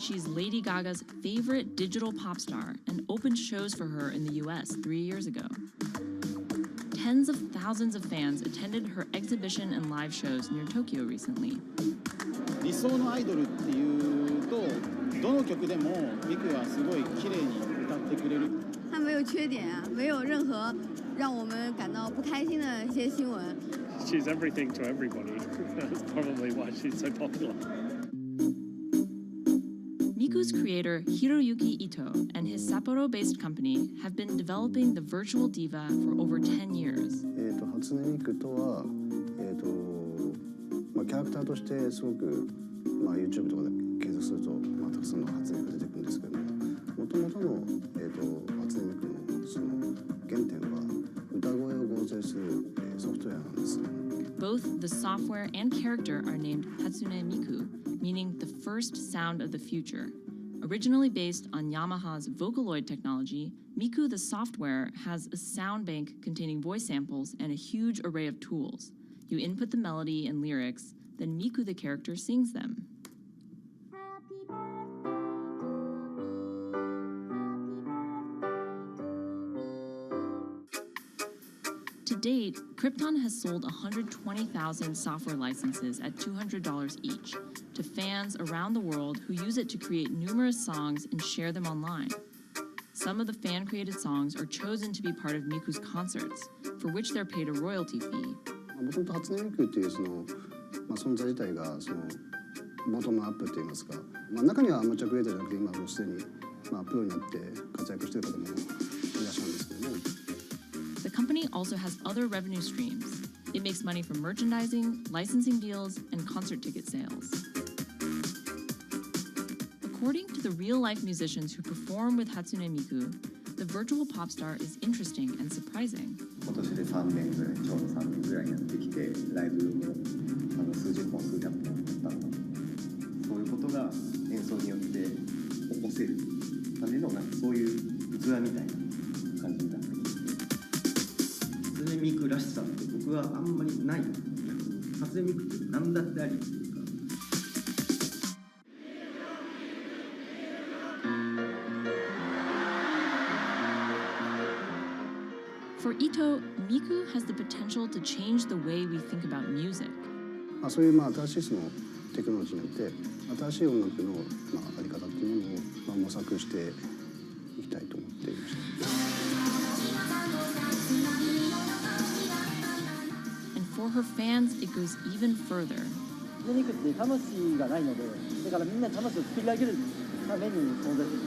she's Lady Gaga's favorite digital pop star and opened shows for her in the US 3 years ago. Tens of thousands of fans attended her exhibition and live shows near Tokyo recently. 理想のアイドルっていうと、どの曲でもミクはすごい綺麗に歌ってくれる。他没有缺点啊，没有任何让我们感到不开心的一些新闻。She's everything to everybody. That's probably why she's so popular. Miku's creator Hiroyuki Ito and his Sapporo-based company have been developing the virtual diva for over 10 years. 初音ミクとは、キャラクターとしてすごく、YouTube とかで検索すると、たくさんの初音ミクが出てくるんですけども、元々の、初音ミクのその原点は歌声を合成する、ソフトウェアなんです。Both the software and character are named Hatsune Miku, meaning the first sound of the future. Originally based on Yamaha's Vocaloid technology, Miku the software has a sound bank containing voice samples and a huge array of tools. You input the melody and lyrics, then Miku the character sings them. To date, Krypton has sold 120,000 software licenses at $200 each to fans around the world who use it to create numerous songs and share them online. Some of the fan-created songs are chosen to be part of Miku's concerts, for which they're paid a royalty fee. もともと初音ミクっていうその、存在自体がそのボトムアップって言いますか、中にはアマチュアクリエイターじゃなくて今もうすでに、プロになって活躍している方もいらっしゃるんですけども。The company also has other revenue streams. It makes money from merchandising, licensing deals, and concert ticket sales. According to the real-life musicians who perform with Hatsune Miku, the virtual pop star is interesting and surprising. 今年で3年ぐらい、ちょうど3年ぐらいやってきて、ライブも数十本、数百本だったので、そういうことが演奏によって起こせるためのそういう器みたいな感じになってきて、初音ミクらしさって僕はあんまりない。初音ミクって何だってありっていうか。For Ito, Miku has the potential to change the way we think about music. そういう新しいそのテクノロジーによって新しい音楽のあり方っていうものを模索していきたいと思っていました。And for her fans, it goes even further. ミクって魂がないので、だからみんな魂を作り上げるために存在する。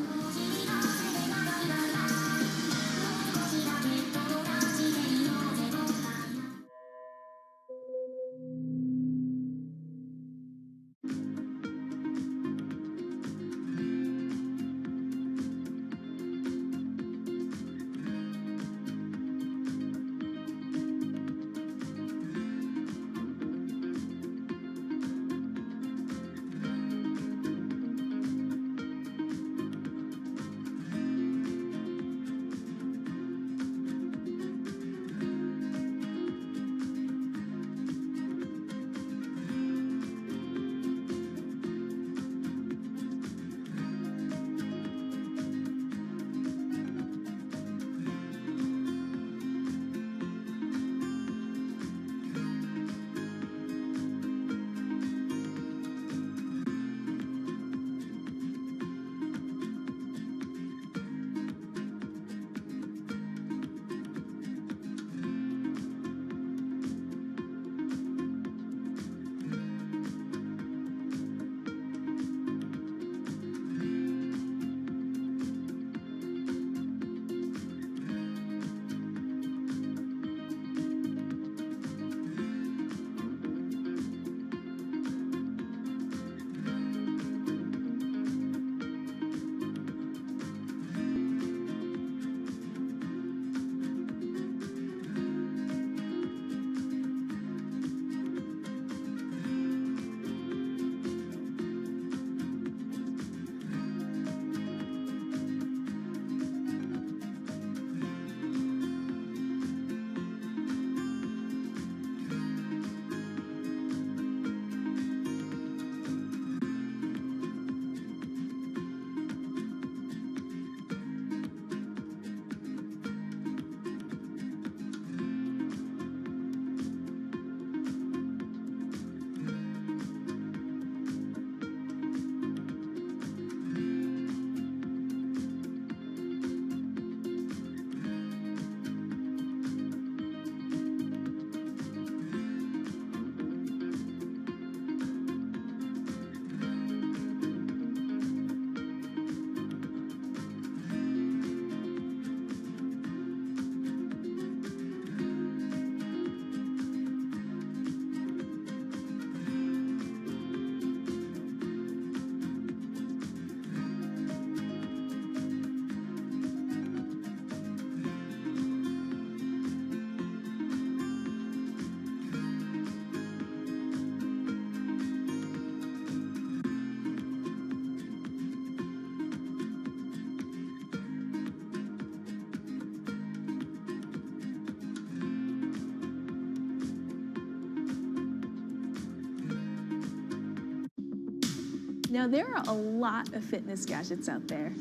Now, there are a lot of fitness gadgets out there.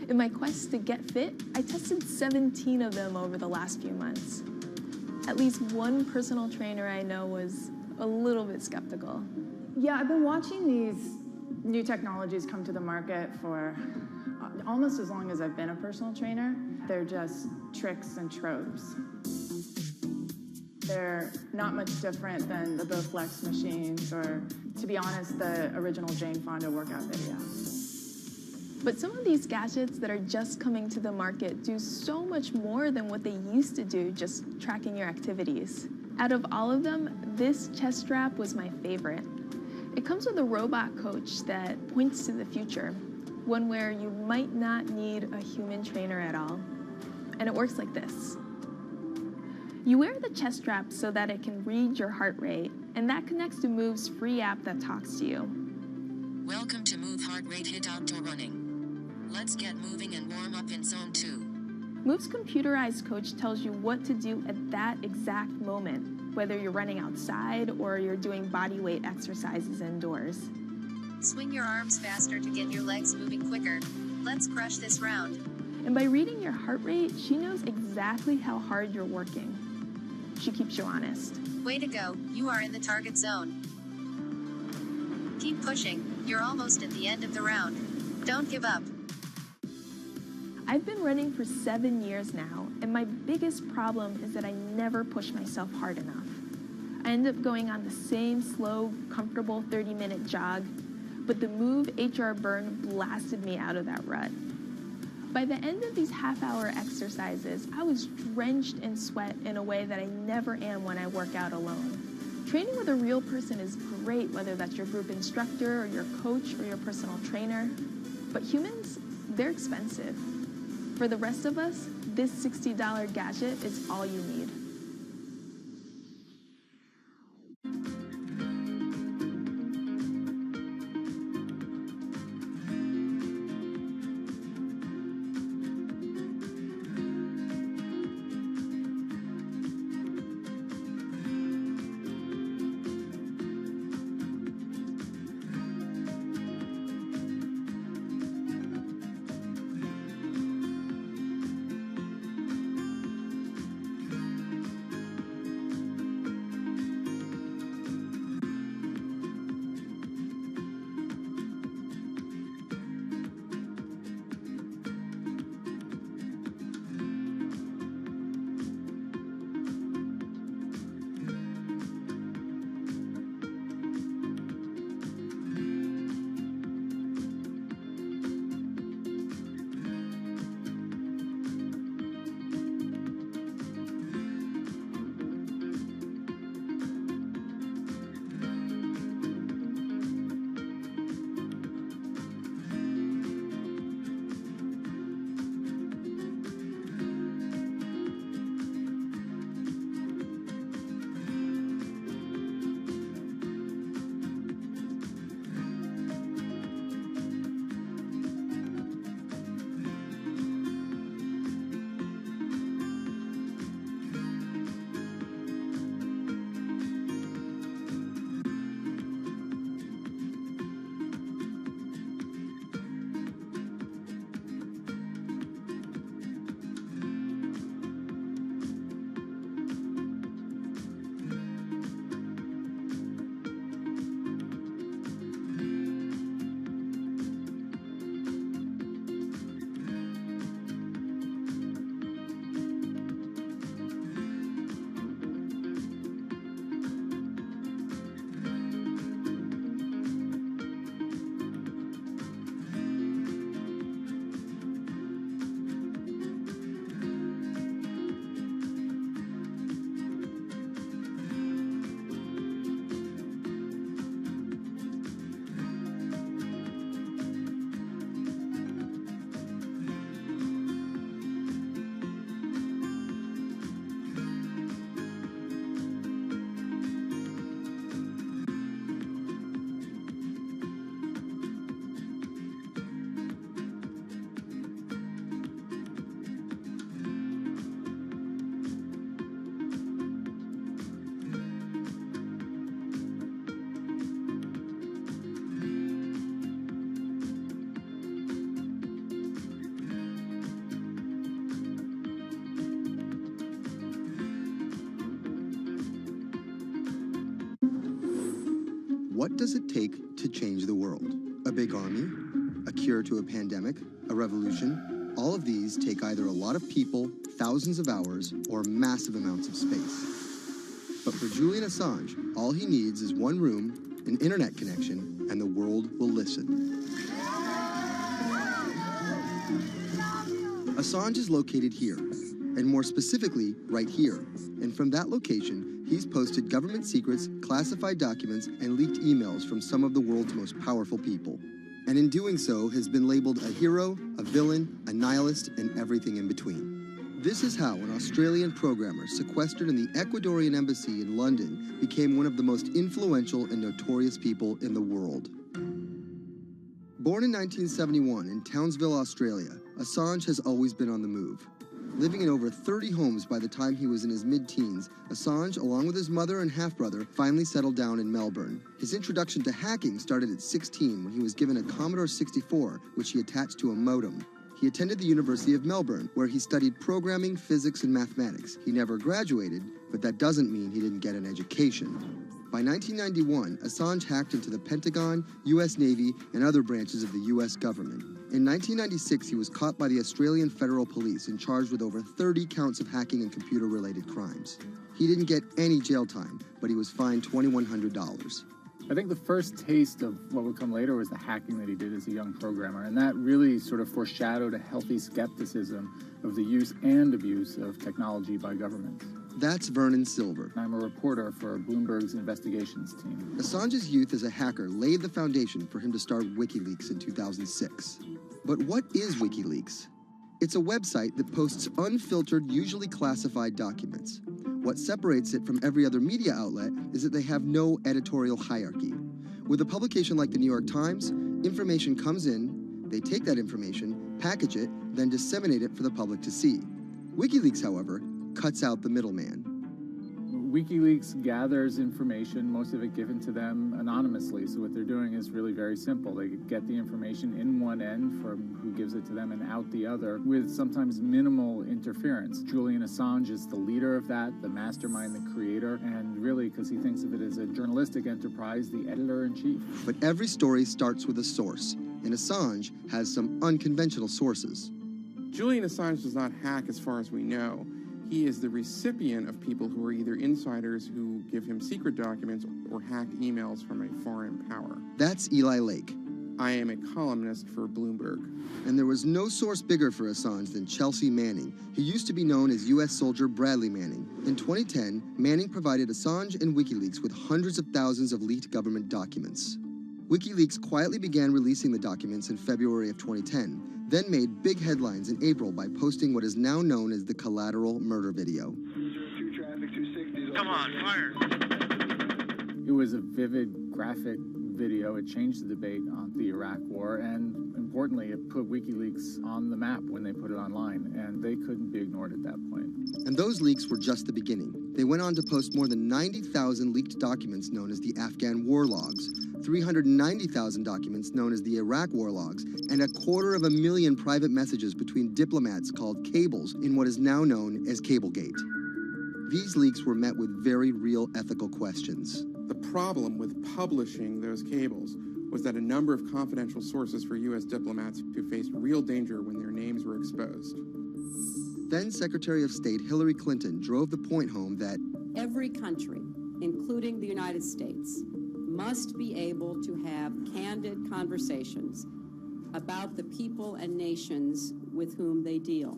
In my quest to get fit, I tested 17 of them over the last few months. At least one personal trainer I know was a little bit skeptical. Yeah, I've been watching these new technologies come to the market for almost as long as I've been a personal trainer. They're just tricks and tropes. They're not much different than the Bowflex machines or, to be honest, the original Jane Fonda workout video. But some of these gadgets that are just coming to the market do so much more than what they used to do, just tracking your activities. Out of all of them, this chest strap was my favorite. It comes with a robot coach that points to the future, one where you might not need a human trainer at all. And it works like this. You wear the chest strap so that it can read your heart rate, and that connects to Move's free app that talks to you. Welcome to Move Heart Rate Hit Outdoor Running. Let's get moving and warm up in Zone 2. Move's computerized coach tells you what to do at that exact moment, whether you're running outside or you're doing body weight exercises indoors. Swing your arms faster to get your legs moving quicker. Let's crush this round. And by reading your heart rate, she knows exactly how hard you're working. She keeps you honest. Way to go, you are in the target zone. Keep pushing, you're almost at the end of the round. Don't give up. I've been running for 7 years now, and my biggest problem is that I never push myself hard enough. I end up going on the same slow, comfortable 30-minute jog, but the Move HR Burn blasted me out of that rut. By the end of these half-hour exercises, I was drenched in sweat in a way that I never am when I work out alone. Training with a real person is great, whether that's your group instructor or your coach or your personal trainer, but humans, they're expensive. For the rest of us, this $60 gadget is all you need. what does it take to change the world? A big army? A cure to a pandemic? A revolution? All of these take either a lot of people, thousands of hours, or massive amounts of space. But for Julian Assange, all he needs is one room, an internet connection, and the world will listen. Assange is located here, and more specifically, right here. And from that location, he's posted government secrets, classified documents, and leaked emails from some of the world's most powerful people. And in doing so, has been labeled a hero, a villain, a nihilist, and everything in between. This is how an Australian programmer sequestered in the Ecuadorian embassy in London became one of the most influential and notorious people in the world. Born in 1971 in Townsville, Australia, Assange has always been on the move. Living in over 30 homes by the time he was in his mid-teens, Assange, along with his mother and half-brother, finally settled down in Melbourne. His introduction to hacking started at 16 when he was given a Commodore 64, which he attached to a modem. He attended the University of Melbourne, where he studied programming, physics, and mathematics. He never graduated, but that doesn't mean he didn't get an education. By 1991, Assange hacked into the Pentagon, U.S. Navy, and other branches of the U.S. government. In 1996, he was caught by the Australian Federal Police and charged with over 30 counts of hacking and computer-related crimes. He didn't get any jail time, but he was fined $2,100. I think the first taste of what would come later was the hacking that he did as a young programmer, and that really sort of foreshadowed a healthy skepticism of the use and abuse of technology by governments. That's Vernon Silver. I'm a reporter for Bloomberg's investigations team. Assange's youth as a hacker laid the foundation for him to start WikiLeaks in 2006. But what is WikiLeaks? It's a website that posts unfiltered, usually classified documents. What separates it from every other media outlet is that they have no editorial hierarchy. With a publication like the New York Times, information comes in, they take that information, package it, then disseminate it for the public to see. WikiLeaks, however, cuts out the middleman. WikiLeaks gathers information, most of it given to them anonymously. So what they're doing is really very simple. They get the information in one end from who gives it to them and out the other with sometimes minimal interference. Julian Assange is the leader of that, the mastermind, the creator, and really, because he thinks of it as a journalistic enterprise, the editor-in-chief. But every story starts with a source, and Assange has some unconventional sources. Julian Assange does not hack as far as we know. He is the recipient of people who are either insiders who give him secret documents or hacked emails from a foreign power. That's Eli Lake. I am a columnist for Bloomberg. And there was no source bigger for Assange than Chelsea Manning, who used to be known as U.S. soldier Bradley Manning. In 2010, Manning provided Assange and WikiLeaks with hundreds of thousands of leaked government documents. WikiLeaks quietly began releasing the documents in February of 2010, then made big headlines in April by posting what is now known as the Collateral murder video. Come on, fire! It was a vivid, graphic video. It changed the debate on the Iraq War, and importantly, it put WikiLeaks on the map when they put it online, and they couldn't be ignored at that point. And those leaks were just the beginning. They went on to post more than 90,000 leaked documents known as the Afghan war logs, 390,000 documents known as the Iraq war logs, and 250,000 private messages between diplomats called cables in what is now known as Cablegate. These leaks were met with very real ethical questions. The problem with publishing those cables was that a number of confidential sources for U.S. diplomats who faced real danger when their names were exposed. Then Secretary of State Hillary Clinton drove the point home that every country, including the United States, must be able to have candid conversations about the people and nations with whom they deal.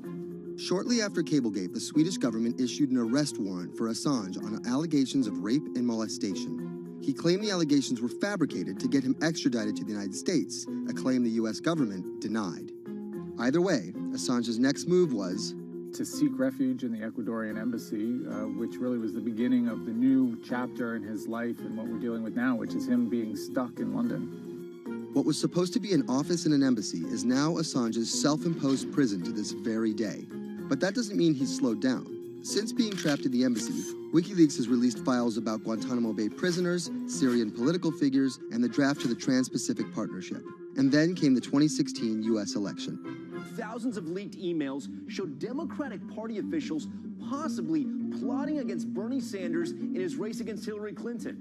Shortly after Cablegate, the Swedish government issued an arrest warrant for Assange on allegations of rape and molestation. He claimed the allegations were fabricated to get him extradited to the United States, a claim the U.S. government denied. Either way, Assange's next move was to seek refuge in the Ecuadorian embassy, which really was the beginning of the new chapter in his life and what we're dealing with now, which is him being stuck in London. What was supposed to be an office in an embassy is now Assange's self-imposed prison to this very day. But that doesn't mean he's slowed down. Since being trapped in the embassy, WikiLeaks has released files about Guantanamo Bay prisoners, Syrian political figures, and the draft to the Trans-Pacific Partnership. And then came the 2016 U.S. election. Thousands of leaked emails showed Democratic Party officials possibly plotting against Bernie Sanders in his race against Hillary Clinton.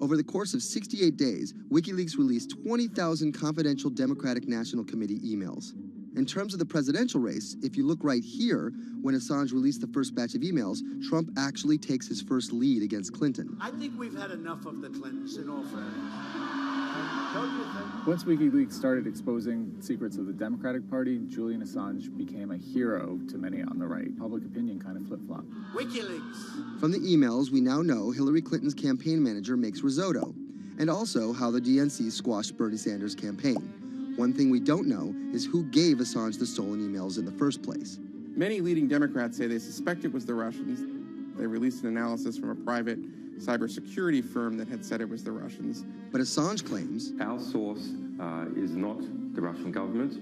Over the course of 68 days, WikiLeaks released 20,000 confidential Democratic National Committee emails. In terms of the presidential race, if you look right here, when Assange released the first batch of emails, Trump actually takes his first lead against Clinton. I think we've had enough of the Clintons, in all fairness. Don't you think? Once WikiLeaks started exposing secrets of the Democratic Party, Julian Assange became a hero to many on the right. Public opinion kind of flip-flopped. WikiLeaks. From the emails, we now know Hillary Clinton's campaign manager makes risotto, and also how the DNC squashed Bernie Sanders' campaign. One thing we don't know is who gave Assange the stolen emails in the first place. Many leading Democrats say they suspect it was the Russians. They released an analysis from a private cybersecurity firm that had said it was the Russians. But Assange claims our source is not the Russian government,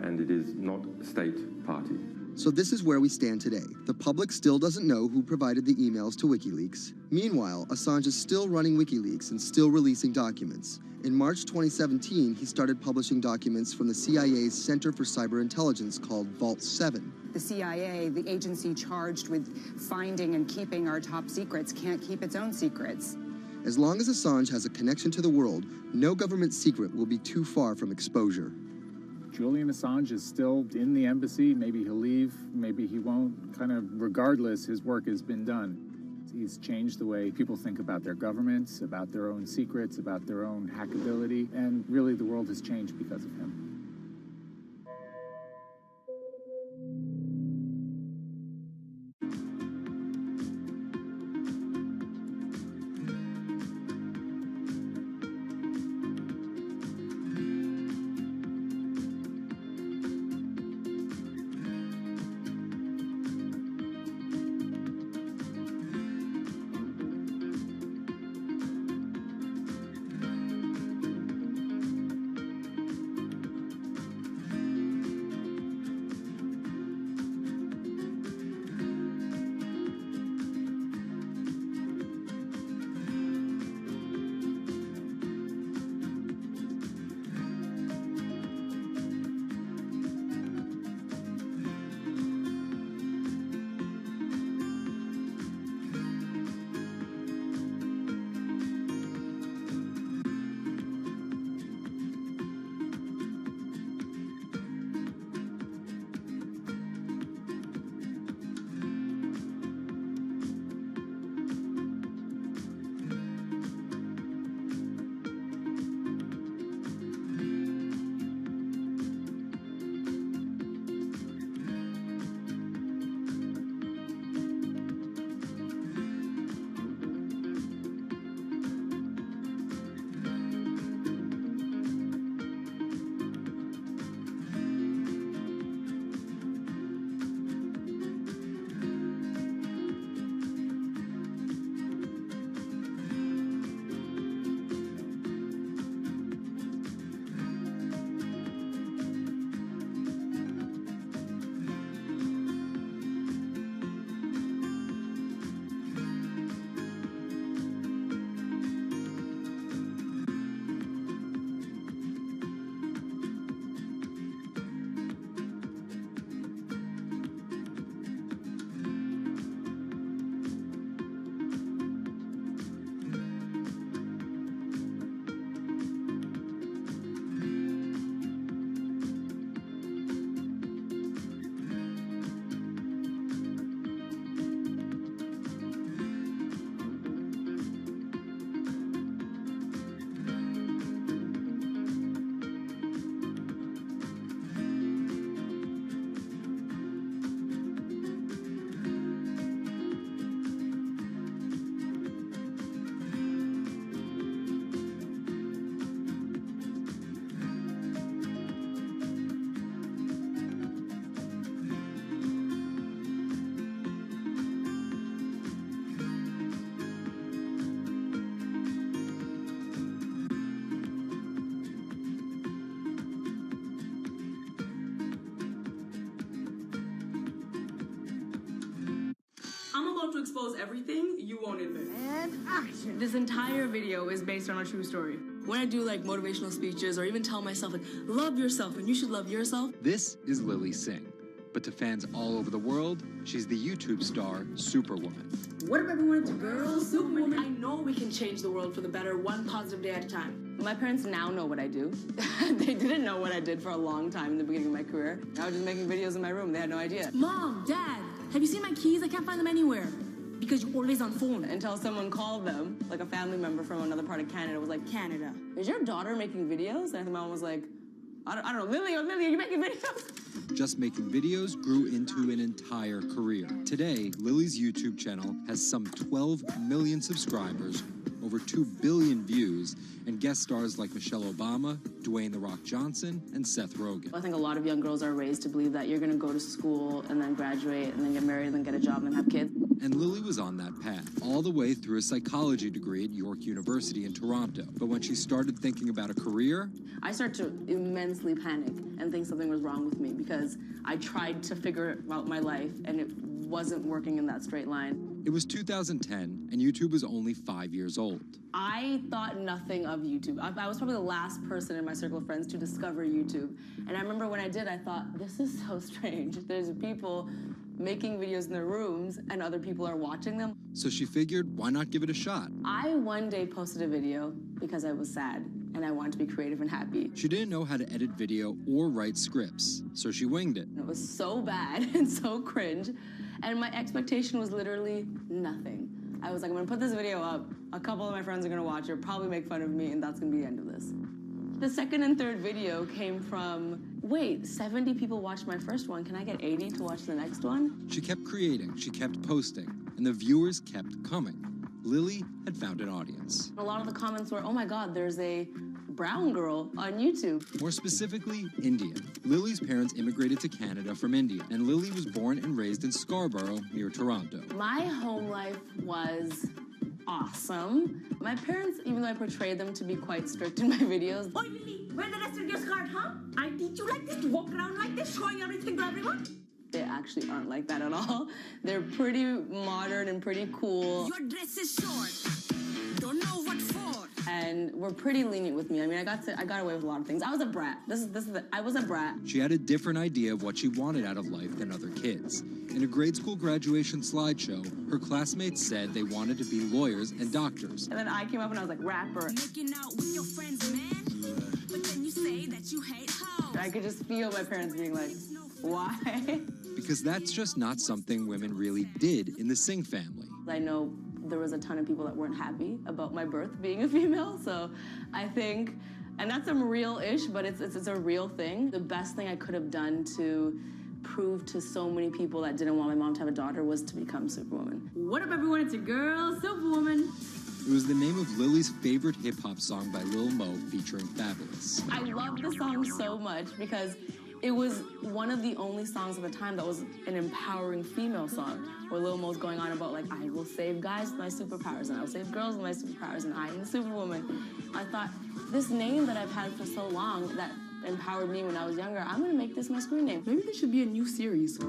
and it is not a state party. So this is where we stand today. The public still doesn't know who provided the emails to WikiLeaks. Meanwhile, Assange is still running WikiLeaks and still releasing documents. In March 2017, he started publishing documents from the CIA's Center for Cyber Intelligence called Vault 7. The CIA, the agency charged with finding and keeping our top secrets, can't keep its own secrets. As long as Assange has a connection to the world, no government secret will be too far from exposure. Julian Assange is still in the embassy. Maybe he'll leave, maybe he won't. Kind of regardless, his work has been done. He's changed the way people think about their governments, about their own secrets, about their own hackability, and really the world has changed because of him. To expose everything you won't admit. And action. This entire video is based on a true story. When I do like motivational speeches or even tell myself like love yourself and you should love yourself. This is Lily Singh. But to fans all over the world, she's the YouTube star Superwoman. What if everyone it's a girl, Superwoman? I know we can change the world for the better, one positive day at a time. My parents now know what I do. They didn't know what I did for a long time in the beginning of my career. I was just making videos in my room. They had no idea. Mom, Dad, have you seen my keys? I can't find them anywhere. Because you're always on phone. Until someone called them, like a family member from another part of Canada, was like, Canada, is your daughter making videos? And my mom was like, I don't know, Lily, are you making videos? Just making videos grew into an entire career. Today, Lily's YouTube channel has some 12 million subscribers, over 2 billion views, and guest stars like Michelle Obama, Dwayne "The Rock" Johnson, and Seth Rogen. I think a lot of young girls are raised to believe that you're gonna go to school and then graduate and then get married and then get a job and then have kids. And Lily was on that path, all the way through a psychology degree at York University in Toronto. But when she started thinking about a career, I started to immensely panic and think something was wrong with me because I tried to figure out my life and it wasn't working in that straight line. It was 2010, and YouTube was only 5 years old. I thought nothing of YouTube. I was probably the last person in my circle of friends to discover YouTube. And I remember when I did, I thought, this is so strange. There's people making videos in their rooms, and other people are watching them. So she figured, why not give it a shot? I one day posted a video because I was sad, and I wanted to be creative and happy. She didn't know how to edit video or write scripts, so she winged it. It was so bad and so cringe, and my expectation was literally nothing. I was like, I'm gonna put this video up, a couple of my friends are gonna watch it, probably make fun of me, and that's gonna be the end of this. The second and third video came from, wait, 70 people watched my first one, can I get 80 to watch the next one? She kept creating, she kept posting, and the viewers kept coming. Lily had found an audience. A lot of the comments were, oh my God, there's a brown girl on YouTube. More specifically, Indian. Lily's parents immigrated to Canada from India, and Lily was born and raised in Scarborough, near Toronto. My home life was awesome. My parents, even though I portrayed them to be quite strict in my videos. Oi, Lily, where the rest of your skirt, huh? I teach you like this to walk around like this, showing everything to everyone? They actually aren't like that at all. They're pretty modern and pretty cool. Your dress is short. Don't know what for. And were pretty lenient with me. I mean, I got away with a lot of things. I was a brat. I was a brat. She had a different idea of what she wanted out of life than other kids. In a grade school graduation slideshow, her classmates said they wanted to be lawyers and doctors. And then I came up and I was like, rapper. Making out with your friends, man. But then you say that you hate hoes. I could just feel my parents being like, why? Because that's just not something women really did in the Singh family. I know there was a ton of people that weren't happy about my birth being a female, so I think, and that's some real-ish, but it's a real thing. The best thing I could have done to prove to so many people that didn't want my mom to have a daughter was to become Superwoman. What up, everyone? It's your girl, Superwoman. It was the name of Lily's favorite hip-hop song by Lil Mo featuring Fabulous. I love the song so much because it was one of the only songs at the time that was an empowering female song, where Lil Mo's going on about, like, I will save guys with my superpowers, and I will save girls with my superpowers, and I am the Superwoman. I thought, this name that I've had for so long that empowered me when I was younger, I'm gonna make this my screen name. Maybe there should be a new series.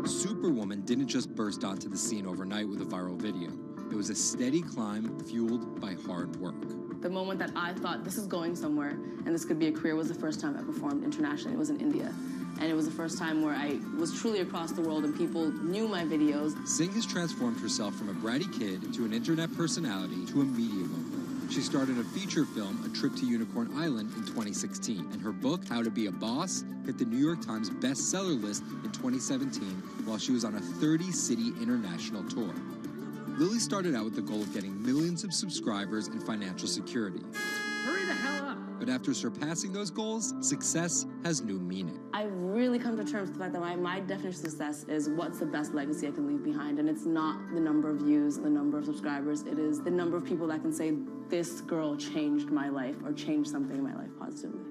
Superwoman didn't just burst onto the scene overnight with a viral video. It was a steady climb fueled by hard work. The moment that I thought this is going somewhere and this could be a career was the first time I performed internationally. It was in India. And it was the first time where I was truly across the world and people knew my videos. Singh has transformed herself from a bratty kid to an internet personality to a media mogul. She starred in a feature film, A Trip to Unicorn Island, in 2016. And her book, How to Be a Boss, hit the New York Times bestseller list in 2017 while she was on a 30-city international tour. Lily started out with the goal of getting millions of subscribers and financial security. Hurry the hell up! But after surpassing those goals, success has new meaning. I've really come to terms with the fact that my definition of success is what's the best legacy I can leave behind. And it's not the number of views, the number of subscribers. It is the number of people that can say, this girl changed my life or changed something in my life positively.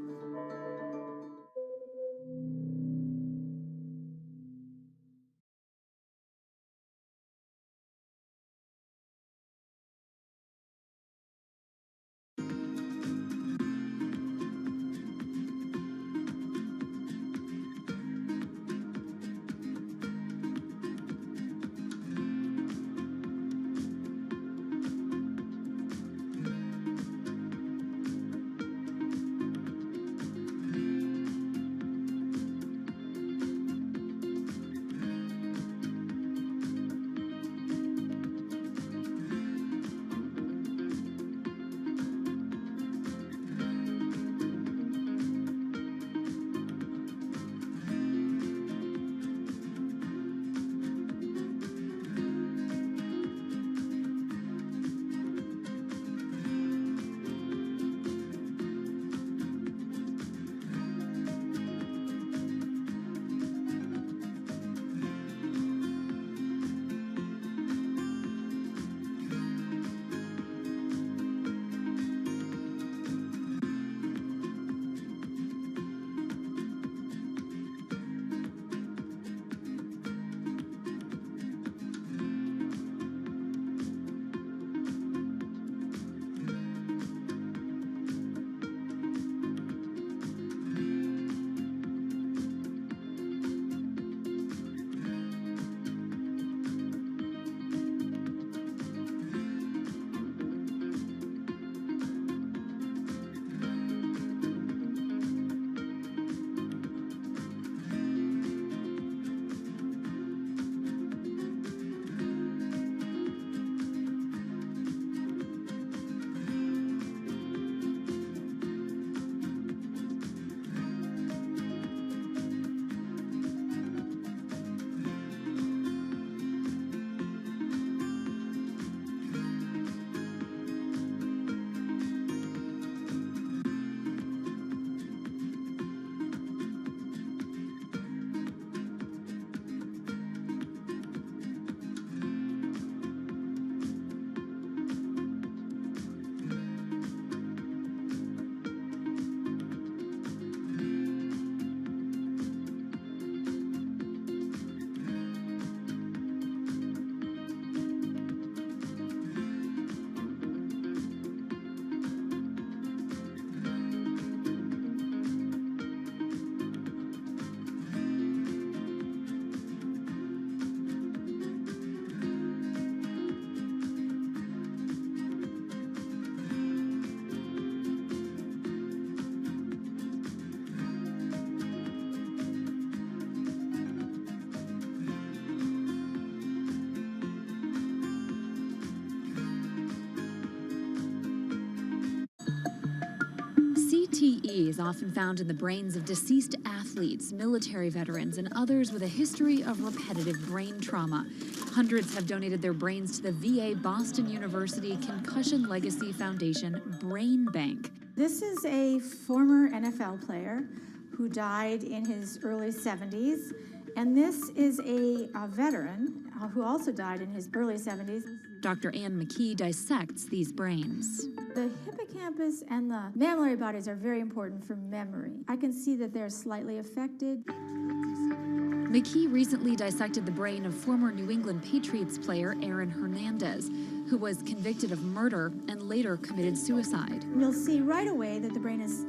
CTE is often found in the brains of deceased athletes, military veterans, and others with a history of repetitive brain trauma. Hundreds have donated their brains to the VA Boston University Concussion Legacy Foundation Brain Bank. This is a former NFL player who died in his early 70s, and this is a veteran who also died in his early 70s. Dr. Ann McKee dissects these brains. The hippocampus and the mammillary bodies are very important for memory. I can see that they're slightly affected. McKee recently dissected the brain of former New England Patriots player Aaron Hernandez, who was convicted of murder and later committed suicide. You'll see right away that the brain is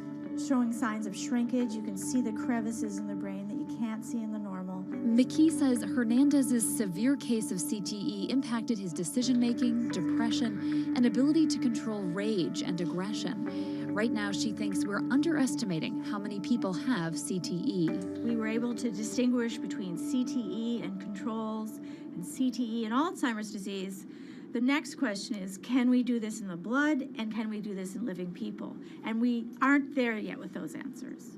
showing signs of shrinkage. You can see the crevices in the brain that you can't see in the normal. McKee says Hernandez's severe case of CTE impacted his decision-making, depression, and ability to control rage and aggression. Right now, she thinks we're underestimating how many people have CTE. We were able to distinguish between CTE and controls and CTE and Alzheimer's disease. The next question is, can we do this in the blood, and can we do this in living people? And we aren't there yet with those answers.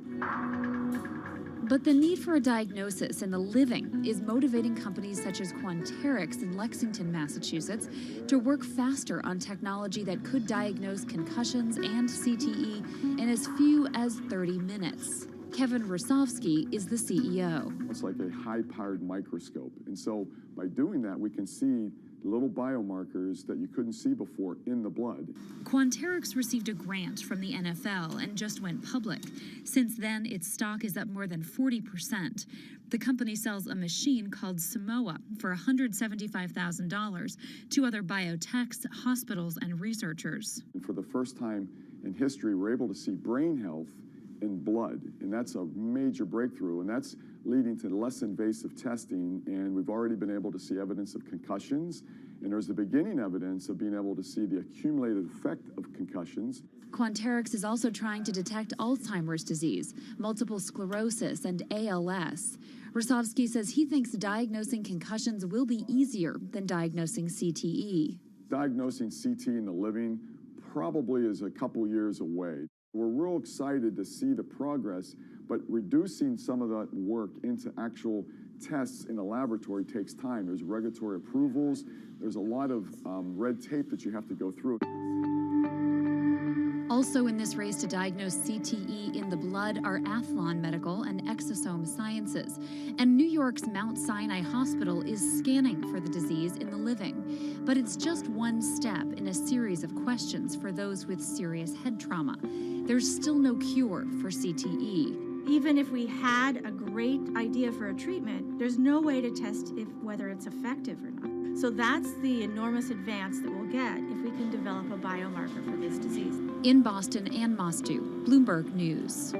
But the need for a diagnosis in the living is motivating companies such as Quanterix in Lexington, Massachusetts, to work faster on technology that could diagnose concussions and CTE in as few as 30 minutes. Kevin Rosovsky is the CEO. It's like a high-powered microscope. And so by doing that, we can see little biomarkers that you couldn't see before in the blood. Quanterix received a grant from the NFL and just went public. Since then, its stock is up more than 40%. The company sells a machine called Simoa for $175,000 to other biotechs, hospitals, and researchers. And for the first time in history, we're able to see brain health in blood, and that's a major breakthrough, and that's leading to less invasive testing, and we've already been able to see evidence of concussions, and there's the beginning evidence of being able to see the accumulated effect of concussions. Quanterix is also trying to detect Alzheimer's disease, multiple sclerosis, and ALS. Rosovsky says he thinks diagnosing concussions will be easier than diagnosing CTE. Diagnosing CT in the living probably is a couple years away. We're real excited to see the progress, but reducing some of that work into actual tests in the laboratory takes time. There's regulatory approvals. There's a lot of red tape that you have to go through. Also in this race to diagnose CTE in the blood are Athlon Medical and Exosome Sciences. And New York's Mount Sinai Hospital is scanning for the disease in the living. But it's just one step in a series of questions for those with serious head trauma. There's still no cure for CTE. Even if we had a great idea for a treatment, there's no way to test whether it's effective or not. So that's the enormous advance that we'll get if we can develop a biomarker for this disease. In Boston, Ann Mostu, Bloomberg News.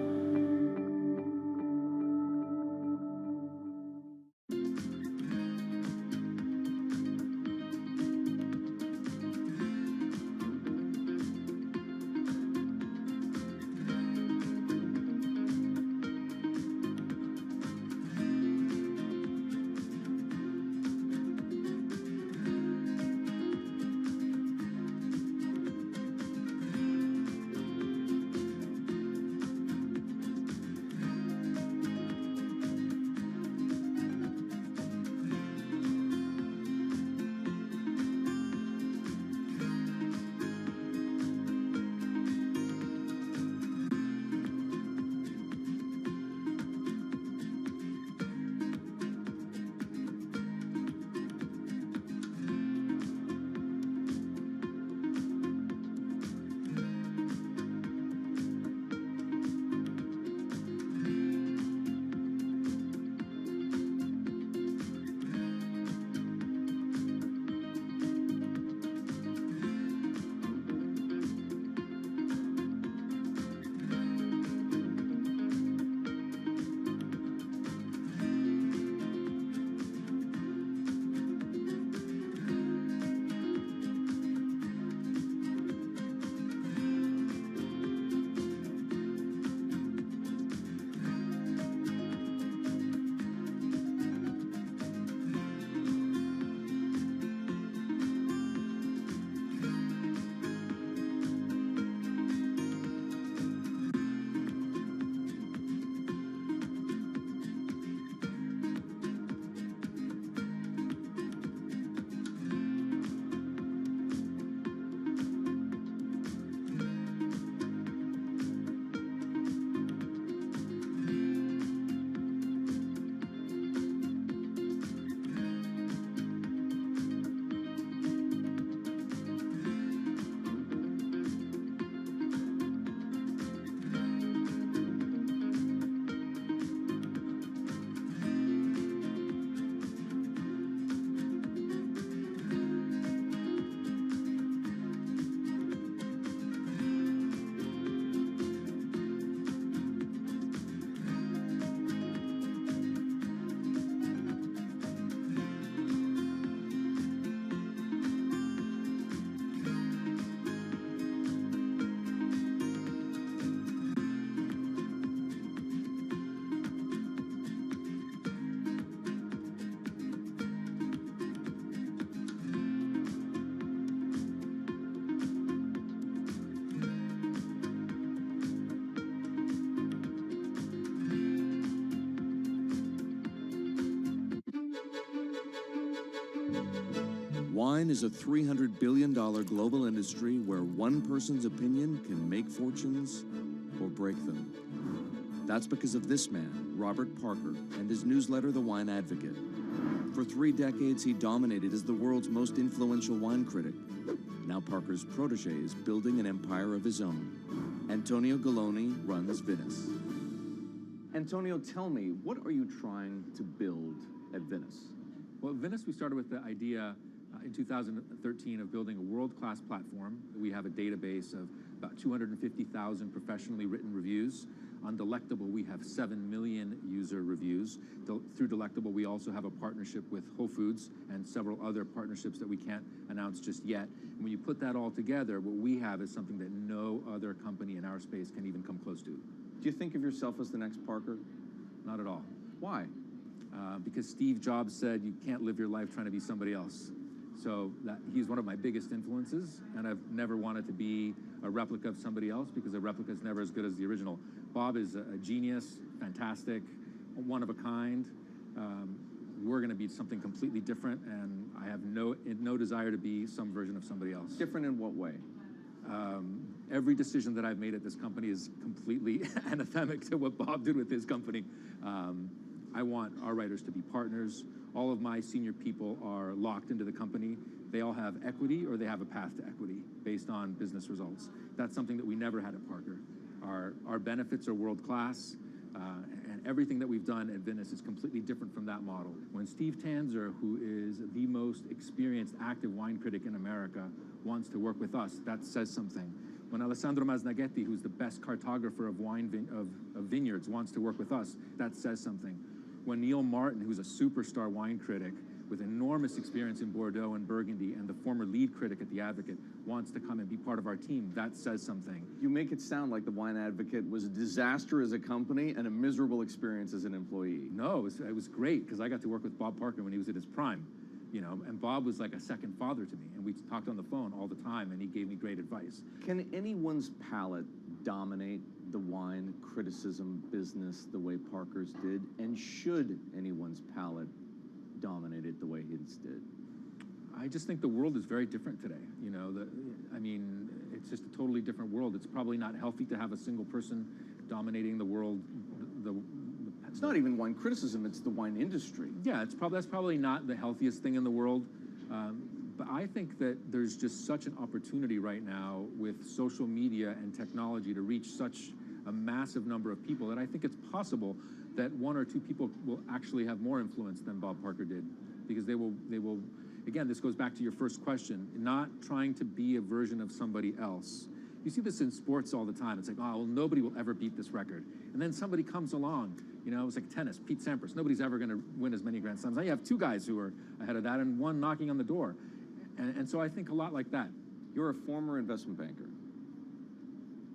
Wine is a $300 billion global industry where one person's opinion can make fortunes or break them. That's because of this man, Robert Parker, and his newsletter, The Wine Advocate. For 3 decades, he dominated as the world's most influential wine critic. Now Parker's protege is building an empire of his own. Antonio Galloni runs Venice. Antonio, tell me, what are you trying to build at Venice? Well, at Venice, we started with the idea in 2013 of building a world-class platform. We have a database of about 250,000 professionally written reviews. On Delectable, we have 7 million user reviews. Through Delectable, we also have a partnership with Whole Foods and several other partnerships that we can't announce just yet. And when you put that all together, what we have is something that no other company in our space can even come close to. Do you think of yourself as the next Parker? Not at all. Why? Because Steve Jobs said you can't live your life trying to be somebody else. So he's one of my biggest influences, and I've never wanted to be a replica of somebody else because a replica is never as good as the original. Bob is a genius, fantastic, one of a kind. We're going to be something completely different, and I have no desire to be some version of somebody else. Different in what way? Every decision that I've made at this company is completely anathemic to what Bob did with his company. I want our writers to be partners. All of my senior people are locked into the company. They all have equity or they have a path to equity based on business results. That's something that we never had at Parker. Our benefits are world-class, and everything that we've done at Venice is completely different from that model. When Steve Tanzer, who is the most experienced active wine critic in America, wants to work with us, that says something. When Alessandro Masnaghetti, who's the best cartographer of vineyards, wants to work with us, that says something. When Neil Martin, who's a superstar wine critic with enormous experience in Bordeaux and Burgundy and the former lead critic at The Advocate, wants to come and be part of our team, that says something. You make it sound like The Wine Advocate was a disaster as a company and a miserable experience as an employee. No, it was great because I got to work with Bob Parker when he was at his prime, and Bob was like a second father to me, and we talked on the phone all the time, and he gave me great advice. Can anyone's palate dominate the wine criticism business the way Parker's did? And should anyone's palate dominate it the way his did? I just think the world is very different today. It's just a totally different world. It's probably not healthy to have a single person dominating the world. It's not even wine criticism, it's the wine industry. Yeah, that's probably not the healthiest thing in the world. But I think that there's just such an opportunity right now with social media and technology to reach such a massive number of people that I think it's possible that 1 or 2 people will actually have more influence than Bob Parker did, because they will, again, this goes back to your first question, not trying to be a version of somebody else. You see this in sports all the time. It's like, oh, well, nobody will ever beat this record. And then somebody comes along, it's like tennis, Pete Sampras. Nobody's ever going to win as many Grand Slams. Now you have 2 guys who are ahead of that and 1 knocking on the door. And so I think a lot like that. You're a former investment banker.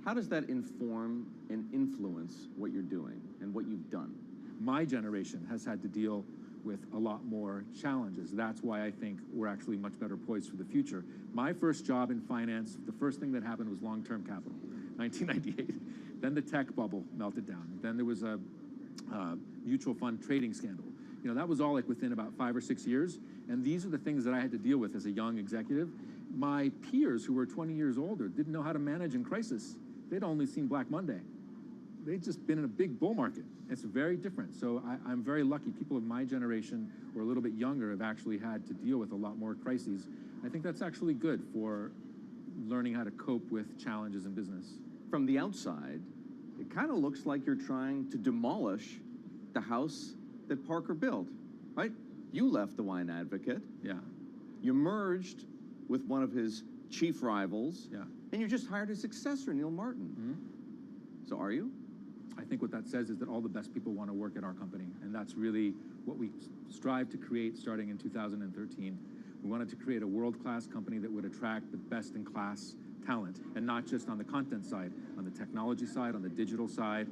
How does that inform and influence what you're doing and what you've done? My generation has had to deal with a lot more challenges. That's why I think we're actually much better poised for the future. My first job in finance, the first thing that happened was long-term capital, 1998. Then the tech bubble melted down. Then there was a mutual fund trading scandal. That was all like within about 5 or 6 years. And these are the things that I had to deal with as a young executive. My peers who were 20 years older didn't know how to manage in crisis. They'd only seen Black Monday. They'd just been in a big bull market. It's very different. So I'm very lucky. People of my generation or a little bit younger have actually had to deal with a lot more crises. I think that's actually good for learning how to cope with challenges in business. From the outside, it kind of looks like you're trying to demolish the house that Parker built, right? You left The Wine Advocate. Yeah. You merged with one of his chief rivals. Yeah. And you just hired his successor, Neil Martin. Mm-hmm. So are you? I think what that says is that all the best people want to work at our company, and that's really what we strive to create starting in 2013. We wanted to create a world-class company that would attract the best-in-class talent, and not just on the content side, on the technology side, on the digital side,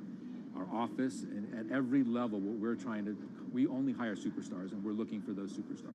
our office, and at every level, what we're trying to, we only hire superstars, and we're looking for those superstars.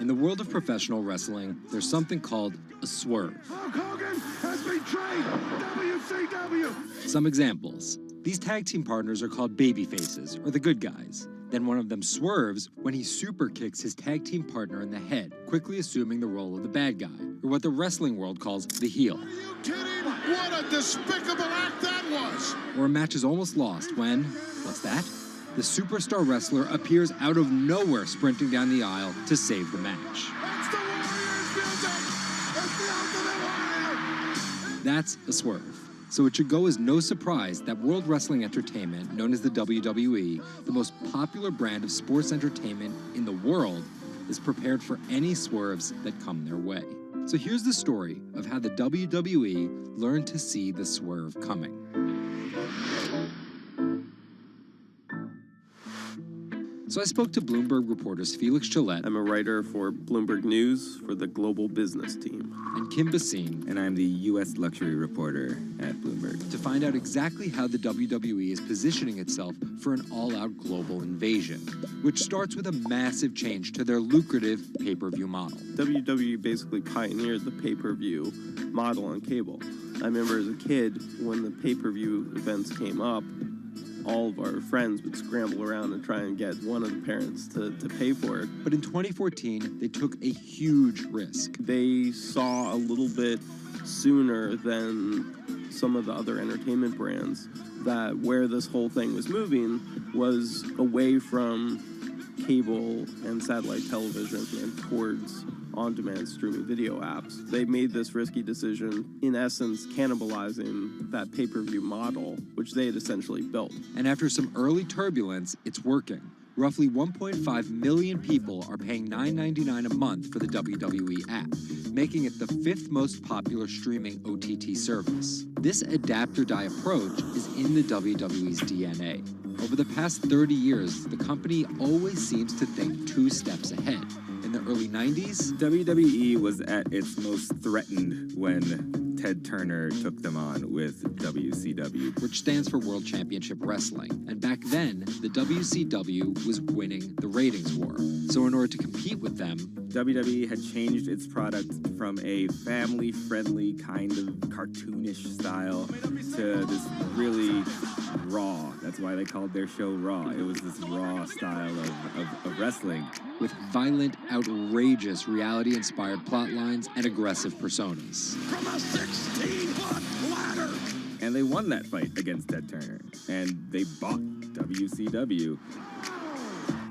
In the world of professional wrestling, there's something called a swerve. Hulk Hogan has betrayed WCW. Some examples. These tag team partners are called babyfaces, or the good guys. Then one of them swerves when he super kicks his tag team partner in the head, quickly assuming the role of the bad guy, or what the wrestling world calls the heel. Are you kidding? What a despicable act that was! Or a match is almost lost when, what's that? The superstar wrestler appears out of nowhere sprinting down the aisle to save the match. That's the Warriors music! It's the Ultimate Warrior! That's a swerve. So it should go as no surprise that World Wrestling Entertainment, known as the WWE, the most popular brand of sports entertainment in the world, is prepared for any swerves that come their way. So here's the story of how the WWE learned to see the swerve coming. So I spoke to Bloomberg reporters Felix Gillette. I'm a writer for Bloomberg News for the global business team. And Kim Basine. And I'm the U.S. luxury reporter at Bloomberg. To find out exactly how the WWE is positioning itself for an all-out global invasion, which starts with a massive change to their lucrative pay-per-view model. WWE basically pioneered the pay-per-view model on cable. I remember as a kid, when the pay-per-view events came up, all of our friends would scramble around and try and get one of the parents to pay for it. But in 2014, they took a huge risk. They saw a little bit sooner than some of the other entertainment brands that where this whole thing was moving was away from cable and satellite television and towards on-demand streaming video apps. They made this risky decision, in essence, cannibalizing that pay-per-view model, which they had essentially built. And after some early turbulence, it's working. Roughly 1.5 million people are paying $9.99 a month for the WWE app, making it the 5th most popular streaming OTT service. This adapt-or-die approach is in the WWE's DNA. Over the past 30 years, the company always seems to think 2 steps ahead. In the early 90s, WWE was at its most threatened when Ted Turner took them on with WCW, which stands for World Championship Wrestling. And back then, the WCW was winning the ratings war. So in order to compete with them, WWE had changed its product from a family-friendly kind of cartoonish style to this really raw. That's why they called their show Raw. It was this raw style of wrestling. With violent, outrageous, reality-inspired plot lines and aggressive personas. From a 16-foot ladder! And they won that fight against Ted Turner. And they bought WCW.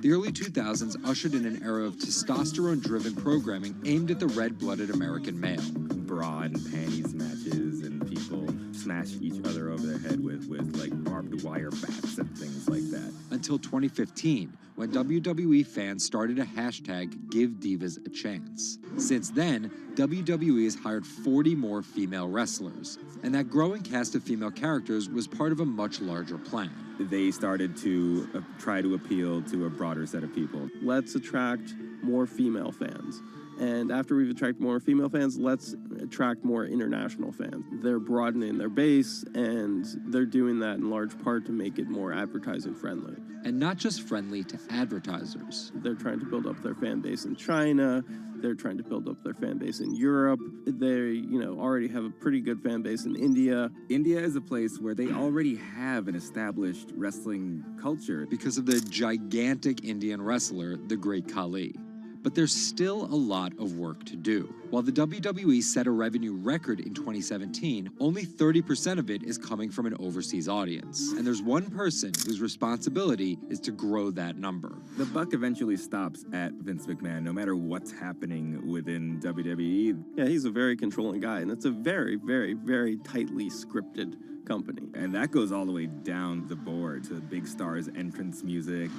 The early 2000s ushered in an era of testosterone-driven programming aimed at the red-blooded American male. Bra and panties matches, and people smash each other over their head with like barbed wire bats and things like that. Until 2015, when WWE fans started a hashtag Give Divas a Chance. Since then, WWE has hired 40 more female wrestlers, and that growing cast of female characters was part of a much larger plan. They started to try to appeal to a broader set of people. Let's attract more female fans. And after we've attracted more female fans, let's attract more international fans. They're broadening their base, and they're doing that in large part to make it more advertising friendly. And not just friendly to advertisers. They're trying to build up their fan base in China. They're trying to build up their fan base in Europe. They, already have a pretty good fan base in India. India is a place where they already have an established wrestling culture. Because of the gigantic Indian wrestler, the Great Khali. But there's still a lot of work to do. While the WWE set a revenue record in 2017, only 30% of it is coming from an overseas audience. And there's one person whose responsibility is to grow that number. The buck eventually stops at Vince McMahon, no matter what's happening within WWE. Yeah, he's a very controlling guy, and it's a very, very, very tightly scripted company. And that goes all the way down the board to big stars' entrance music.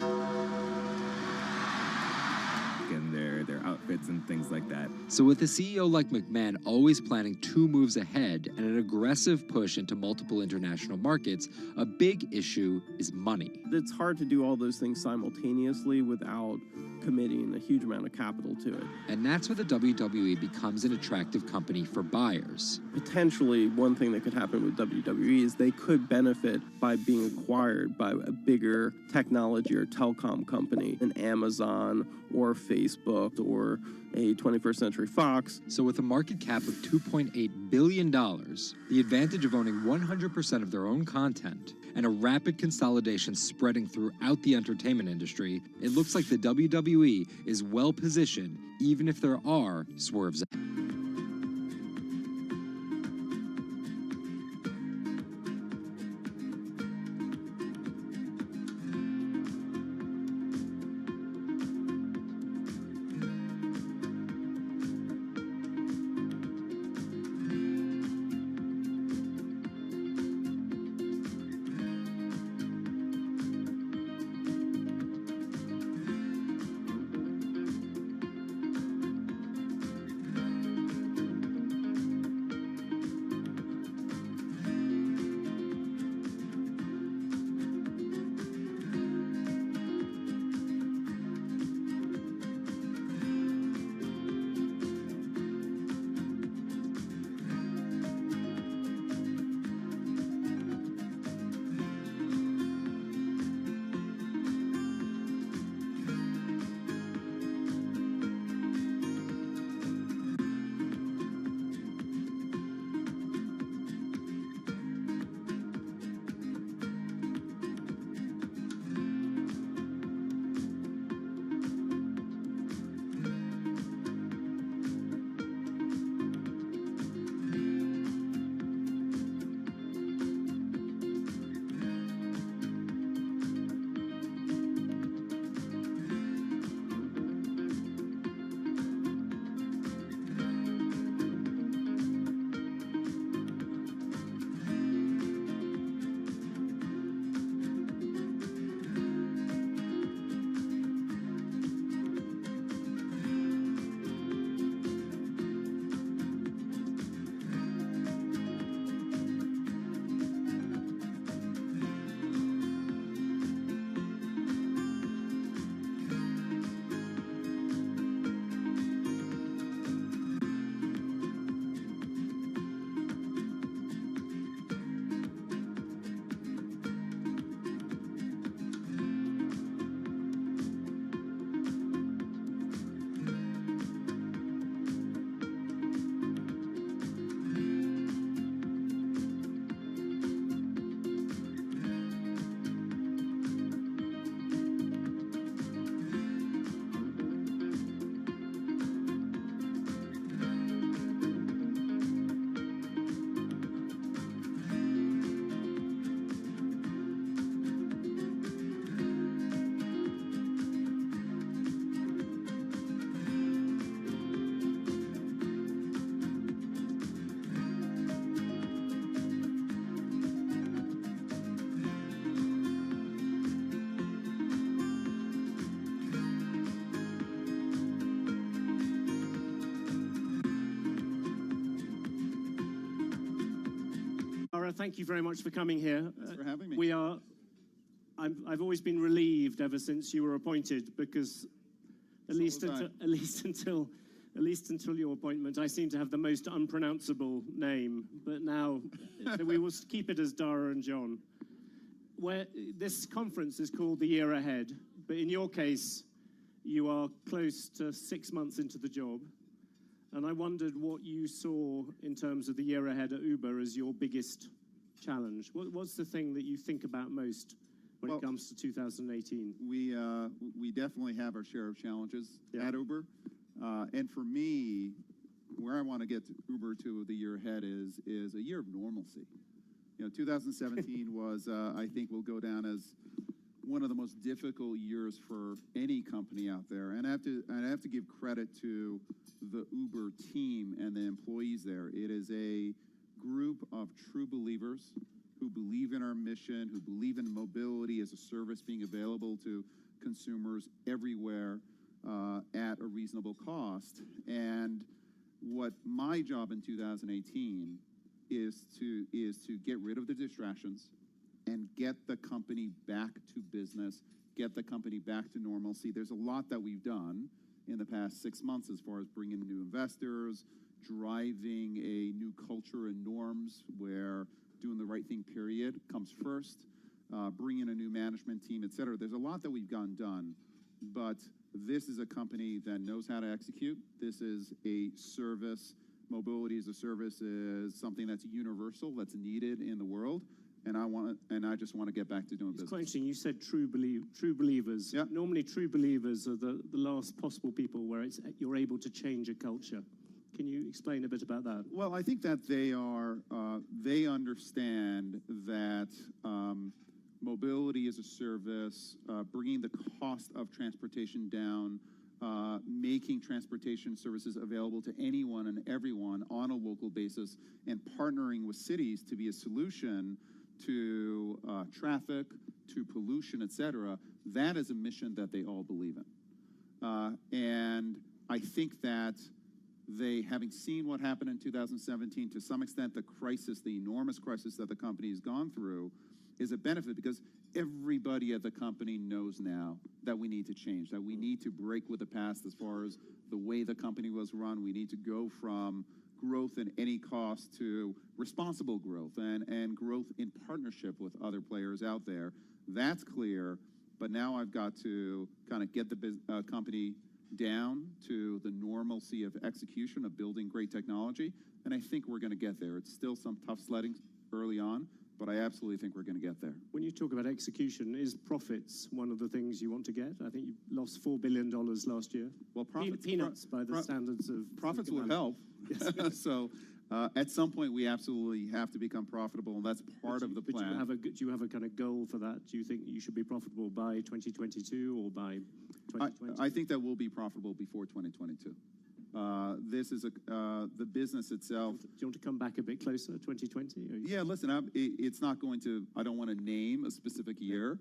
And their outfits and things like that. So with a CEO like McMahon always planning 2 moves ahead and an aggressive push into multiple international markets, a big issue is money. It's hard to do all those things simultaneously without committing a huge amount of capital to it. And that's where the WWE becomes an attractive company for buyers. Potentially, one thing that could happen with WWE is they could benefit by being acquired by a bigger technology or telecom company, an Amazon or Facebook or a 21st Century Fox. So with a market cap of $2.8 billion, the advantage of owning 100% of their own content, and a rapid consolidation spreading throughout the entertainment industry, it looks like the WWE is well positioned, even if there are swerves. Thank you very much for coming here. Thanks for having me. I've always been relieved ever since you were appointed, because at least until your appointment, I seem to have the most unpronounceable name. But now, so we will keep it as Dara and John. This conference is called The Year Ahead, but in your case, you are close to 6 months into the job. And I wondered what you saw in terms of the year ahead at Uber as your biggest challenge. What's the thing that you think about most when it comes to 2018? We definitely have our share of challenges at Uber. And for me, where I want to get Uber to the year ahead is a year of normalcy. 2017 was, I think, will go down as one of the most difficult years for any company out there. And I have to give credit to the Uber team and the employees there. It is a group of true believers who believe in our mission, who believe in mobility as a service being available to consumers everywhere at a reasonable cost. And what my job in 2018 is to get rid of the distractions and get the company back to business get the company back to normalcy. There's a lot that we've done in the past 6 months as far as bringing new investors, driving a new culture and norms where doing the right thing, period, comes first, bringing a new management team, et cetera. There's a lot that we've gotten done, but this is a company that knows how to execute. This is a service. Mobility as a service is something that's universal, that's needed in the world, and I just want to get back to doing business. It's quite interesting. You said true believers. Yep. Normally, true believers are the last possible people where you're able to change a culture. Can you explain a bit about that? Well, I think that they understand that mobility as a service, bringing the cost of transportation down, making transportation services available to anyone and everyone on a local basis, and partnering with cities to be a solution to traffic, to pollution, et cetera. That is a mission that they all believe in. And I think that they, having seen what happened in 2017, to some extent the crisis, the enormous crisis that the company has gone through, is a benefit because everybody at the company knows now that we need to change, that we need to break with the past as far as the way the company was run. We need to go from growth at any cost to responsible growth and growth in partnership with other players out there. That's clear, but now I've got to kind of get the company down to the normalcy of execution of building great technology, and I think we're going to get there. It's still some tough sledding early on, but I absolutely think we're going to get there. When you talk about execution, is profits one of the things you want to get? I think you lost $4 billion last year. Well, profits, peanuts by the standards of profits would help. So at some point, we absolutely have to become profitable, and that's part of the plan. Do you have a kind of goal for that? Do you think you should be profitable by 2022 or by 2020? I think that we'll be profitable before 2022. This is the business itself. Do you want to come back a bit closer, 2020? Yeah, listen, it's not going to, I don't want to name a specific year,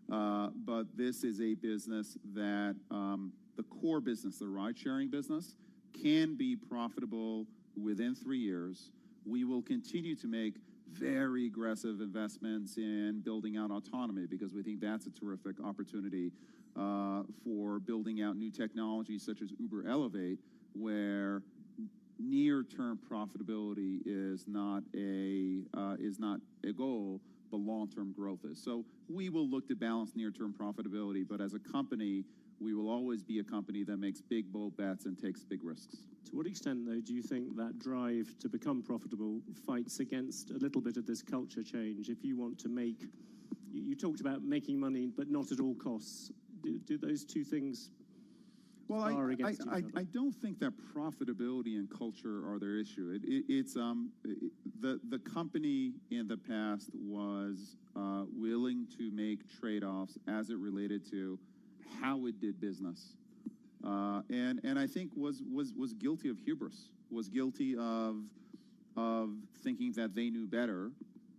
but this is a business that the core business, the ride-sharing business, can be profitable within 3 years. We will continue to make very aggressive investments in building out autonomy because we think that's a terrific opportunity for building out new technologies such as Uber Elevate, where near-term profitability is not a goal, but long-term growth is. So we will look to balance near-term profitability, but as a company, we will always be a company that makes big, bold bets and takes big risks. To what extent, though, do you think that drive to become profitable fights against a little bit of this culture change? If you want to make, you talked about making money, but not at all costs. Do those two things? Well, I don't think that profitability and culture are their issue. It's the company in the past was willing to make trade-offs as it related to how it did business, and I think was guilty of hubris, was guilty of thinking that they knew better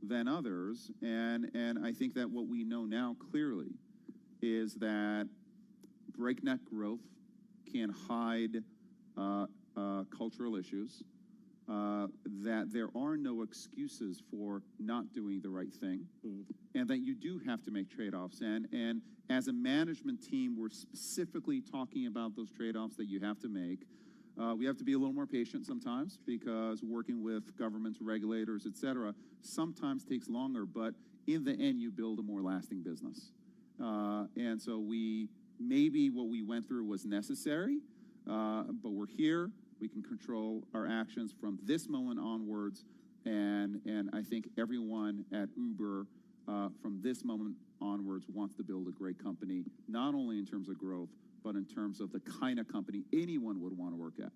than others, and I think that what we know now clearly is that breakneck growth can hide cultural issues, that there are no excuses for not doing the right thing, and that you do have to make trade-offs. And as a management team, we're specifically talking about those trade-offs that you have to make. We have to be a little more patient sometimes because working with governments, regulators, et cetera, sometimes takes longer, but in the end, you build a more lasting business. And so maybe what we went through was necessary, but we're here. We can control our actions from this moment onwards, and I think everyone at Uber from this moment onwards wants to build a great company, not only in terms of growth, but in terms of the kind of company anyone would want to work at.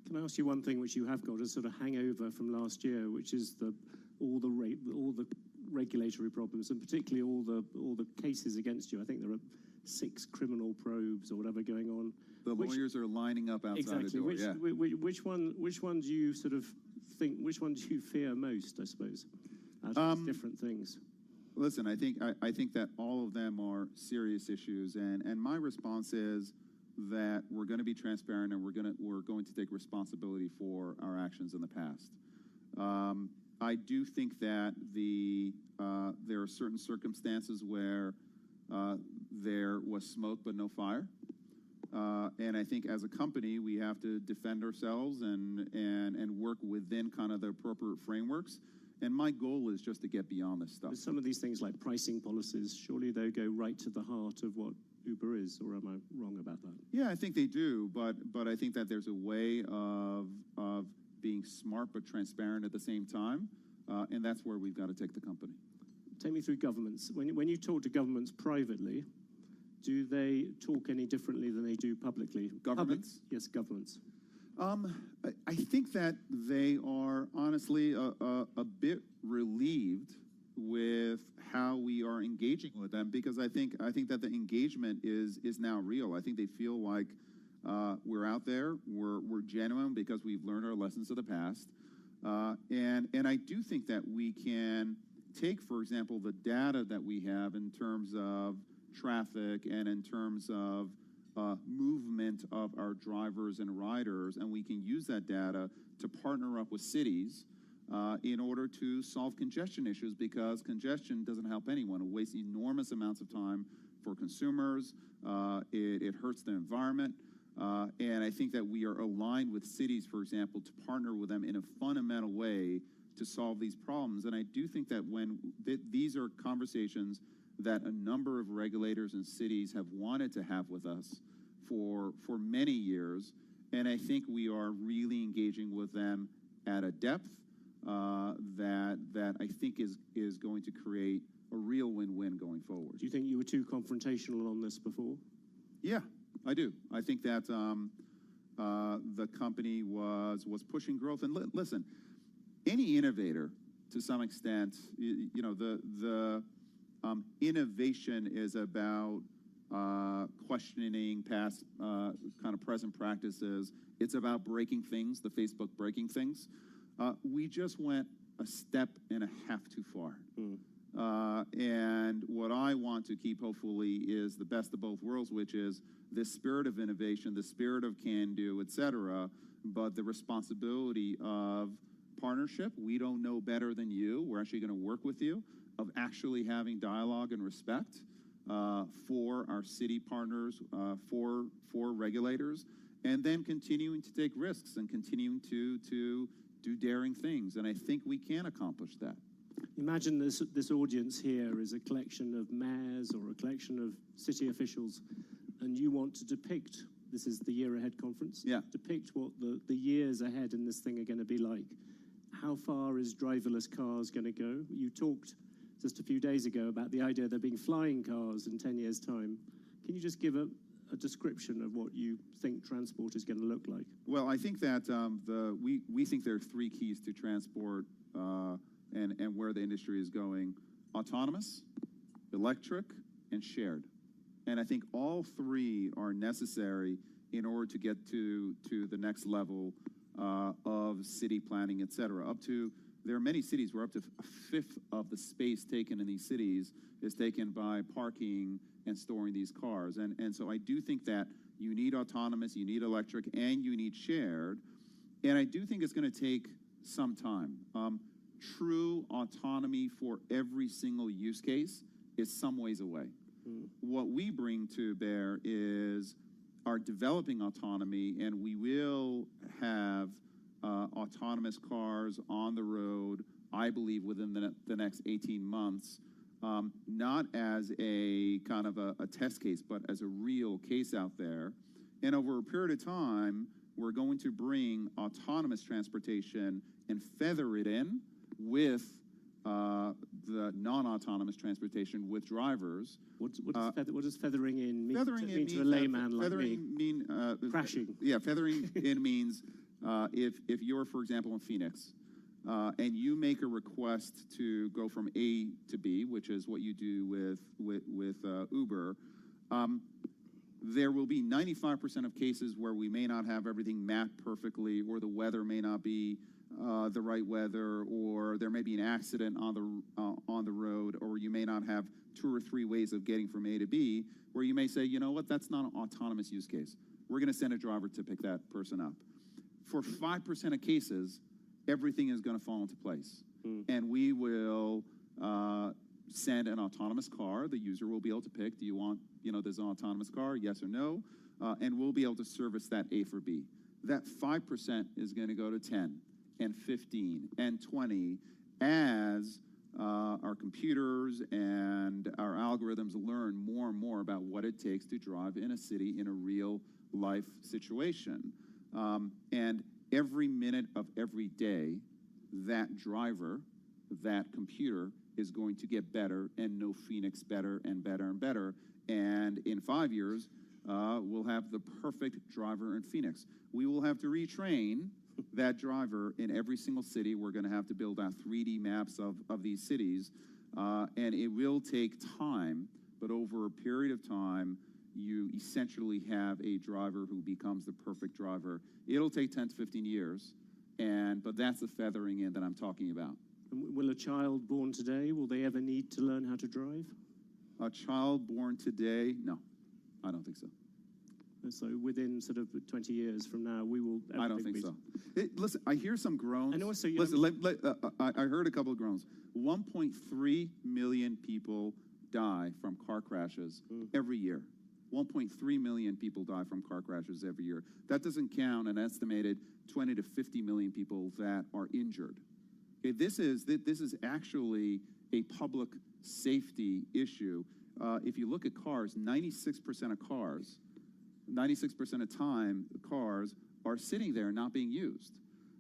Can I ask you one thing which you have got a sort of hangover from last year, which is all the regulatory problems, and particularly all the cases against you? I think there are 6 criminal probes or whatever going on. The lawyers are lining up outside the door. Which one do you sort of think? Which one do you fear most? I suppose out of these different things. Listen, I think that all of them are serious issues, and my response is that we're going to be transparent and we're going to take responsibility for our actions in the past. I do think that there are certain circumstances where there was smoke but no fire. And I think as a company, we have to defend ourselves and work within kind of the appropriate frameworks. And my goal is just to get beyond this stuff. But some of these things like pricing policies, surely they go right to the heart of what Uber is, or am I wrong about that? Yeah, I think they do, but I think that there's a way of being smart but transparent at the same time, and that's where we've got to take the company. Take me through governments. When you talk to governments privately, do they talk any differently than they do publicly? Governments? Yes, governments. I think that they are honestly a bit relieved with how we are engaging with them, because I think that the engagement is now real. I think they feel like we're out there, we're genuine because we've learned our lessons of the past, and I do think that we can take, for example, the data that we have in terms of traffic and in terms of movement of our drivers and riders, and we can use that data to partner up with cities in order to solve congestion issues, because congestion doesn't help anyone. It wastes enormous amounts of time for consumers. It hurts the environment. And I think that we are aligned with cities, for example, to partner with them in a fundamental way to solve these problems. And I do think that when these are conversations that a number of regulators and cities have wanted to have with us for many years, and I think we are really engaging with them at a depth that I think is going to create a real win-win going forward. Do you think you were too confrontational on this before? Yeah, I do. I think that the company was pushing growth. And listen, any innovator, to some extent, the innovation is about questioning past kind of present practices. It's about breaking things, the Facebook breaking things. We just went a step and a half too far. And what I want to keep, hopefully, is the best of both worlds, which is this spirit of innovation, the spirit of can-do, et cetera, but the responsibility of partnership. We don't know better than you. We're actually going to work with you, of actually having dialogue and respect for our city partners, for regulators, and then continuing to take risks and continuing to do daring things. And I think we can accomplish that. Imagine this audience here is a collection of mayors or a collection of city officials, and you want to depict, this is the Year Ahead conference, depict what the years ahead in this thing are going to be like. How far is driverless cars going to go? You talked just a few days ago about the idea of there being flying cars in 10 years' time. Can you just give a description of what you think transport is going to look like? Well, I think that we think there are three keys to transport and where the industry is going: autonomous, electric, and shared. And I think all three are necessary in order to get to the next level of city planning, et cetera. There are many cities where up to a fifth of the space taken in these cities is taken by parking and storing these cars. And so I do think that you need autonomous, you need electric, and you need shared. And I do think it's going to take some time. True autonomy for every single use case is some ways away. What we bring to bear is our developing autonomy, and we will have autonomous cars on the road, I believe, within the next 18 months, not as a kind of a test case, but as a real case out there. And over a period of time, we're going to bring autonomous transportation and feather it in with the non-autonomous transportation with drivers. What does feathering in mean? Feathering mean to a layman like me? Crashing. Yeah, feathering in means if you're, for example, in Phoenix, and you make a request to go from A to B, which is what you do with Uber, there will be 95% of cases where we may not have everything mapped perfectly, or the weather may not be the right weather, or there may be an accident on the road, or you may not have 2 or 3 ways of getting from A to B, where you may say, you know what, that's not an autonomous use case. We're going to send a driver to pick that person up. For 5% of cases, everything is going to fall into place. And we will send an autonomous car. The user will be able to pick, do you want, there's an autonomous car, yes or no? And we'll be able to service that A for B. That 5% is going to go to 10 and 15 and 20 as our computers and our algorithms learn more and more about what it takes to drive in a city in a real life situation. And every minute of every day, that driver, that computer is going to get better and know Phoenix better and better and better. And in 5 years, we'll have the perfect driver in Phoenix. We will have to retrain that driver in every single city. We're going to have to build out 3D maps of these cities. And it will take time, but over a period of time, you essentially have a driver who becomes the perfect driver. It'll take 10 to 15 years, but that's the feathering in that I'm talking about. Will a child born today, will they ever need to learn how to drive? A child born today? No, I don't think so. So within sort of 20 years from now, we will... I don't think so. Listen, I hear some groans. And also, I heard a couple of groans. 1.3 million people die from car crashes every year. 1.3 million people die from car crashes every year. That doesn't count an estimated 20 to 50 million people that are injured. Okay, this is actually a public safety issue. If you look at cars, 96% of cars, 96% of time, cars are sitting there not being used.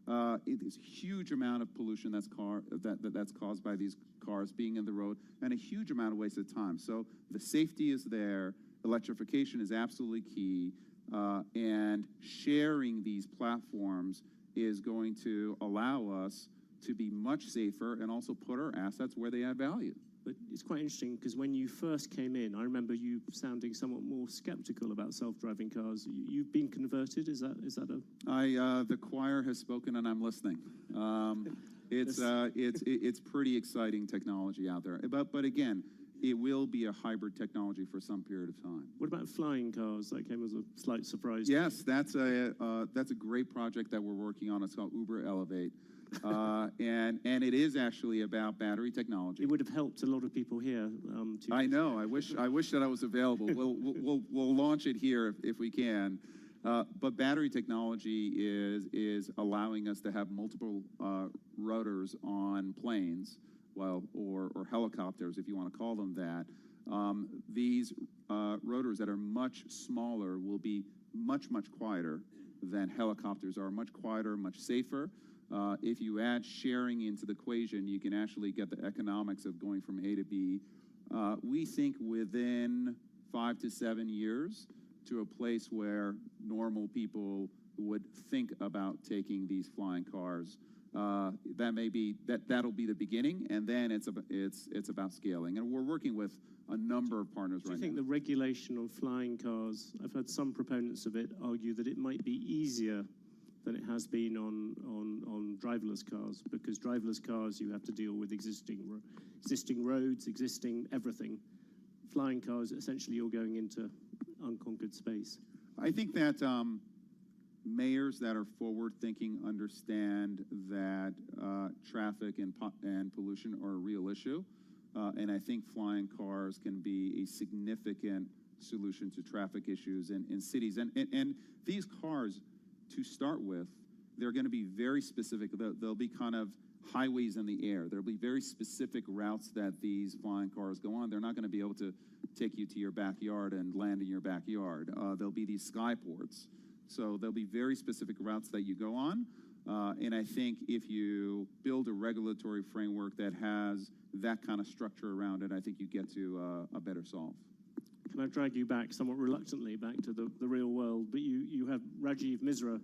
It is a huge amount of pollution that's caused by these cars being in the road, and a huge amount of wasted time. So the safety is there. Electrification is absolutely key, and sharing these platforms is going to allow us to be much safer and also put our assets where they add value. But it's quite interesting because when you first came in, I remember you sounding somewhat more skeptical about self-driving cars. You've been converted. Is that a? The choir has spoken, and I'm listening. It's pretty exciting technology out there. But again, it will be a hybrid technology for some period of time. What about flying cars? That came as a slight surprise. Yes, that's a great project that we're working on. It's called Uber Elevate. And it is actually about battery technology. It would have helped a lot of people here. I know. I wish that I was available. We'll launch it here if we can. But battery technology is allowing us to have multiple rotors on planes, or helicopters, if you want to call them that. These rotors that are much smaller will be much quieter than helicopters are. Much quieter, much safer. If you add sharing into the equation, you can actually get the economics of going from A to B. We think within 5 to 7 years to a place where normal people would think about taking these flying cars. That'll be the beginning, and then it's about scaling. And we're working with a number of partners right now. Do you think the regulation on flying cars, I've heard some proponents of it argue that it might be easier than it has been on driverless cars, because driverless cars, you have to deal with existing roads, existing everything. Flying cars, essentially you're going into unconquered space. I think that mayors that are forward-thinking understand that traffic and pollution are a real issue, and I think flying cars can be a significant solution to traffic issues in cities. And these cars, to start with, they're going to be very specific. They'll be kind of highways in the air. There'll be very specific routes that these flying cars go on. They're not going to be able to take you to your backyard and land in your backyard. There'll be these skyports. So there'll be very specific routes that you go on. And I think if you build a regulatory framework that has that kind of structure around it, I think you get to a better solve. Can I drag you back somewhat reluctantly back to the real world? But you have Rajiv Misra,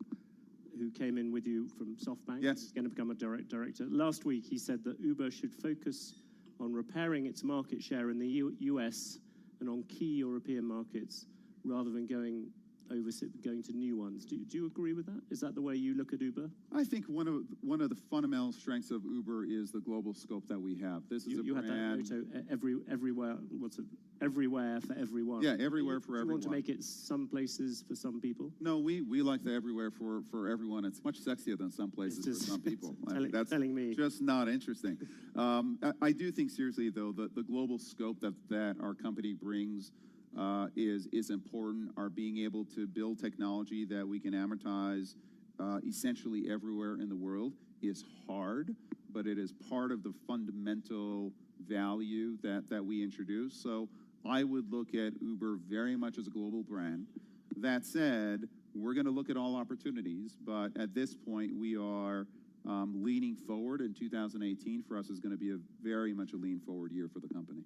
who came in with you from SoftBank. Yes. He's going to become a director. Last week, he said that Uber should focus on repairing its market share in the US and on key European markets rather than going going to new ones. Do you agree with that? Is that the way you look at Uber? I think one of the fundamental strengths of Uber is the global scope that we have. This is You a had that brand. motto, everywhere. What's it? Everywhere for everyone. Yeah, everywhere for Do you everyone. want to make it some places for some people? No, we like the everywhere for everyone. It's much sexier than some places for some people. That's telling me. Just not interesting. I do think seriously though the global scope that our company brings is important. Our being able to build technology that we can amortize essentially everywhere in the world is hard, but it is part of the fundamental value that we introduce. So I would look at Uber very much as a global brand. That said, we're going to look at all opportunities, but at this point we are leaning forward, and 2018 for us is going to be very much a lean forward year for the company.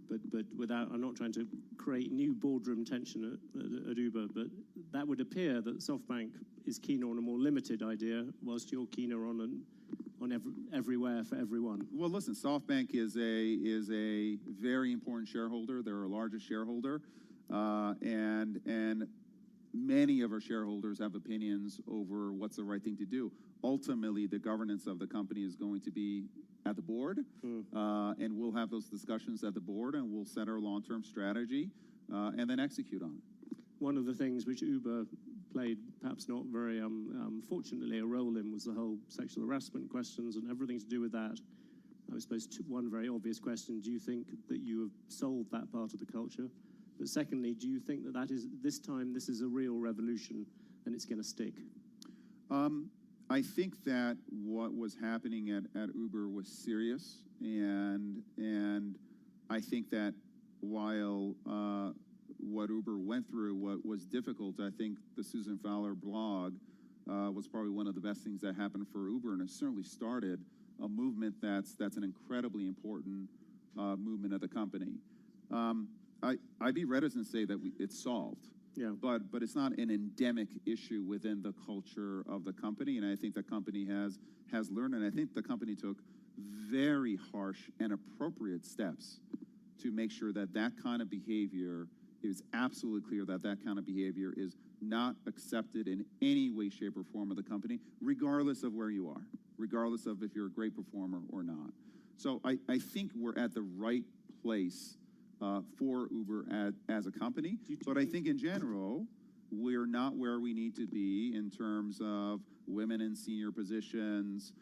But without, I'm not trying to create new boardroom tension at Uber, but that would appear that SoftBank is keener on a more limited idea, whilst you're keener on everywhere for everyone. Well, listen, SoftBank is a very important shareholder. They're our largest shareholder, and many of our shareholders have opinions over what's the right thing to do. Ultimately, the governance of the company is going to be at the board, and we'll have those discussions at the board, and we'll set our long-term strategy, and then execute on it. One of the things which Uber played, perhaps not very fortunately, a role in was the whole sexual harassment questions and everything to do with that. I suppose one very obvious question: do you think that you have solved that part of the culture? But secondly, do you think that this is a real revolution and it's going to stick? I think that what was happening at Uber was serious, and I think that while what Uber went through was difficult, I think the Susan Fowler blog was probably one of the best things that happened for Uber, and it certainly started a movement that's an incredibly important movement of the company. I'd be reticent to say that it's solved. Yeah. But it's not an endemic issue within the culture of the company, and I think the company has learned, and I think the company took very harsh and appropriate steps to make sure that kind of behavior is absolutely clear, that kind of behavior is not accepted in any way, shape, or form of the company, regardless of where you are, regardless of if you're a great performer or not. So I think we're at the right place for Uber as a company, but I think in general, we're not where we need to be in terms of women in senior positions,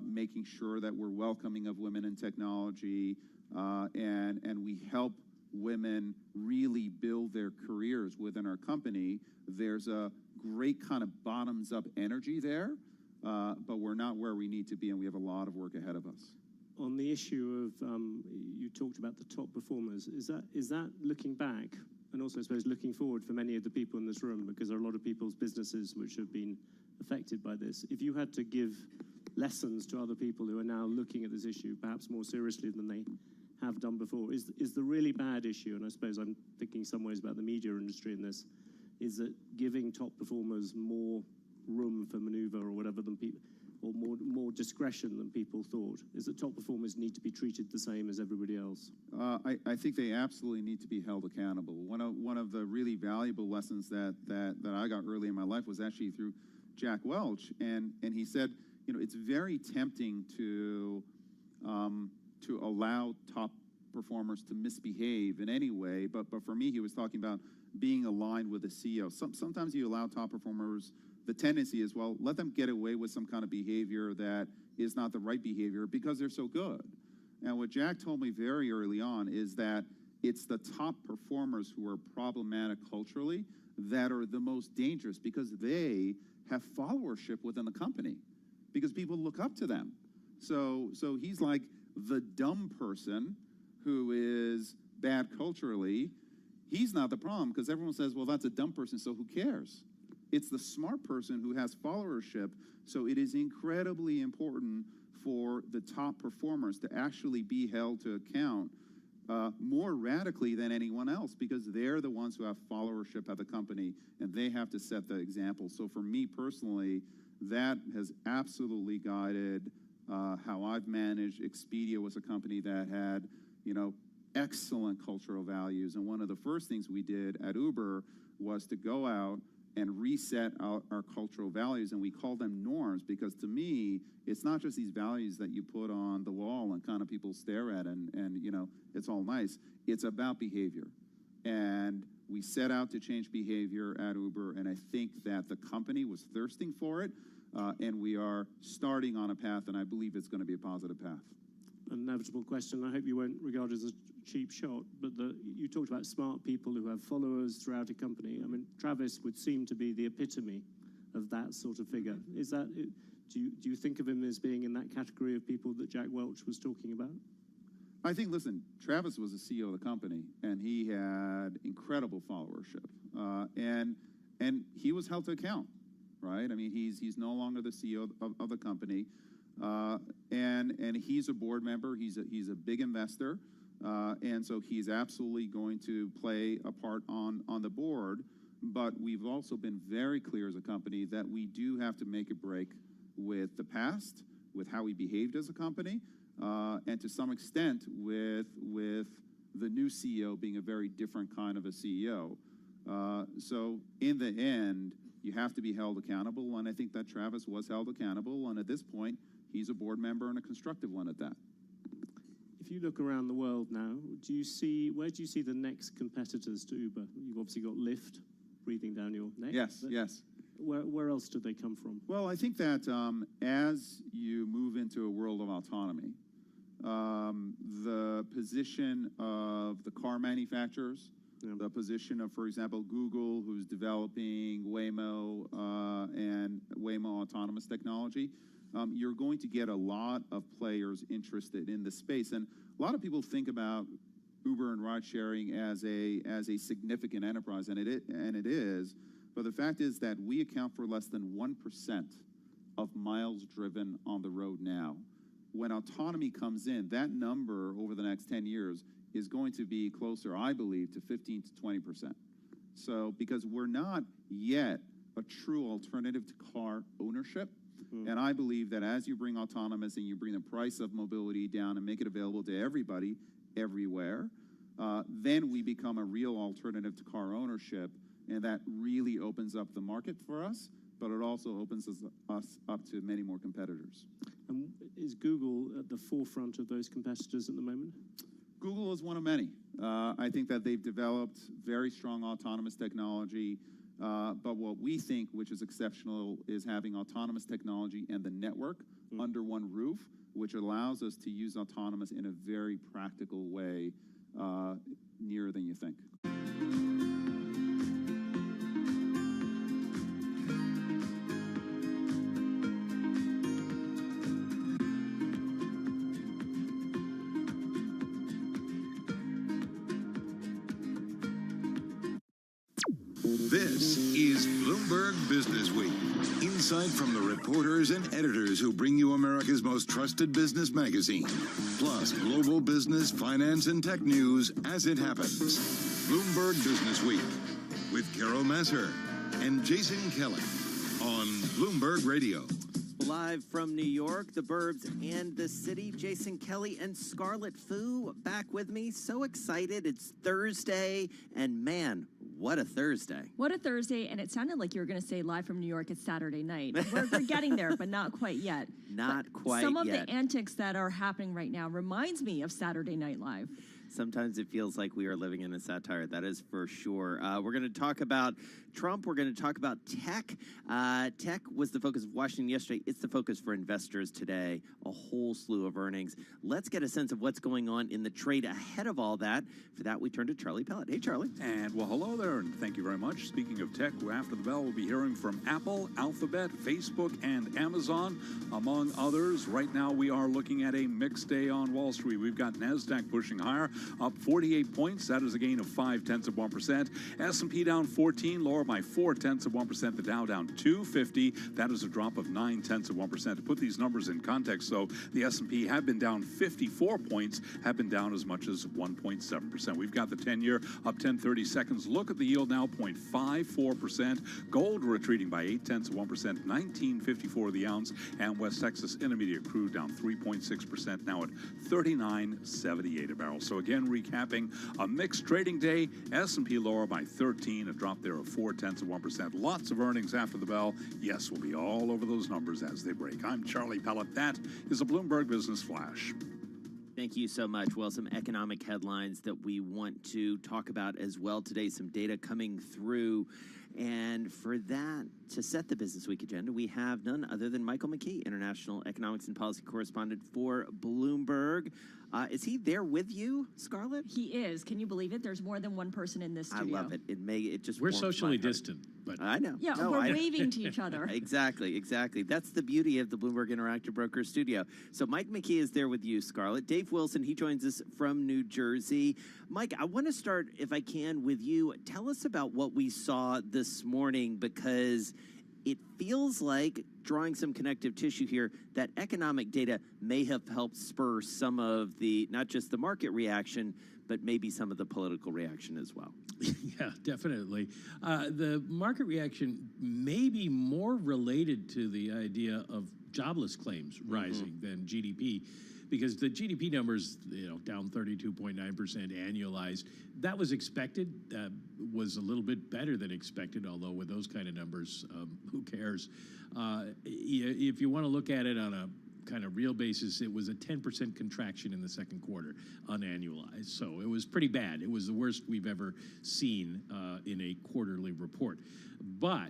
making sure that we're welcoming of women in technology, and we help women really build their careers within our company. There's a great kind of bottoms-up energy there, but we're not where we need to be, and we have a lot of work ahead of us. On the issue of, you talked about the top performers, is that looking back, and also I suppose looking forward for many of the people in this room, because there are a lot of people's businesses which have been affected by this. If you had to give lessons to other people who are now looking at this issue, perhaps more seriously than they have done before, is the really bad issue, and I suppose I'm thinking some ways about the media industry in this, is that giving top performers more room for maneuver or whatever than people, or more discretion than people thought? Is that top performers need to be treated the same as everybody else? I think they absolutely need to be held accountable. One of the really valuable lessons that I got early in my life was actually through Jack Welch, and he said, it's very tempting to allow top performers to misbehave in any way, but for me, he was talking about being aligned with the CEO. Sometimes you allow top performers. The tendency is, well, let them get away with some kind of behavior that is not the right behavior because they're so good. And what Jack told me very early on is that it's the top performers who are problematic culturally that are the most dangerous, because they have followership within the company, because people look up to them. So he's like the dumb person who is bad culturally. He's not the problem, because everyone says, well, that's a dumb person, so who cares? It's the smart person who has followership. So it is incredibly important for the top performers to actually be held to account more radically than anyone else, because they're the ones who have followership at the company, and they have to set the example. So for me personally, that has absolutely guided how I've managed. Expedia was a company that had, excellent cultural values, and one of the first things we did at Uber was to go out and reset our cultural values, and we call them norms, because to me, it's not just these values that you put on the wall and kind of people stare at and you know, it's all nice. It's about behavior. And we set out to change behavior at Uber, and I think that the company was thirsting for it, and we are starting on a path, and I believe it's going to be a positive path. An inevitable question, I hope you won't regard it as a cheap shot, but you talked about smart people who have followers throughout a company. I mean, Travis would seem to be the epitome of that sort of figure. Is that, do you think of him as being in that category of people that Jack Welch was talking about? I think, listen, Travis was the CEO of the company, and he had incredible followership, and he was held to account, right? I mean, he's no longer the CEO of the company, and he's a board member. He's a big investor, and so he's absolutely going to play a part on the board. But we've also been very clear as a company that we do have to make a break with the past, with how we behaved as a company. And to some extent, with the new CEO being a very different kind of a CEO. So in the end, you have to be held accountable, and I think that Travis was held accountable, and at this point, he's a board member and a constructive one at that. If you look around the world now, where do you see the next competitors to Uber? You've obviously got Lyft breathing down your neck. Yes, yes. Where else do they come from? Well, I think that as you move into a world of autonomy, the position of the car manufacturers, the position of, for example, Google, who's developing Waymo and Waymo autonomous technology, you're going to get a lot of players interested in the space. And a lot of people think about Uber and ride sharing as a significant enterprise, and it is. But the fact is that we account for less than 1% of miles driven on the road now. When autonomy comes in, that number over the next 10 years is going to be closer, I believe, to 15 to 20%. So, because we're not yet a true alternative to car ownership, and I believe that as you bring autonomous and you bring the price of mobility down and make it available to everybody, everywhere, then we become a real alternative to car ownership, and that really opens up the market for us, but it also opens us up to many more competitors. And is Google at the forefront of those competitors at the moment? Google is one of many. I think that they've developed very strong autonomous technology, but what we think, which is exceptional, is having autonomous technology and the network under one roof, which allows us to use autonomous in a very practical way, nearer than you think. This is Bloomberg Business Week. Insight from the reporters and editors who bring you America's most trusted business magazine. Plus, global business, finance, and tech news as it happens. Bloomberg Business Week with Carol Masser and Jason Kelly on Bloomberg Radio. Live from New York, the Burbs and the City, Jason Kelly and Scarlett Fu back with me. So excited. It's Thursday, and man, what a Thursday. What a Thursday, and it sounded like you were going to say live from New York, it's Saturday night. We're getting there, but not quite yet. Not quite yet. Some of the antics that are happening right now reminds me of Saturday Night Live. Sometimes it feels like we are living in a satire, that is for sure. We're going to talk about Trump. We're going to talk about tech. Tech was the focus of Washington yesterday. It's the focus for investors today. A whole slew of earnings. Let's get a sense of what's going on in the trade ahead of all that. For that, we turn to Charlie Pellet. Hey, Charlie. And well, hello there, and thank you very much. Speaking of tech, after the bell, we'll be hearing from Apple, Alphabet, Facebook, and Amazon, among others. Right now, we are looking at a mixed day on Wall Street. We've got NASDAQ pushing higher, up 48 points. That is a gain of 0.5%. S&P down 14, lower by 0.4%. The Dow down 250. That is a drop of 0.9%. To put these numbers in context, though, the S&P have been down 54 points, have been down as much as 1.7%. We've got the 10-year up 10/30 seconds. Look at the yield now, 0.54%. Gold retreating by 0.8%, 19.54 the ounce, and West Texas Intermediate crude down 3.6%, now at 39.78 a barrel. So again, Again, recapping a mixed trading day. S&P lower by 13, a drop there of 0.4%. Lots of earnings after the bell. Yes, we'll be all over those numbers as they break. I'm Charlie Pellet. That is a Bloomberg Business Flash. Thank you so much. Well, some economic headlines that we want to talk about as well today, some data coming through. And for that, to set the Business Week agenda, we have none other than Michael McKee, International Economics and Policy Correspondent for Bloomberg. Is he there with you, Scarlett? He is. Can you believe it? There's more than one person in this studio. I love it. It just We're warms socially my heart. distant, but I know. Yeah, No, we're I- waving to each other. Exactly. That's the beauty of the Bloomberg Interactive Brokers studio. So Mike McKee is there with you, Scarlett. Dave Wilson, he joins us from New Jersey. Mike, I want to start, if I can, with you. Tell us about what we saw this morning, because it feels like, drawing some connective tissue here, that economic data may have helped spur some of the, not just the market reaction, but maybe some of the political reaction as well. Yeah, definitely. The market reaction may be more related to the idea of jobless claims rising than GDP, because the GDP numbers, down 32.9% annualized, that was expected. Was a little bit better than expected, although with those kind of numbers, who cares? If you want to look at it on a kind of real basis, it was a 10% contraction in the second quarter, unannualized. So it was pretty bad. It was the worst we've ever seen in a quarterly report. But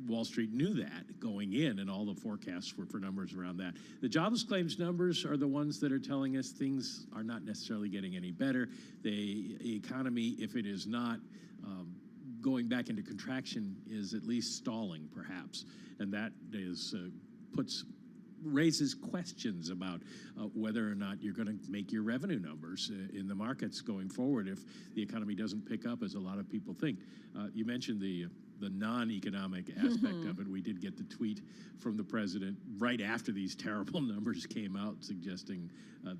Wall Street knew that going in, and all the forecasts were for numbers around that. The jobless claims numbers are the ones that are telling us things are not necessarily getting any better. The economy, if it is not going back into contraction, is at least stalling, perhaps. And that is raises questions about whether or not you're going to make your revenue numbers in the markets going forward if the economy doesn't pick up, as a lot of people think. You mentioned the non-economic aspect of it. We did get the tweet from the president right after these terrible numbers came out, suggesting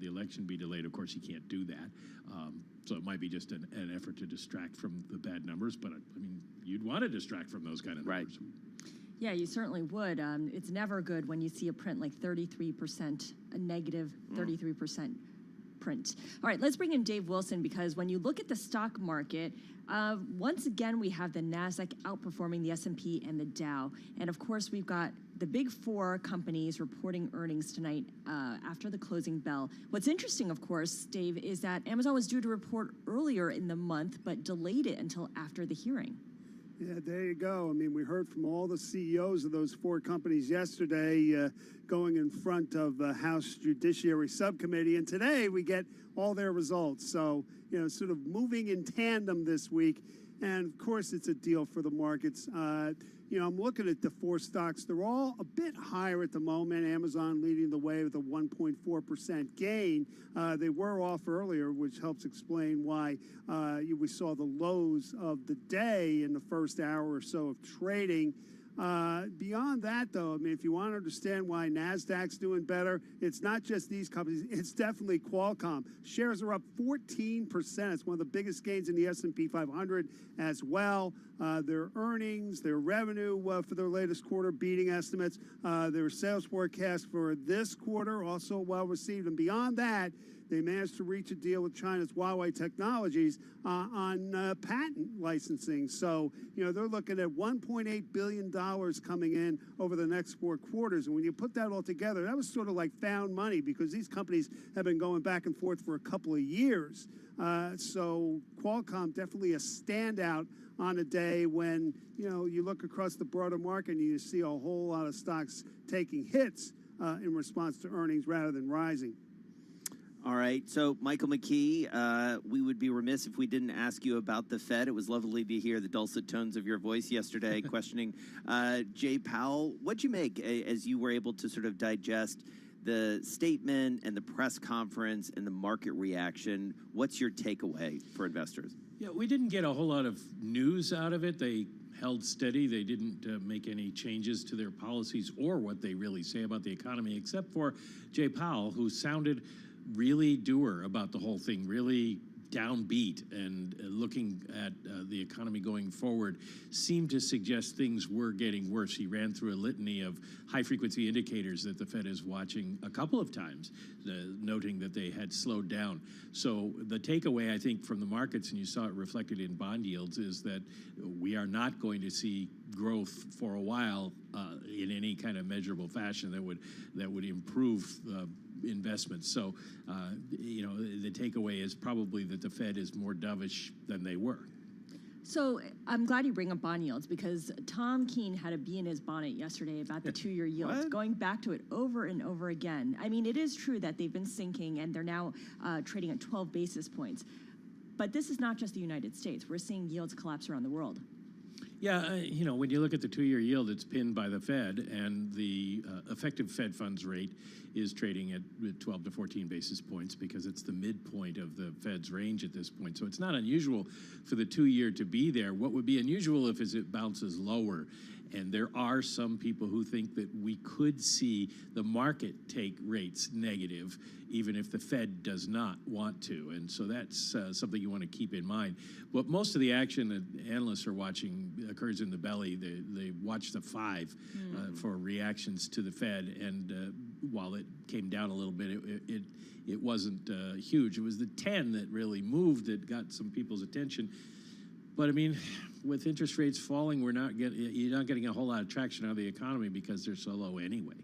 the election be delayed. Of course, he can't do that. So it might be just an effort to distract from the bad numbers. But, I mean, you'd want to distract from those kind of numbers. Yeah, you certainly would. It's never good when you see a print like 33%, a negative 33% print. All right, let's bring in Dave Wilson, because when you look at the stock market, once again, we have the NASDAQ outperforming the S&P and the Dow. And of course, we've got the big four companies reporting earnings tonight after the closing bell. What's interesting, of course, Dave, is that Amazon was due to report earlier in the month, but delayed it until after the hearing. Yeah, there you go. I mean, we heard from all the CEOs of those four companies yesterday going in front of the House Judiciary Subcommittee, and today we get all their results. So, sort of moving in tandem this week, and of course it's a deal for the markets. I'm looking at the four stocks. They're all a bit higher at the moment. Amazon leading the way with a 1.4% gain. They were off earlier, which helps explain why we saw the lows of the day in the first hour or so of trading. Beyond that, though, I mean, if you want to understand why NASDAQ's doing better, it's not just these companies. It's definitely Qualcomm. Shares are up 14%. It's one of the biggest gains in the S&P 500 as well. Their earnings, their revenue for their latest quarter beating estimates. Their sales forecast for this quarter also well received. And beyond that, they managed to reach a deal with China's Huawei Technologies on patent licensing. So, they're looking at $1.8 billion coming in over the next 4 quarters. And when you put that all together, that was sort of like found money, because these companies have been going back and forth for a couple of years. So Qualcomm definitely a standout on a day when, you look across the broader market and you see a whole lot of stocks taking hits in response to earnings rather than rising. All right. So, Michael McKee, we would be remiss if we didn't ask you about the Fed. It was lovely to hear the dulcet tones of your voice yesterday questioning Jay Powell. What'd you make as you were able to sort of digest the statement and the press conference and the market reaction? What's your takeaway for investors? Yeah, we didn't get a whole lot of news out of it. They held steady. They didn't make any changes to their policies or what they really say about the economy, except for Jay Powell, who sounded really dour about the whole thing, really downbeat and looking at the economy going forward seemed to suggest things were getting worse. He ran through a litany of high-frequency indicators that the Fed is watching a couple of times, noting that they had slowed down. So the takeaway, I think, from the markets, and you saw it reflected in bond yields, is that we are not going to see growth for a while in any kind of measurable fashion that would improve investments. So, the takeaway is probably that the Fed is more dovish than they were. So I'm glad you bring up bond yields, because Tom Keene had a bee in his bonnet yesterday about the two-year yields, going back to it over and over again. I mean, it is true that they've been sinking and they're now trading at 12 basis points. But this is not just the United States. We're seeing yields collapse around the world. Yeah, when you look at the two-year yield, it's pinned by the Fed, and the effective Fed funds rate is trading at 12 to 14 basis points because it's the midpoint of the Fed's range at this point. So it's not unusual for the two-year to be there. What would be unusual if it bounces lower. And there are some people who think that we could see the market take rates negative, even if the Fed does not want to. And so that's something you want to keep in mind. But most of the action that analysts are watching occurs in the belly. They watch the 5 for reactions to the Fed. And while it came down a little bit, it wasn't huge. It was the 10 that really moved, that got some people's attention. But I mean, with interest rates falling, you're not getting a whole lot of traction out of the economy because they're so low anyway.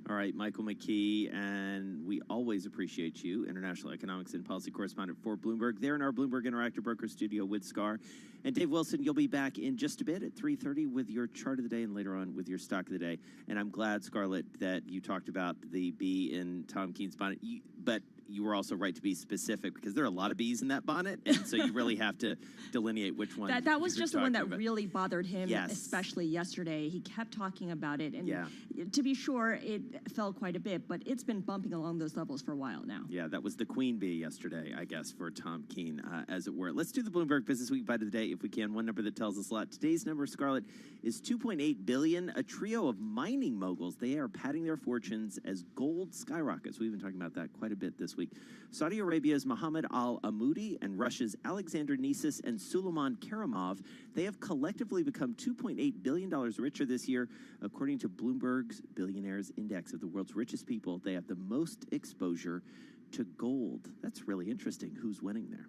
All right, Michael McKee, and we always appreciate you, international economics and policy correspondent for Bloomberg. There in our Bloomberg Interactive Broker studio with Scar. And Dave Wilson, you'll be back in just a bit at 3:30 with your chart of the day and later on with your stock of the day. And I'm glad, Scarlett, that you talked about the bee in Tom Keene's bonnet. But you were also right to be specific, because there are a lot of bees in that bonnet, and so you really have to delineate which one. That was just the one that really bothered him, yes, especially yesterday. He kept talking about it, and to be sure, it fell quite a bit, but it's been bumping along those levels for a while now. Yeah, that was the queen bee yesterday, I guess, for Tom Keene, as it were. Let's do the Bloomberg Business Week Bite of the Day, if we can. One number that tells us a lot. Today's number, Scarlett, is 2.8 billion. A trio of mining moguls, they are padding their fortunes as gold skyrockets. We've been talking about that quite a bit this week. Saudi Arabia's Mohammed Al-Amoudi and Russia's Alexander Nesis and Suleiman Karimov, they have collectively become $2.8 billion richer this year. According to Bloomberg's Billionaires Index of the world's richest people, they have the most exposure to gold. That's really interesting. Who's winning there?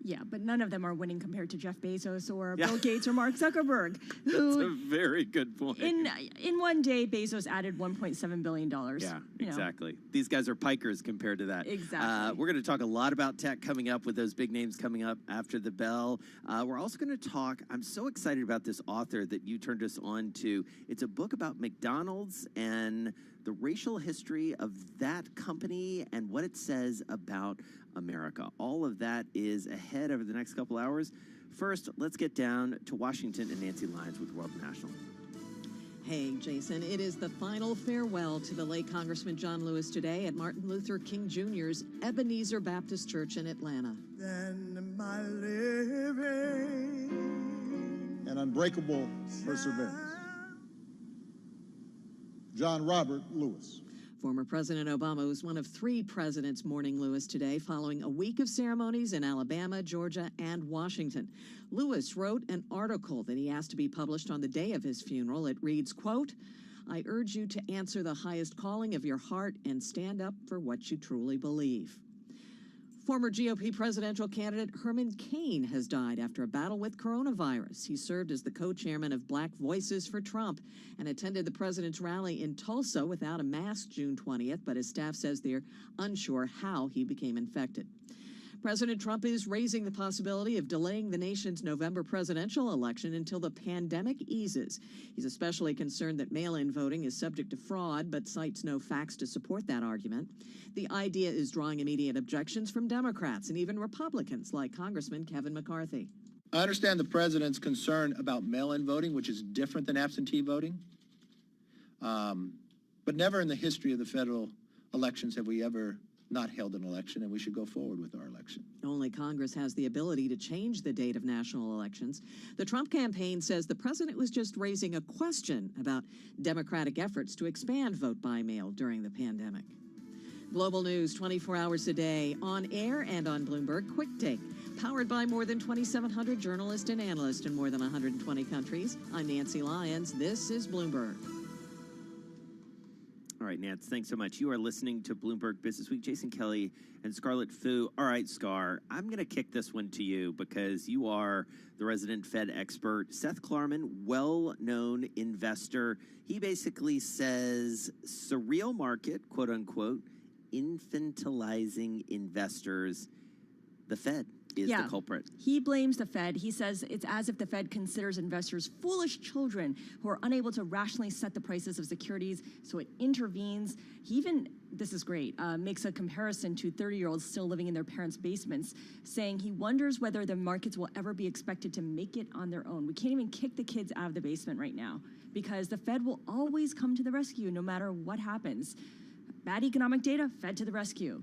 Yeah, but none of them are winning compared to Jeff Bezos or Bill Gates or Mark Zuckerberg. Who, that's a very good point. In one day, Bezos added $1.7 billion. Yeah, exactly. These guys are pikers compared to that. Exactly. We're going to talk a lot about tech coming up with those big names coming up after the bell. We're also going to talk, I'm so excited about this author that you turned us on to. It's a book about McDonald's and the racial history of that company and what it says about America. All of that is ahead over the next couple hours. First, let's get down to Washington and Nancy Lyons with World National. Hey, Jason, it is the final farewell to the late Congressman John Lewis today at Martin Luther King Jr.'s Ebenezer Baptist Church in Atlanta. Then my living and unbreakable perseverance. John Robert Lewis. Former President Obama was one of 3 presidents mourning Lewis today following a week of ceremonies in Alabama, Georgia, and Washington. Lewis wrote an article that he asked to be published on the day of his funeral. It reads, quote, "I urge you to answer the highest calling of your heart and stand up for what you truly believe." Former GOP presidential candidate Herman Cain has died after a battle with coronavirus. He served as the co-chairman of Black Voices for Trump and attended the president's rally in Tulsa without a mask June 20th, but his staff says they're unsure how he became infected. President Trump is raising the possibility of delaying the nation's November presidential election until the pandemic eases. He's especially concerned that mail-in voting is subject to fraud, but cites no facts to support that argument. The idea is drawing immediate objections from Democrats and even Republicans like Congressman Kevin McCarthy. I understand the president's concern about mail-in voting, which is different than absentee voting. But never in the history of the federal elections have we ever not held an election, and we should go forward with our election. Only Congress has the ability to change the date of national elections. The Trump campaign says the president was just raising a question about Democratic efforts to expand vote by mail during the pandemic. Global news 24 hours a day, on air and on Bloomberg Quick Take. Powered by more than 2,700 journalists and analysts in more than 120 countries. I'm Nancy Lyons. This is Bloomberg. All right, Nance, thanks so much. You are listening to Bloomberg Business Week. Jason Kelly and Scarlett Fu. All right, Scar, I'm going to kick this one to you because you are the resident Fed expert. Seth Klarman, well-known investor. He basically says surreal market, quote unquote, infantilizing investors. The Fed is the culprit. He blames the Fed. He says it's as if the Fed considers investors foolish children who are unable to rationally set the prices of securities, so it intervenes. He even, this is great, makes a comparison to 30-year-olds still living in their parents' basements, saying he wonders whether the markets will ever be expected to make it on their own. We can't even kick the kids out of the basement right now because the Fed will always come to the rescue no matter what happens. Bad economic data, Fed to the rescue.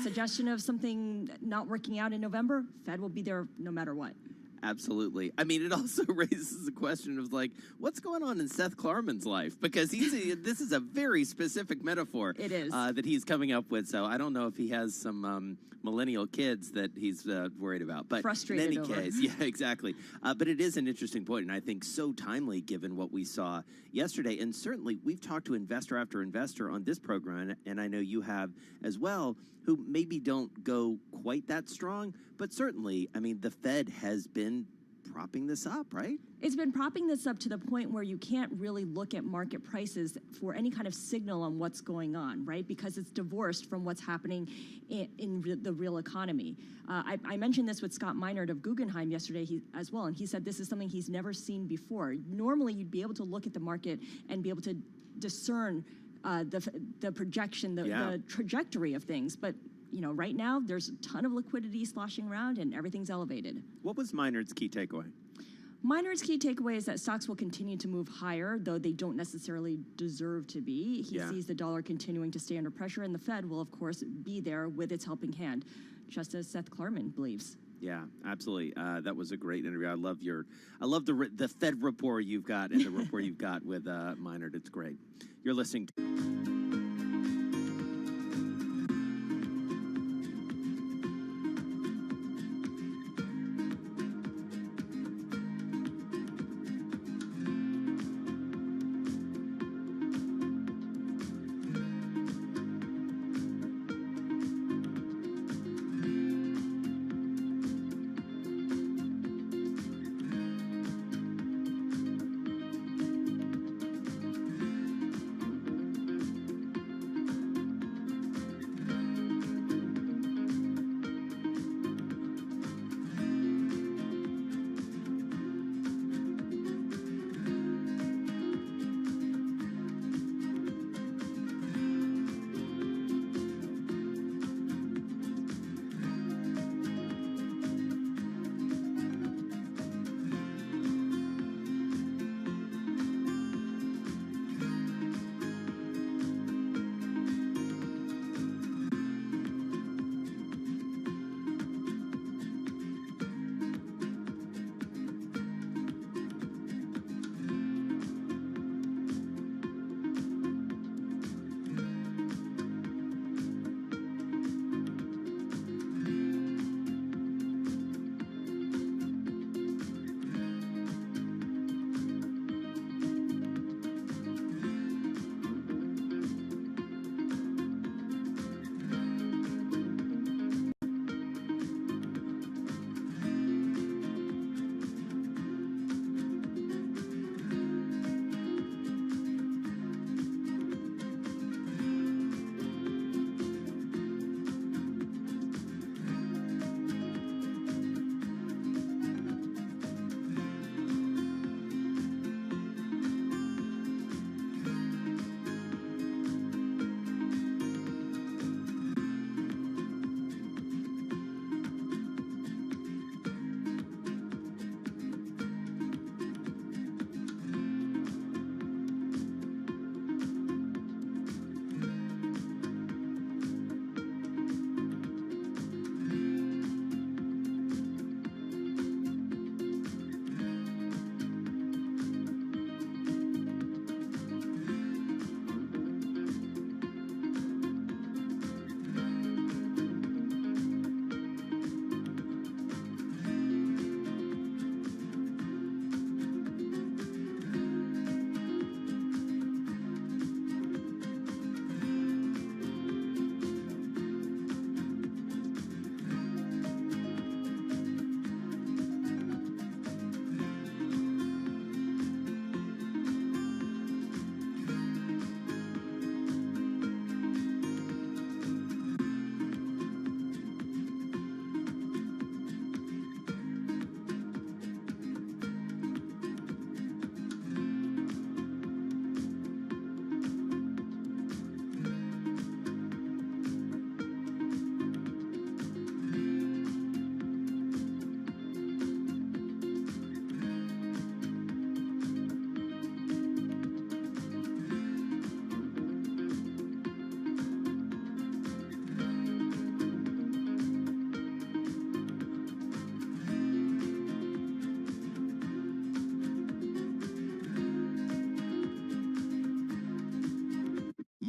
Suggestion of something not working out in November, Fed will be there no matter what. Absolutely. I mean, it also raises the question of, like, what's going on in Seth Klarman's life? Because this is a very specific metaphor. It is. That he's coming up with. So I don't know if he has some millennial kids that he's worried about. But frustrated in any over. case, yeah, exactly. But it is an interesting point, and I think so timely given what we saw yesterday. And certainly we've talked to investor after investor on this program, and I know you have as well, who maybe don't go quite that strong, but certainly, I mean, the Fed has been propping this up, right? It's been propping this up to the point where you can't really look at market prices for any kind of signal on what's going on, right? Because it's divorced from what's happening in the real economy. I mentioned this with Scott Meinert of Guggenheim yesterday as well, and he said this is something he's never seen before. Normally, you'd be able to look at the market and be able to discern the projection, the trajectory of things, but right now there's a ton of liquidity sloshing around and everything's elevated. What was Meinert's key takeaway? Meinert's key takeaway is that stocks will continue to move higher, though they don't necessarily deserve to be. He sees the dollar continuing to stay under pressure, and the Fed will, of course, be there with its helping hand, just as Seth Klarman believes. Yeah, absolutely. That was a great interview. I love the Fed rapport you've got and the rapport you've got with Meinert. It's great. You're listening to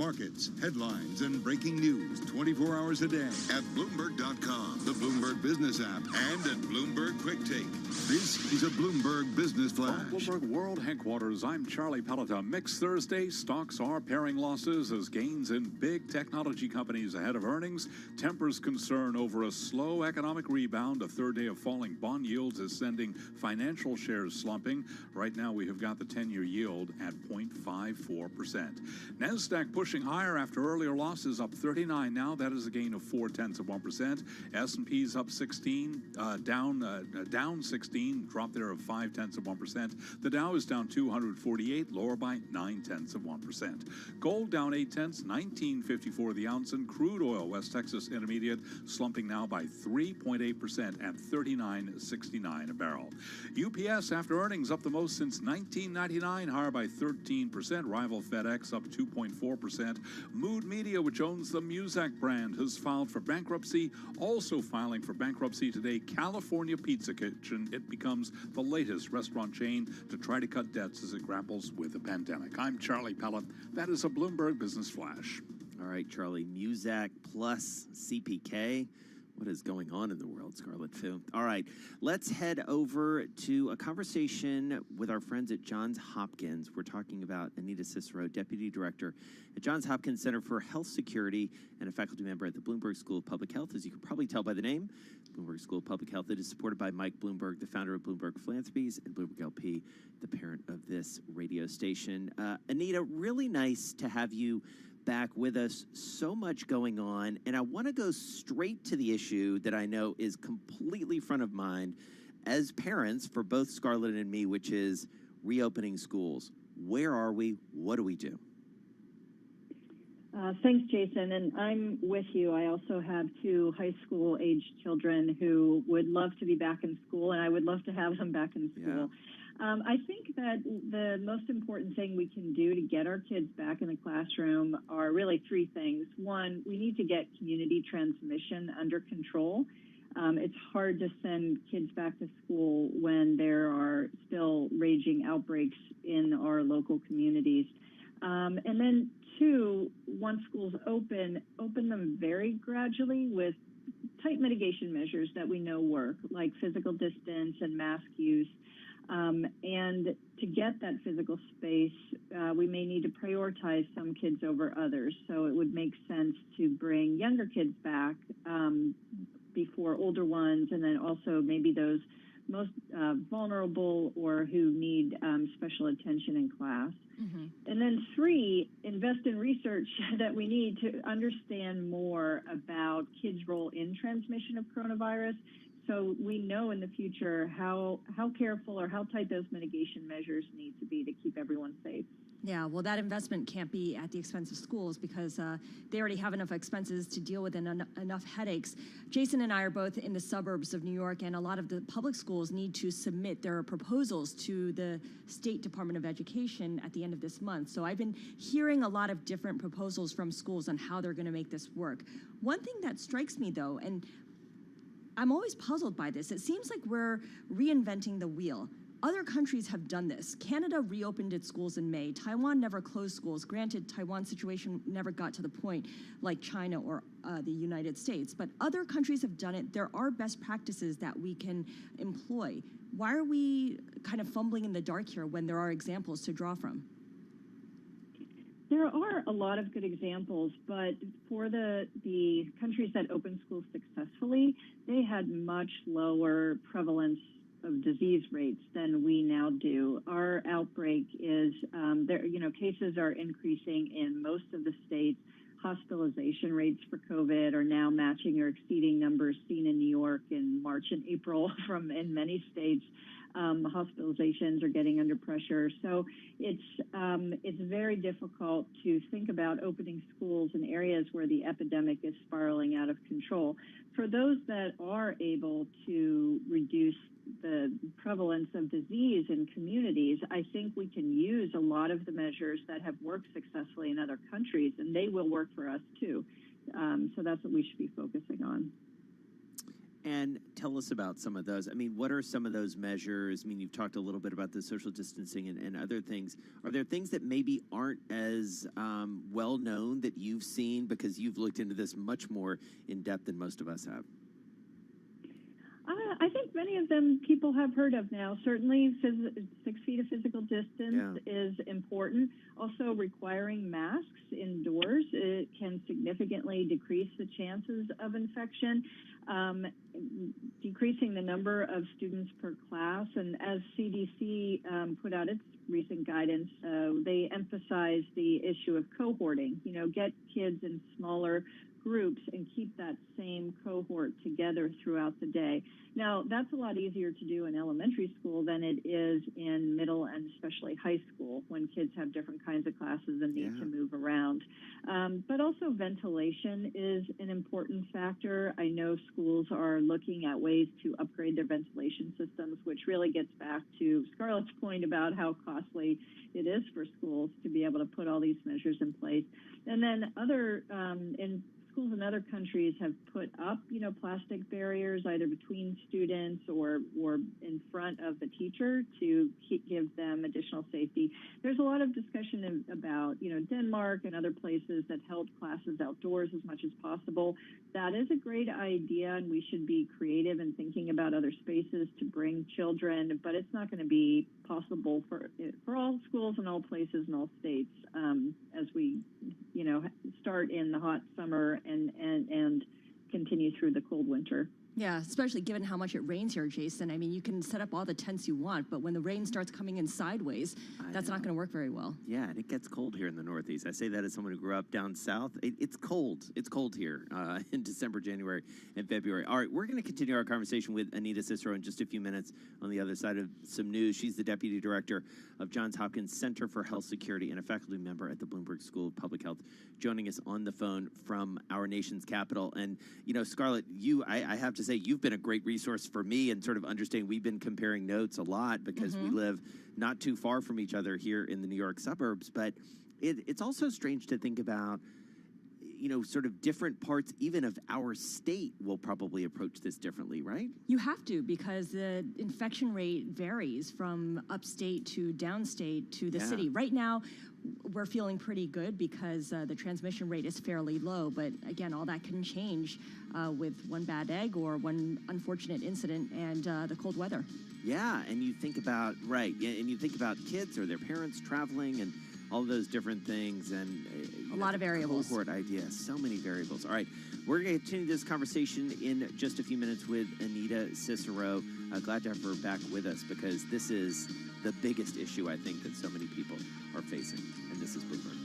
markets, headlines, and breaking news 24 hours a day at Bloomberg.com, the Bloomberg Business app, and at Bloomberg Quick Take. This is a Bloomberg Business Flash. From Bloomberg World Headquarters, I'm Charlie Pelota. Mixed Thursday, stocks are paring losses as gains in big technology companies ahead of earnings tempers concern over a slow economic rebound. A third day of falling bond yields is sending financial shares slumping. Right now, we have got the 10-year yield at 0.54%. NASDAQ pushing higher after earlier losses, up 39 now. That is a gain of 0.4%. S&P's up 16, down 16, drop there of 0.5%. The Dow is down 248, lower by 0.9%. Gold down 0.8, 19.54 the ounce, and crude oil, West Texas Intermediate, slumping now by 3.8% at 39.69 a barrel. UPS after earnings up the most since 1999, higher by 13%. Rival FedEx up 2.4%. Mood Media, which owns the Muzak brand, has filed for bankruptcy. Also filing for bankruptcy today, California Pizza Kitchen. It becomes the latest restaurant chain to try to cut debts as it grapples with the pandemic. I'm Charlie Pellet. That is a Bloomberg Business Flash. All right, Charlie, Muzak plus CPK. What is going on in the world, Scarlet Fu? All right, let's head over to a conversation with our friends at Johns Hopkins. We're talking about Anita Cicero, Deputy Director at Johns Hopkins Center for Health Security and a faculty member at the Bloomberg School of Public Health. As you can probably tell by the name, Bloomberg School of Public Health. It is supported by Mike Bloomberg, the founder of Bloomberg Philanthropies, and Bloomberg LP, the parent of this radio station. Anita, really nice to have you back with us. So much going on, and I want to go straight to the issue that I know is completely front of mind as parents for both Scarlett and me, which is reopening schools. Where are we? What do we do? Thanks, Jason, and I'm with you. I also have two high school age children who would love to be back in school, and I would love to have them back in school. I think that the most important thing we can do to get our kids back in the classroom are really three things. One, we need to get community transmission under control. It's hard to send kids back to school when there are still raging outbreaks in our local communities. And then two, once schools open them very gradually with tight mitigation measures that we know work, like physical distance and mask use. And to get that physical space, we may need to prioritize some kids over others. So it would make sense to bring younger kids back before older ones, and then also maybe those most vulnerable or who need special attention in class. And then three, invest in research that we need to understand more about kids' role in transmission of coronavirus, so we know in the future how careful or how tight those mitigation measures need to be to keep everyone safe. Yeah, well, that investment can't be at the expense of schools because they already have enough expenses to deal with and enough headaches. Jason and I are both in the suburbs of New York, and a lot of the public schools need to submit their proposals to the State Department of Education at the end of this month. So I've been hearing a lot of different proposals from schools on how they're going to make this work. One thing that strikes me, though, and I'm always puzzled by this, it seems like we're reinventing the wheel. Other countries have done this. Canada reopened its schools in May. Taiwan never closed schools. Granted, Taiwan's situation never got to the point like China or the United States, but other countries have done it. There are best practices that we can employ. Why are we kind of fumbling in the dark here when there are examples to draw from? There are a lot of good examples, but for the countries that opened schools successfully, they had much lower prevalence of disease rates than we now do. Our outbreak is, cases are increasing in most of the states. Hospitalization rates for COVID are now matching or exceeding numbers seen in New York in March and April in many states. Hospitalizations are getting under pressure. So it's very difficult to think about opening schools in areas where the epidemic is spiraling out of control. For those that are able to reduce the prevalence of disease in communities, I think we can use a lot of the measures that have worked successfully in other countries, and they will work for us too. So that's what we should be focusing on. And tell us about some of those. I mean, what are some of those measures? I mean, you've talked a little bit about the social distancing and other things. Are there things that maybe aren't as well known that you've seen because you've looked into this much more in depth than most of us have? I think many of them people have heard of now. Certainly, 6 feet of physical distance is important. Also, requiring masks indoors, it can significantly decrease the chances of infection. Decreasing the number of students per class, and as CDC put out its recent guidance, they emphasize the issue of cohorting. You know, get kids in smaller groups and keep that same cohort together throughout the day. Now, that's a lot easier to do in elementary school than it is in middle and especially high school when kids have different kinds of classes and need to move around. But also ventilation is an important factor. I know schools are looking at ways to upgrade their ventilation systems, which really gets back to Scarlett's point about how costly it is for schools to be able to put all these measures in place. And then schools in other countries have put up, plastic barriers either between students or in front of the teacher to give them additional safety. There's a lot of discussion about, Denmark and other places that held classes outdoors as much as possible. That is a great idea, and we should be creative in thinking about other spaces to bring children, but it's not going to be possible for all schools in all places in all states as we, start in the hot summer and continue through the cold winter. Yeah, especially given how much it rains here, Jason. I mean, you can set up all the tents you want, but when the rain starts coming in sideways, that's not going to work very well. Yeah, and it gets cold here in the Northeast. I say that as someone who grew up down south. It's cold. It's cold here in December, January, and February. All right, we're going to continue our conversation with Anita Cicero in just a few minutes on the other side of some news. She's the Deputy Director of Johns Hopkins Center for Health Security and a faculty member at the Bloomberg School of Public Health, joining us on the phone from our nation's capital. And, Scarlett, I have to say, you've been a great resource for me and sort of understanding. We've been comparing notes a lot because we live not too far from each other here in the New York suburbs. But it's also strange to think about, sort of different parts even of our state will probably approach this differently, right? You have to, because the infection rate varies from upstate to downstate to the city. Right now, we're feeling pretty good because the transmission rate is fairly low. But again, all that can change with one bad egg or one unfortunate incident and the cold weather. Yeah, and you think about, and you think about kids or their parents traveling and all those different things, and a lot of variables. Cohort idea, so many variables. All right, we're going to continue this conversation in just a few minutes with Anita Cicero. Glad to have her back with us because this is the biggest issue I think that so many people are facing, and this is Bloomberg.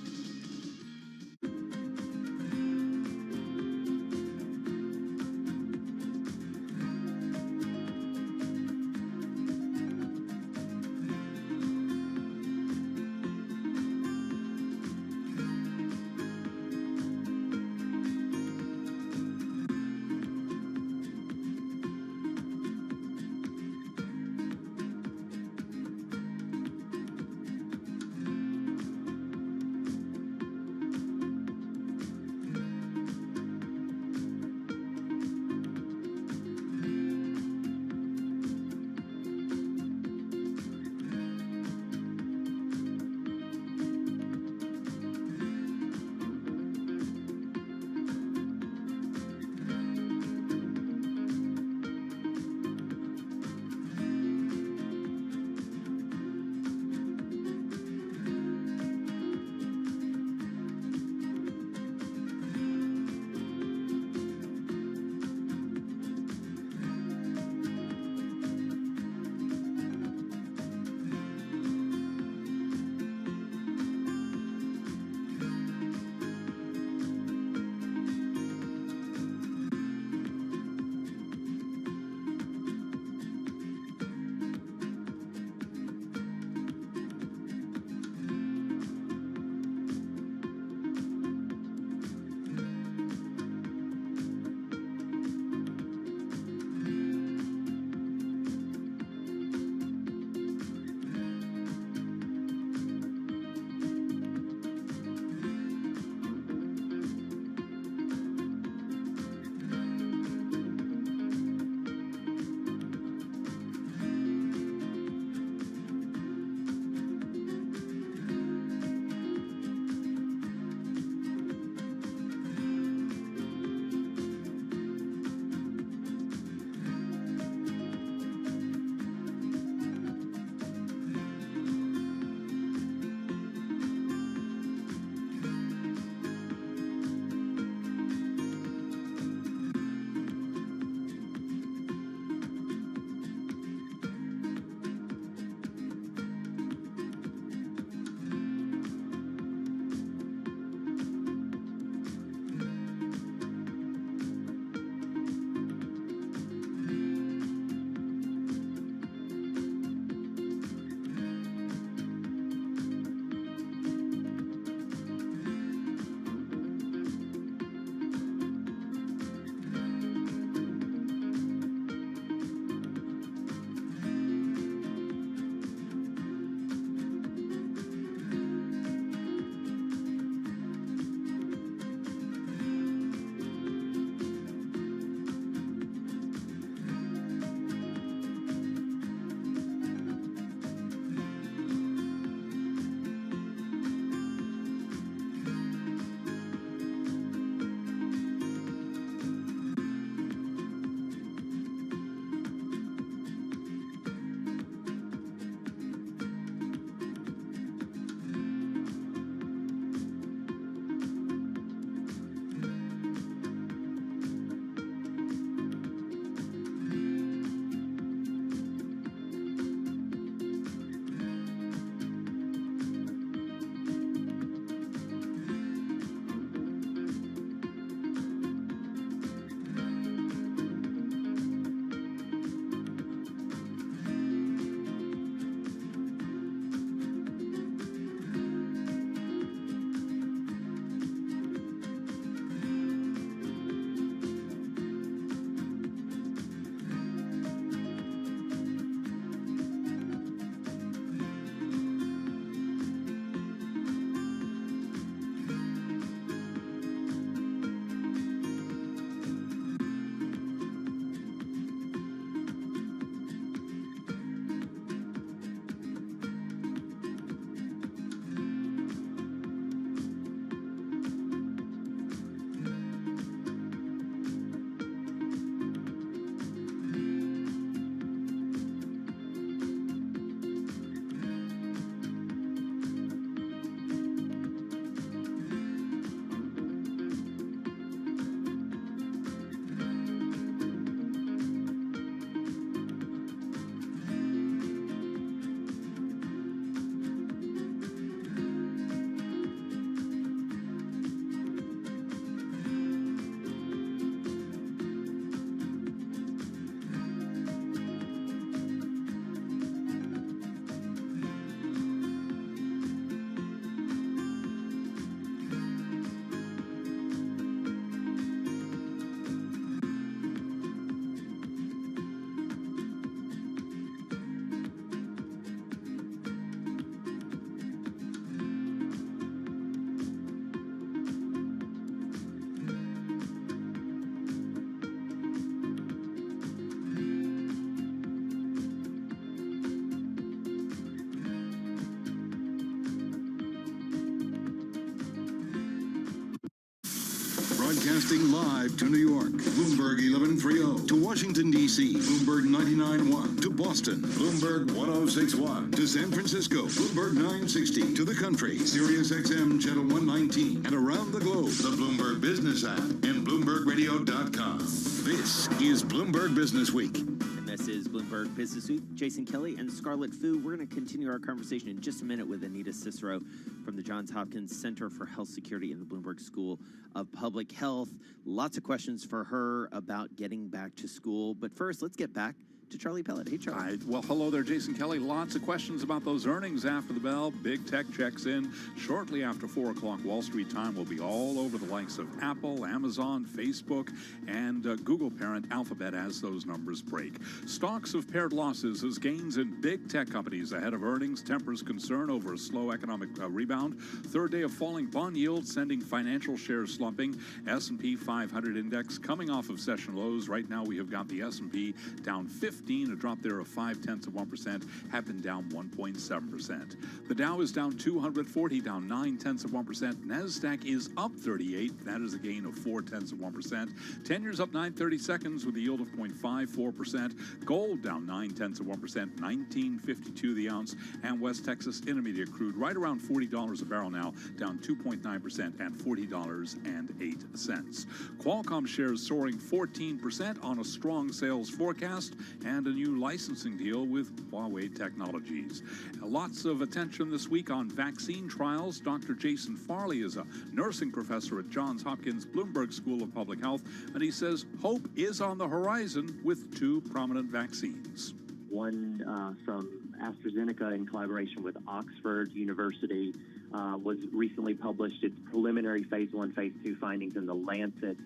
Broadcasting live to New York, Bloomberg 1130. To Washington, D.C., Bloomberg 99.1. To Boston, Bloomberg 1061. To San Francisco, Bloomberg 960. To the country, Sirius XM Channel 119. And around the globe, the Bloomberg Business app and BloombergRadio.com. This is Bloomberg Business Week. This is Bloomberg Business Week. Jason Kelly and Scarlett Fu. We're going to continue our conversation in just a minute with Anita Cicero from the Johns Hopkins Center for Health Security in the Bloomberg School of Public Health. Lots of questions for her about getting back to school. But first, let's get back to Charlie Pellet. Hey, Charlie. Hi. Well, hello there, Jason Kelly. Lots of questions about those earnings after the bell. Big tech checks in. Shortly after 4 o'clock Wall Street time, will be all over the likes of Apple, Amazon, Facebook, and Google parent Alphabet as those numbers break. Stocks have paired losses as gains in big tech companies ahead of earnings tempers concern over a slow economic rebound. Third day of falling bond yields sending financial shares slumping. S&P 500 index coming off of session lows. Right now we have got the S&P down 15, a drop there of 0.5%, have been down 1.7%. The Dow is down 240, down 0.9%. NASDAQ is up 38, that is a gain of 0.4%. 10 years up 9/32 with a yield of 0.54%. Gold down 0.9%, 19.52 the ounce. And West Texas Intermediate crude right around $40 a barrel now, down 2.9% at $40.08. Qualcomm shares soaring 14% on a strong sales forecast and a new licensing deal with Huawei Technologies. Lots of attention this week on vaccine trials. Dr. Jason Farley is a nursing professor at Johns Hopkins Bloomberg School of Public Health, and he says hope is on the horizon with 2 prominent vaccines. One from AstraZeneca in collaboration with Oxford University was recently published its preliminary phase 1, phase 2 findings in the Lancet,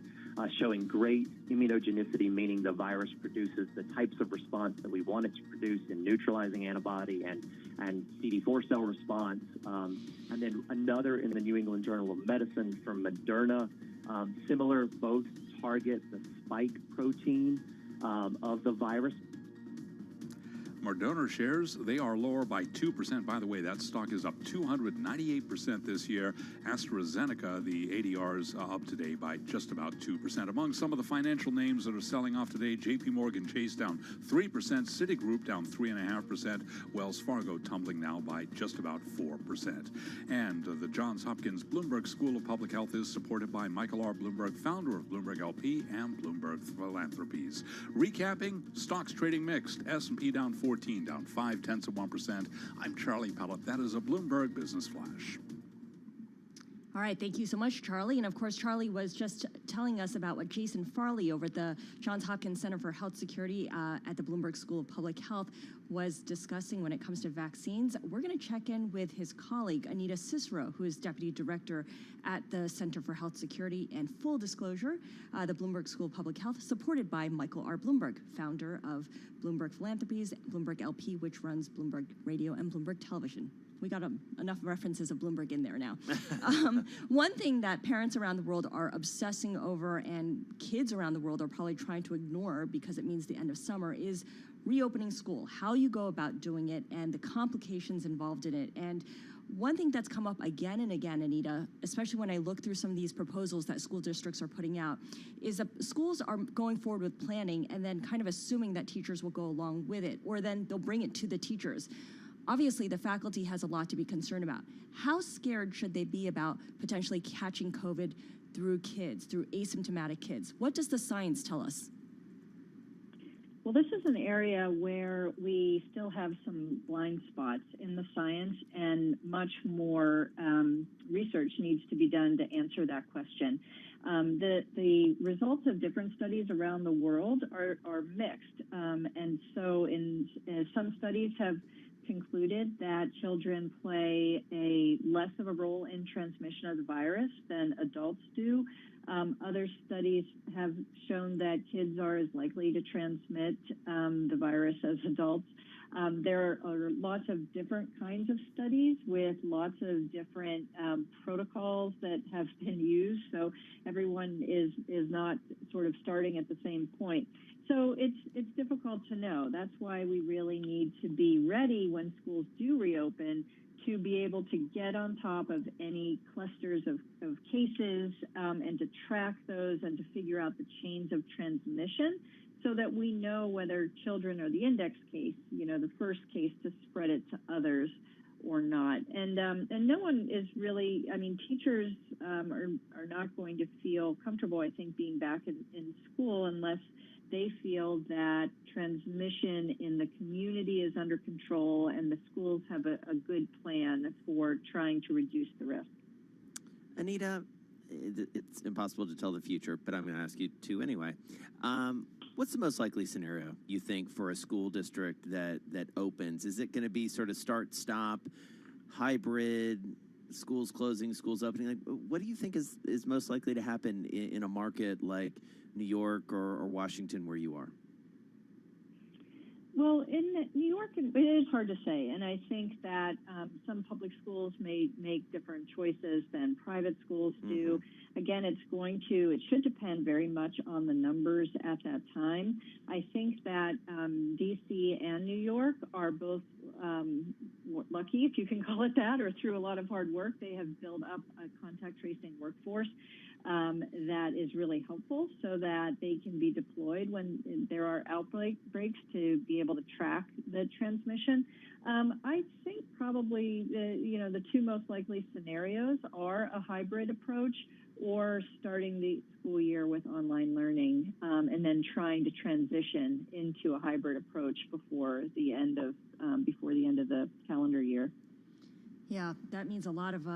showing great immunogenicity, meaning the virus produces the types of response that we want it to produce in neutralizing antibody and CD4 cell response. And then another in the New England Journal of Medicine from Moderna, similar, both target the spike protein of the virus. Moderna shares, they are lower by 2%. By the way, that stock is up 298% this year. AstraZeneca, the ADRs up today by just about 2%. Among some of the financial names that are selling off today, JP Morgan Chase down 3%, Citigroup down 3.5%, Wells Fargo tumbling now by just about 4%. And the Johns Hopkins Bloomberg School of Public Health is supported by Michael R. Bloomberg, founder of Bloomberg LP and Bloomberg Philanthropies. Recapping, stocks trading mixed. S&P down 14, down 0.5%. I'm Charlie Pellet. That is a Bloomberg Business Flash. All right, thank you so much, Charlie. And of course, Charlie was just telling us about what Jason Farley over at the Johns Hopkins Center for Health Security at the Bloomberg School of Public Health was discussing when it comes to vaccines. We're going to check in with his colleague, Anita Cicero, who is Deputy Director at the Center for Health Security. And full disclosure, the Bloomberg School of Public Health, supported by Michael R. Bloomberg, founder of Bloomberg Philanthropies, Bloomberg LP, which runs Bloomberg Radio and Bloomberg Television. We got enough references of Bloomberg in there now. One thing that parents around the world are obsessing over and kids around the world are probably trying to ignore because it means the end of summer is reopening school, how you go about doing it and the complications involved in it. And one thing that's come up again and again, Anita, especially when I look through some of these proposals that school districts are putting out, is that schools are going forward with planning and then kind of assuming that teachers will go along with it, or then they'll bring it to the teachers. Obviously, the faculty has a lot to be concerned about. How scared should they be about potentially catching COVID through kids, through asymptomatic kids? What does the science tell us? Well, this is an area where we still have some blind spots in the science, and much more research needs to be done to answer that question. The results of different studies around the world are mixed, and so in some studies have concluded that children play less of a role in transmission of the virus than adults do. Other studies have shown that kids are as likely to transmit the virus as adults. There are lots of different kinds of studies with lots of different protocols that have been used, so everyone is not sort of starting at the same point. So it's difficult to know. That's why we really need to be ready when schools do reopen to be able to get on top of any clusters of cases and to track those and to figure out the chains of transmission so that we know whether children are the index case, the first case to spread it to others or not. And no one is really, teachers are not going to feel comfortable, I think, being back in school unless they feel that transmission in the community is under control and the schools have a good plan for trying to reduce the risk. Anita, it's impossible to tell the future, but I'm going to ask you to anyway. What's the most likely scenario, you think, for a school district that opens? Is it going to be sort of start-stop, hybrid, schools closing, schools opening? Like, what do you think is most likely to happen in a market like New York or Washington where you are? Well, in New York, it is hard to say, and I think that some public schools may make different choices than private schools do. Again, it should depend very much on the numbers at that time. I think that D.C. and New York are both lucky, if you can call it that, or through a lot of hard work, they have built up a contact tracing workforce that is really helpful so that they can be deployed when there are outbreaks to be able to track the transmission. I think probably the two most likely scenarios are a hybrid approach or starting the school year with online learning and then trying to transition into a hybrid approach before the end of the calendar year. Yeah, that means a lot of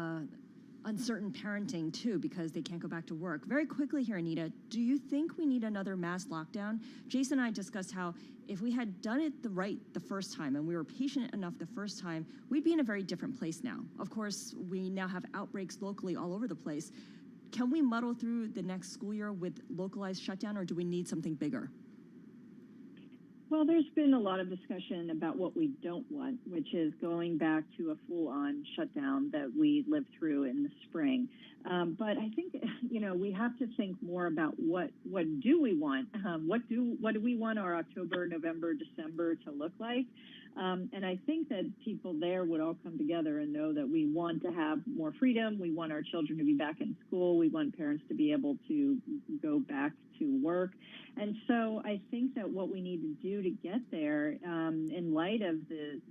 uncertain parenting too, because they can't go back to work. Very quickly here, Anita, do you think we need another mass lockdown? Jason and I discussed how if we had done it the first time and we were patient enough the first time, we'd be in a very different place now. Of course, we now have outbreaks locally all over the place. Can we muddle through the next school year with localized shutdown, or do we need something bigger? Well, there's been a lot of discussion about what we don't want, which is going back to a full-on shutdown that we lived through in the spring. But I think, we have to think more about what do we want? What do we want our October, November, December to look like? And I think that people there would all come together and know that we want to have more freedom. We want our children to be back in school. We want parents to be able to go back to work. And so I think that what we need to do to get there, in light of the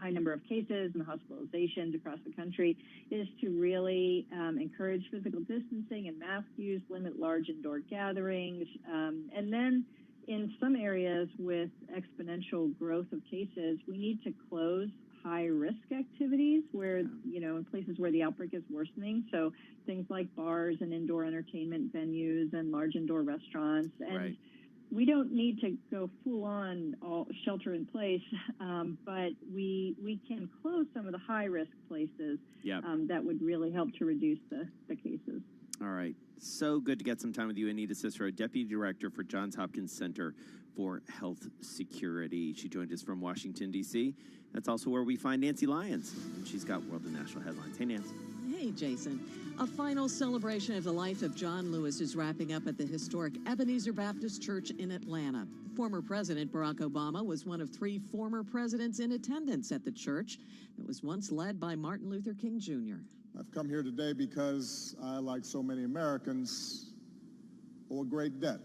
high number of cases and hospitalizations across the country, is to really encourage physical distancing and mask use, limit large indoor gatherings, and then in some areas with exponential growth of cases, we need to close high-risk activities where, in places where the outbreak is worsening. So things like bars and indoor entertainment venues and large indoor restaurants. And we don't need to go full-on shelter in place, but we can close some of the high-risk places that would really help to reduce the cases. All right. So good to get some time with you, Anita Cicero, Deputy Director for Johns Hopkins Center for Health Security. She joined us from Washington, D.C. That's also where we find Nancy Lyons, and she's got world and national headlines. Hey, Nancy. Hey, Jason. A final celebration of the life of John Lewis is wrapping up at the historic Ebenezer Baptist Church in Atlanta. Former President Barack Obama was one of 3 former presidents in attendance at the church that was once led by Martin Luther King Jr. I've come here today because I, like so many Americans, owe a great debt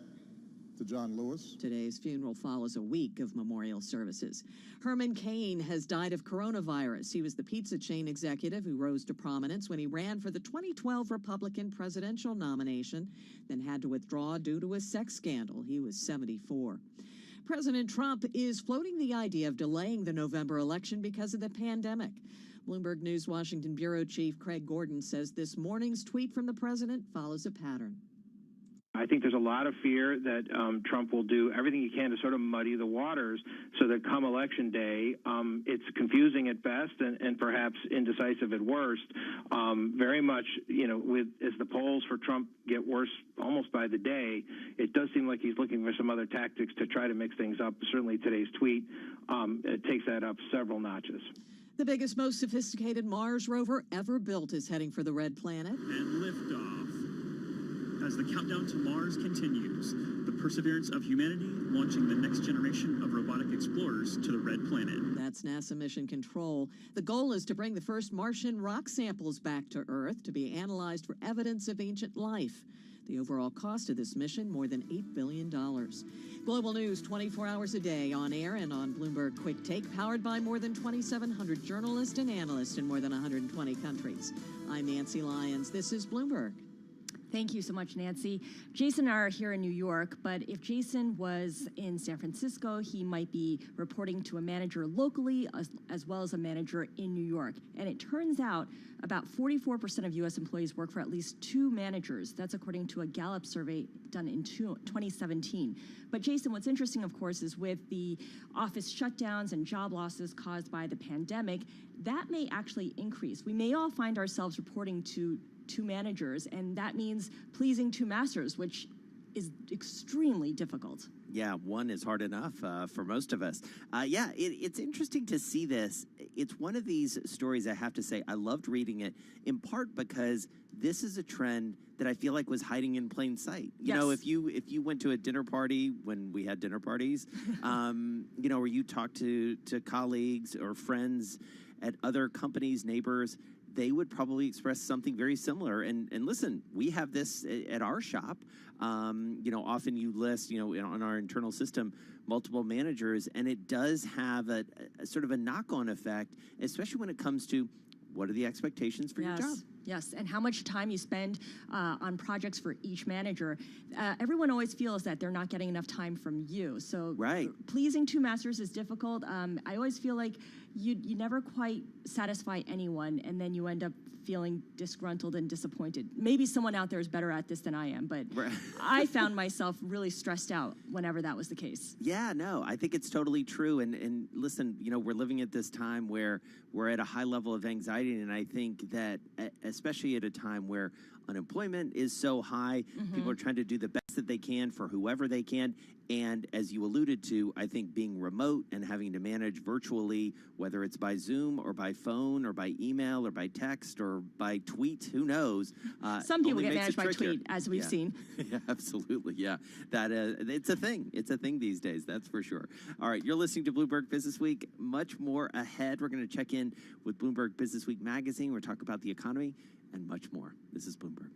to John Lewis. Today's funeral follows a week of memorial services. Herman Cain has died of coronavirus. He was the pizza chain executive who rose to prominence when he ran for the 2012 Republican presidential nomination, then had to withdraw due to a sex scandal. He was 74. President Trump is floating the idea of delaying the November election because of the pandemic. Bloomberg News Washington Bureau Chief Craig Gordon says this morning's tweet from the president follows a pattern. I think there's a lot of fear that Trump will do everything he can to sort of muddy the waters so that come Election Day, it's confusing at best and perhaps indecisive at worst. Very much, as the polls for Trump get worse almost by the day, it does seem like he's looking for some other tactics to try to mix things up. Certainly today's tweet takes that up several notches. The biggest, most sophisticated Mars rover ever built is heading for the Red Planet. And liftoff. as the countdown to Mars continues. The perseverance of humanity launching the next generation of robotic explorers to the Red Planet. That's NASA Mission Control. The goal is to bring the first Martian rock samples back to Earth to be analyzed for evidence of ancient life. The overall cost of this mission, more than $8 billion. Global news 24 hours a day, on air and on Bloomberg Quick Take, powered by more than 2,700 journalists and analysts in more than 120 countries. I'm Nancy Lyons. This is Bloomberg. Thank you so much, Nancy. Jason and I are here in New York, but if Jason was in San Francisco, he might be reporting to a manager locally as well as a manager in New York. And it turns out about 44% of U.S. employees work for at least two managers. That's according to a Gallup survey done in 2017. But Jason, what's interesting, of course, is with the office shutdowns and job losses caused by the pandemic, that may actually increase. We may all find ourselves reporting to two managers, and that means pleasing two masters, which is extremely difficult. Yeah, one is hard enough for most of us. It's interesting to see this. It's one of these stories, I have to say, I loved reading it, in part because this is a trend that I feel like was hiding in plain sight. You know, if you went to a dinner party when we had dinner parties, you know, or you talked to colleagues or friends at other companies, neighbors, they would probably express something very similar. And listen, we have this at our shop. You know, often you list, you know, on our internal system, multiple managers, and it does have a sort of a knock-on effect, especially when it comes to what are the expectations for your job. Yes, and how much time you spend on projects for each manager. Everyone always feels that they're not getting enough time from you. So pleasing two masters is difficult. I always feel like you never quite satisfy anyone, and then you end up feeling disgruntled and disappointed. Maybe someone out there is better at this than I am, but I found myself really stressed out whenever that was the case. Yeah, no, I think it's totally true. And listen, you know, we're living at this time where we're at a high level of anxiety, and I think that especially at a time where unemployment is so high, people are trying to do the best that they can for whoever they can. And as you alluded to, I think being remote and having to manage virtually, whether it's by Zoom or by phone or by email or by text or by tweet, who knows? Some people get managed by tweet, as we've seen. Yeah, absolutely. Yeah, that it's a thing. It's a thing these days. That's for sure. All right, you're listening to Bloomberg Business Week. Much more ahead. We're going to check in with Bloomberg Business Week magazine. We're talking about the economy and much more. This is Bloomberg.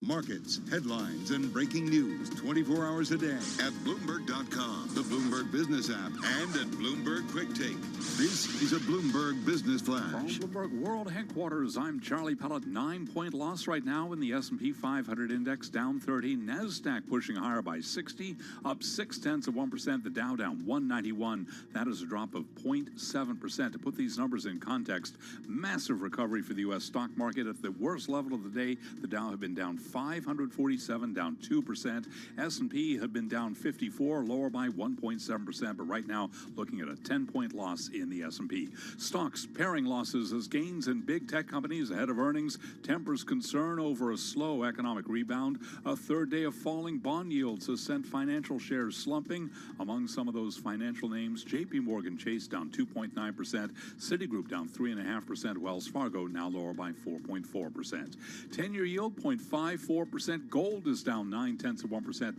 Markets, headlines, and breaking news 24 hours a day at Bloomberg.com, the Bloomberg Business app, and at Bloomberg Quick Take. This is a Bloomberg Business From Flash. Bloomberg World Headquarters, I'm Charlie Pellet. 9-point loss right now in the S&P 500 index, down 30. NASDAQ pushing higher by 60, up 0.6%. The Dow down 191. That is a drop of 0.7%. To put these numbers in context, massive recovery for the U.S. stock market. At the worst level of the day, the Dow had been down 547, down 2%. S&P had been down 54, lower by 1.7%, but right now looking at a 10-point loss in the S&P. Stocks pairing losses as gains in big tech companies ahead of earnings tempers concern over a slow economic rebound. A third day of falling bond yields has sent financial shares slumping. Among some of those financial names, JP Morgan Chase down 2.9%, Citigroup down 3.5%, Wells Fargo now lower by 4.4%. 10-year yield 0.54%. Gold is down 0.9%,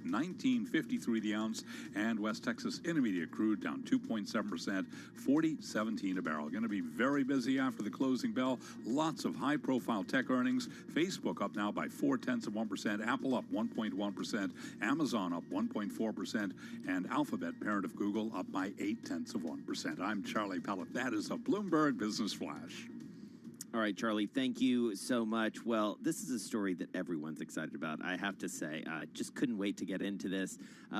$19.53 the ounce, and West Texas Intermediate crude down 2.7%, $40.17 a barrel. Going to be very busy after the closing bell. Lots of high-profile tech earnings. Facebook up now by 0.4%, Apple up 1.1%, Amazon up 1.4%, and Alphabet, parent of Google, up by 0.8%. I'm Charlie Pellet. That is a Bloomberg Business Flash. All right, Charlie, thank you so much. Well, this is a story that everyone's excited about, I have to say. Just couldn't wait to get into this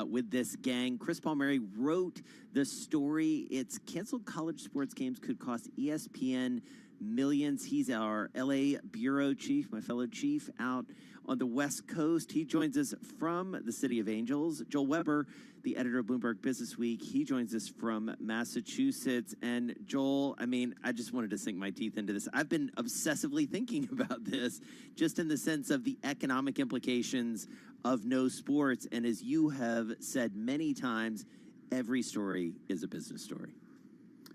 with this gang. Chris Palmieri wrote the story. It's canceled college sports games could cost ESPN millions. He's our LA bureau chief, my fellow chief out on the West Coast. He joins us from the City of Angels. Joel Weber, the editor of Bloomberg Business Week, he joins us from Massachusetts. And Joel, I mean, I just wanted to sink my teeth into this. I've been obsessively thinking about this, just in the sense of the economic implications of no sports. And as you have said many times, every story is a business story.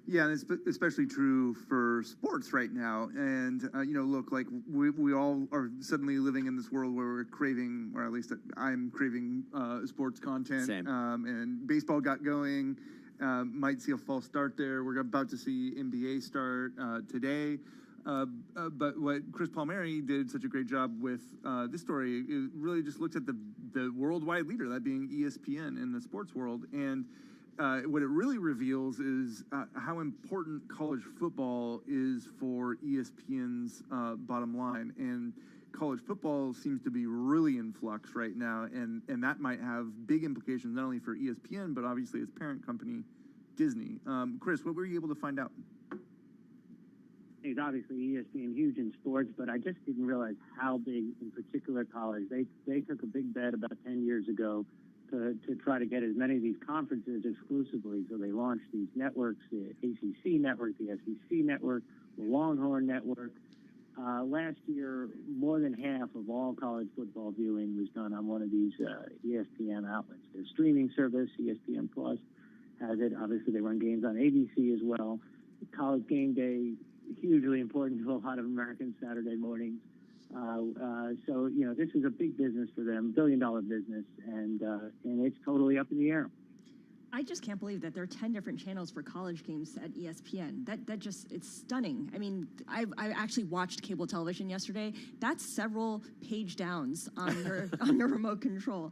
Yeah, and it's especially true for sports right now. And, look, like we all are suddenly living in this world where we're craving, or at least I'm craving sports content. Same. And baseball got going, might see a false start there. We're about to see NBA start today. But what Chris Palmieri did such a great job with this story, it really just looks at the worldwide leader, that being ESPN in the sports world. And what it really reveals is how important college football is for ESPN's bottom line. And college football seems to be really in flux right now, and that might have big implications not only for ESPN, but obviously its parent company, Disney. Chris, what were you able to find out? It's obviously ESPN huge in sports, but I just didn't realize how big, in particular, college. They took a big bet about 10 years ago to try to get as many of these conferences exclusively. So they launched these networks, the ACC network, the SEC network, the Longhorn network. Last year, more than half of all college football viewing was done on one of these ESPN outlets. Their streaming service, ESPN Plus, has it. Obviously, they run games on ABC as well. College game day, hugely important to a lot of Americans Saturday mornings. So, this is a big business for them, billion-dollar business, and it's totally up in the air. I just can't believe that there are 10 different channels for college games at ESPN. That just, it's stunning. I mean, I actually watched cable television yesterday. That's several page downs on your on your remote control.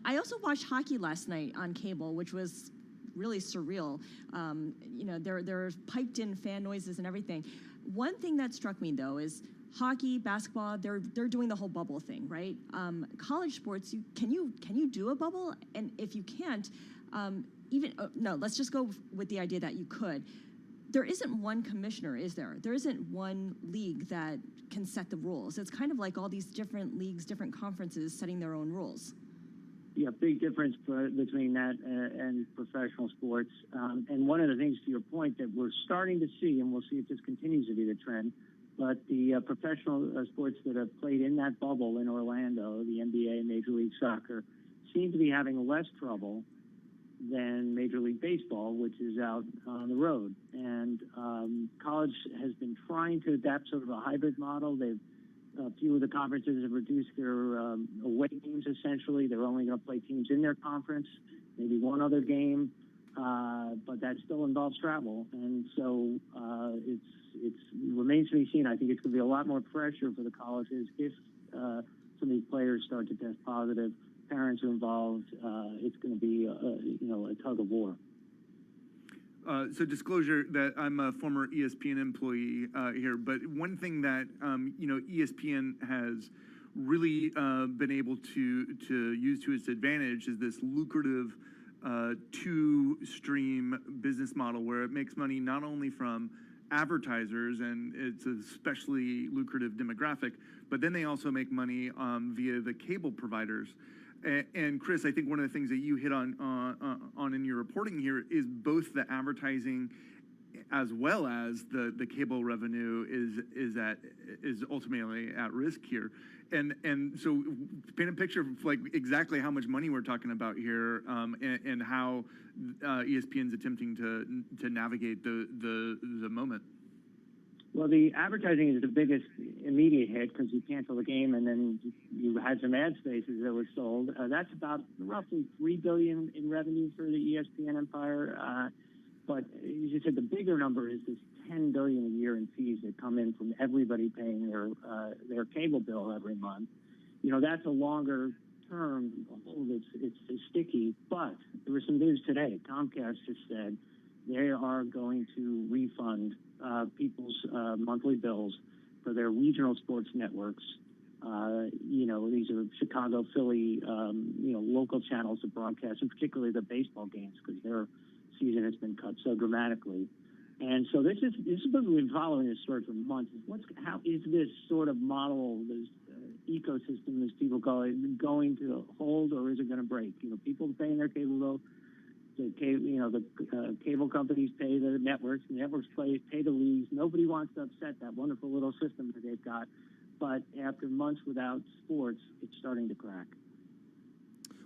I also watched hockey last night on cable, which was really surreal. There's piped in fan noises and everything. One thing that struck me though is hockey, basketball, they're doing the whole bubble thing, right? College sports, can you do a bubble? And if you can't, let's just go with the idea that you could. There isn't one commissioner, is there? There isn't one league that can set the rules. It's kind of like all these different leagues, different conferences setting their own rules. Yeah, big difference between that and professional sports. And one of the things, to your point, that we're starting to see, and we'll see if this continues to be the trend, but the professional sports that have played in that bubble in Orlando, the NBA and Major League Soccer, seem to be having less trouble than Major League Baseball, which is out on the road. And college has been trying to adapt sort of a hybrid model. A few of the conferences have reduced their away games, essentially. They're only going to play teams in their conference, maybe one other game, but that still involves travel. And so it remains to be seen. I think it's going to be a lot more pressure for the colleges if some of these players start to test positive, parents are involved, it's going to be a tug of war. So disclosure that I'm a former ESPN employee here, but one thing that ESPN has really been able to use to its advantage is this lucrative two-stream business model where it makes money not only from advertisers, and it's an especially lucrative demographic, but then they also make money via the cable providers. And Chris, I think one of the things that you hit on in your reporting here is both the advertising as well as the cable revenue is ultimately at risk here. And so paint a picture of like exactly how much money we're talking about here, and how ESPN's attempting to navigate the moment. Well, the advertising is the biggest immediate hit because you cancel the game and then you had some ad spaces that were sold. That's about roughly $3 billion in revenue for the ESPN empire. But as you said, the bigger number is this $10 billion a year in fees that come in from everybody paying their cable bill every month. That's a longer term hold. It's sticky. But there was some news today. Comcast just said they are going to refund people's monthly bills for their regional sports networks. These are Chicago, Philly, local channels that broadcast, and particularly the baseball games because their season has been cut so dramatically. And so this is what we've been following this story for months. How is this sort of model, this ecosystem, as people call it, going to hold, or is it going to break? People paying their cable bill. The cable companies pay the networks pay the leagues. Nobody wants to upset that wonderful little system that they've got. But after months without sports, it's starting to crack.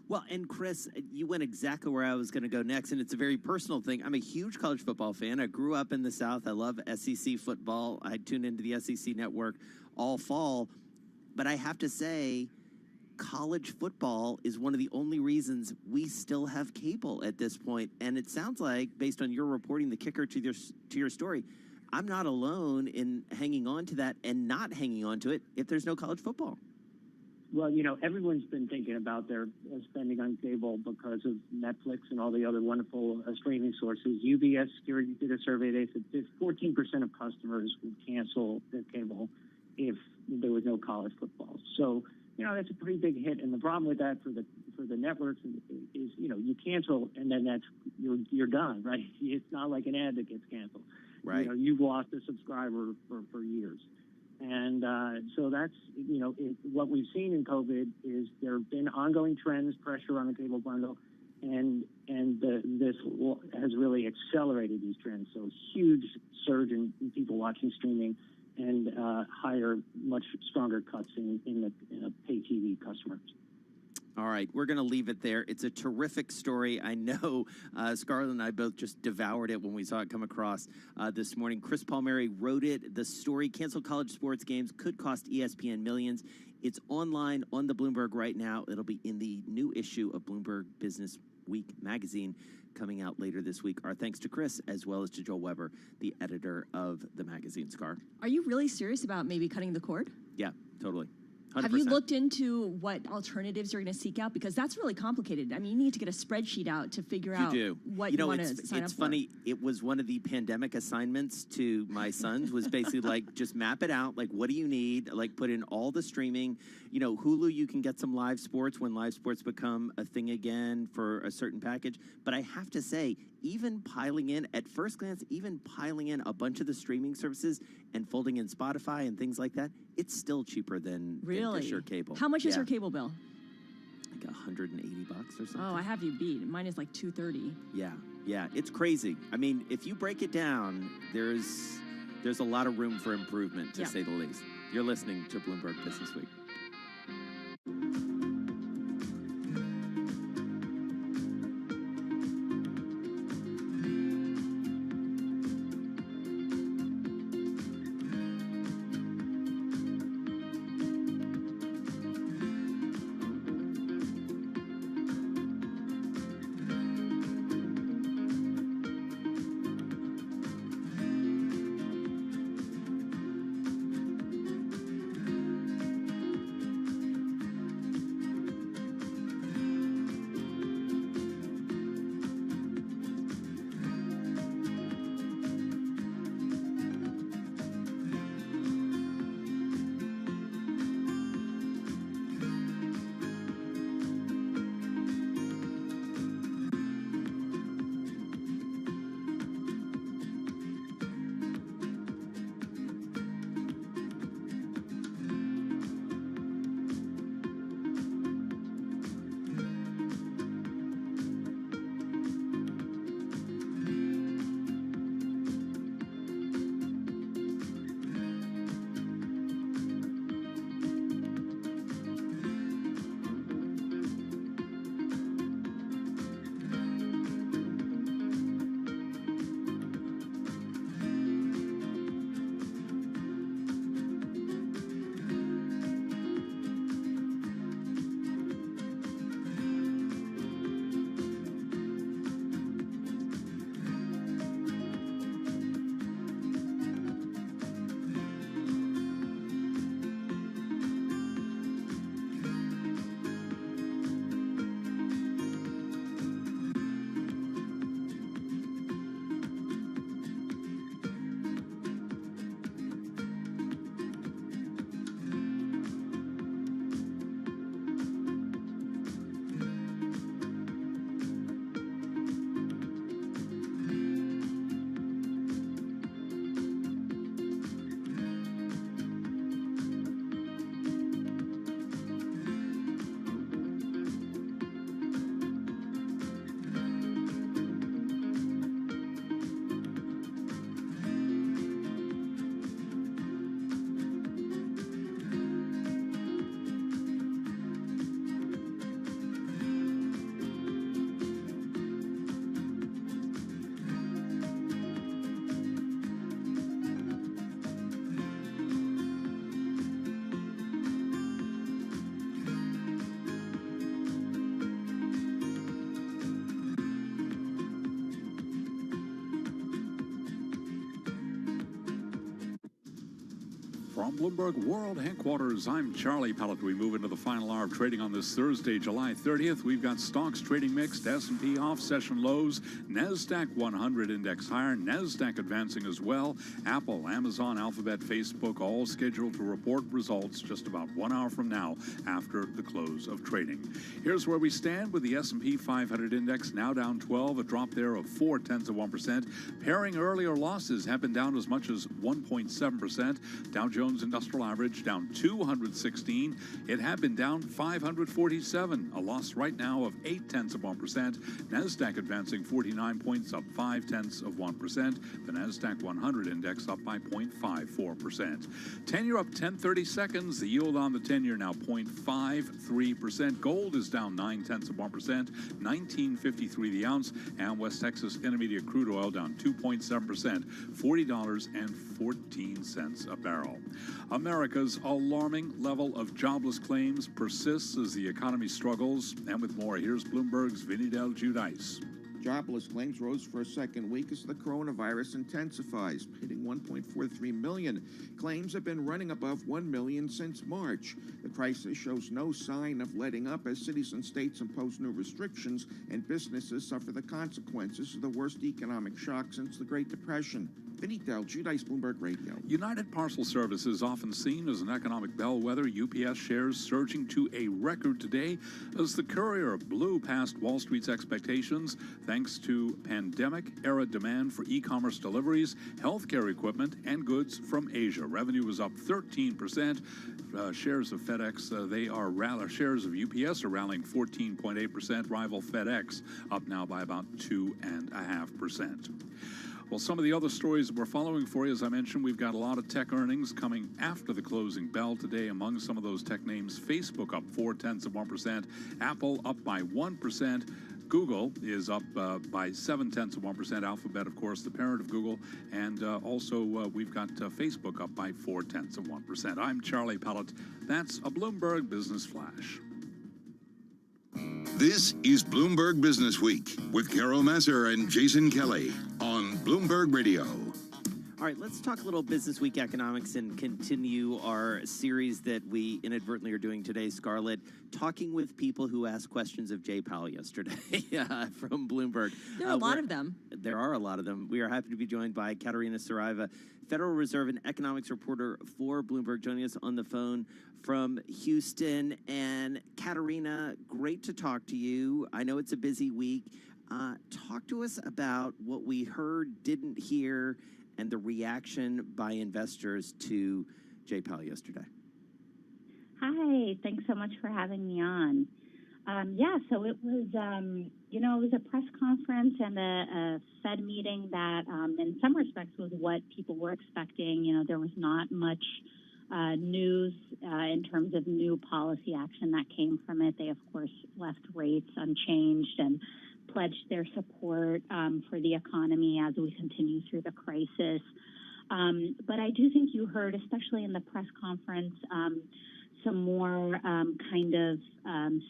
Well, and Chris, you went exactly where I was going to go next, and it's a very personal thing. I'm a huge college football fan. I grew up in the South. I love SEC football. I tune into the SEC network all fall. But I have to say, college football is one of the only reasons we still have cable at this point. And it sounds like, based on your reporting, the kicker to your story, I'm not alone in hanging on to that and not hanging on to it if there's no college football. Well, everyone's been thinking about their spending on cable because of Netflix and all the other wonderful streaming sources. UBS Securities did a survey. They said 14% of customers would cancel their cable if there was no college football. So, that's a pretty big hit. And the problem with that for the networks is you cancel and then you're done, right? It's not like an ad that gets canceled. Right. You've lost a subscriber for years. And so that's, what we've seen in COVID is there have been ongoing trends, pressure on the cable bundle, and this has really accelerated these trends. So huge surge in people watching streaming and higher, much stronger cuts in the pay TV customers. All right, we're going to leave it there. It's a terrific story. I know Scarlett and I both just devoured it when we saw it come across this morning. Chris Palmieri wrote it. The story, canceled college sports games could cost ESPN millions. It's online on the Bloomberg right now. It'll be in the new issue of Bloomberg Business Week magazine coming out later this week. Our thanks to Chris, as well as to Joel Weber, the editor of the magazine, Scar. Are you really serious about maybe cutting the cord? Yeah, totally. 100%. Have you looked into what alternatives you're going to seek out? Because that's really complicated. I mean, you need to get a spreadsheet out to figure out what you want to sign up for. It's funny. It was one of the pandemic assignments to my sons was basically like, just map it out. Like, what do you need? Like, put in all the streaming. Hulu, you can get some live sports when live sports become a thing again for a certain package. But I have to say, even piling in, at first glance, even piling in a bunch of the streaming services and folding in Spotify and things like that, it's still cheaper than Dish or cable. How much is your cable bill? Like $180 or something. Oh, I have you beat. Mine is like $230. Yeah, it's crazy. I mean, if you break it down, there's a lot of room for improvement, to say the least. You're listening to Bloomberg Business Week. From Bloomberg World Headquarters, I'm Charlie Pellet. We move into the final hour of trading on this Thursday, July 30th. We've got stocks trading mixed, S&P off session lows, NASDAQ 100 index higher, NASDAQ advancing as well. Apple, Amazon, Alphabet, Facebook all scheduled to report results just about 1 hour from now after the close of trading. Here's where we stand with the S&P 500 index now down 12, a drop there of 0.4%. Pairing earlier losses have been down as much as 1.7%. Dow Jones Industrial Average down 216. It had been down 547, a loss right now of 0.8%. NASDAQ advancing 49 points, up 0.5%. The NASDAQ 100 index up by 0.54%. 10-year up 10/32. The yield on the 10-year now 0.53%. Gold is down 0.9%, $19.53 the ounce. And West Texas Intermediate crude oil down 2.7%, $40.14 a barrel. America's alarming level of jobless claims persists as the economy struggles. And with more, here's Bloomberg's Vinny Del Giudice. Jobless claims rose for a second week as the coronavirus intensifies, hitting 1.43 million. Claims have been running above 1 million since March. The crisis shows no sign of letting up as cities and states impose new restrictions and businesses suffer the consequences of the worst economic shock since the Great Depression. Vinny Del Giudice, Bloomberg Radio. United Parcel Service is often seen as an economic bellwether. UPS shares surging to a record today as the courier blew past Wall Street's expectations thanks to pandemic-era demand for e-commerce deliveries, healthcare equipment, and goods from Asia. Revenue was up 13%. Shares of FedEx, shares of UPS are rallying 14.8%. Rival FedEx up now by about 2.5%. Well, some of the other stories that we're following for you, as I mentioned, we've got a lot of tech earnings coming after the closing bell today. Among some of those tech names, Facebook up 0.4%, Apple up by 1%, Google is up by 0.7%, Alphabet, of course, the parent of Google, and also we've got Facebook up by 0.4%. I'm Charlie Pellet. That's a Bloomberg Business Flash. This is Bloomberg Business Week with Carol Masser and Jason Kelly on Bloomberg Radio. All right, let's talk a little Business Week economics and continue our series that we inadvertently are doing today, Scarlett, talking with people who asked questions of Jay Powell yesterday from Bloomberg. There are a lot of them. There are a lot of them. We are happy to be joined by Katerina Saraiva, Federal Reserve and economics reporter for Bloomberg, joining us on the phone from Houston. And Katerina, great to talk to you. I know it's a busy week. Talk to us about what we heard, didn't hear, and the reaction by investors to Jay Powell yesterday. Hi, thanks so much for having me on. So it was, it was a press conference and a Fed meeting that, in some respects, was what people were expecting. There was not much news in terms of new policy action that came from it. They, of course, left rates unchanged and pledged their support for the economy as we continue through the crisis. But I do think you heard, especially in the press conference, some more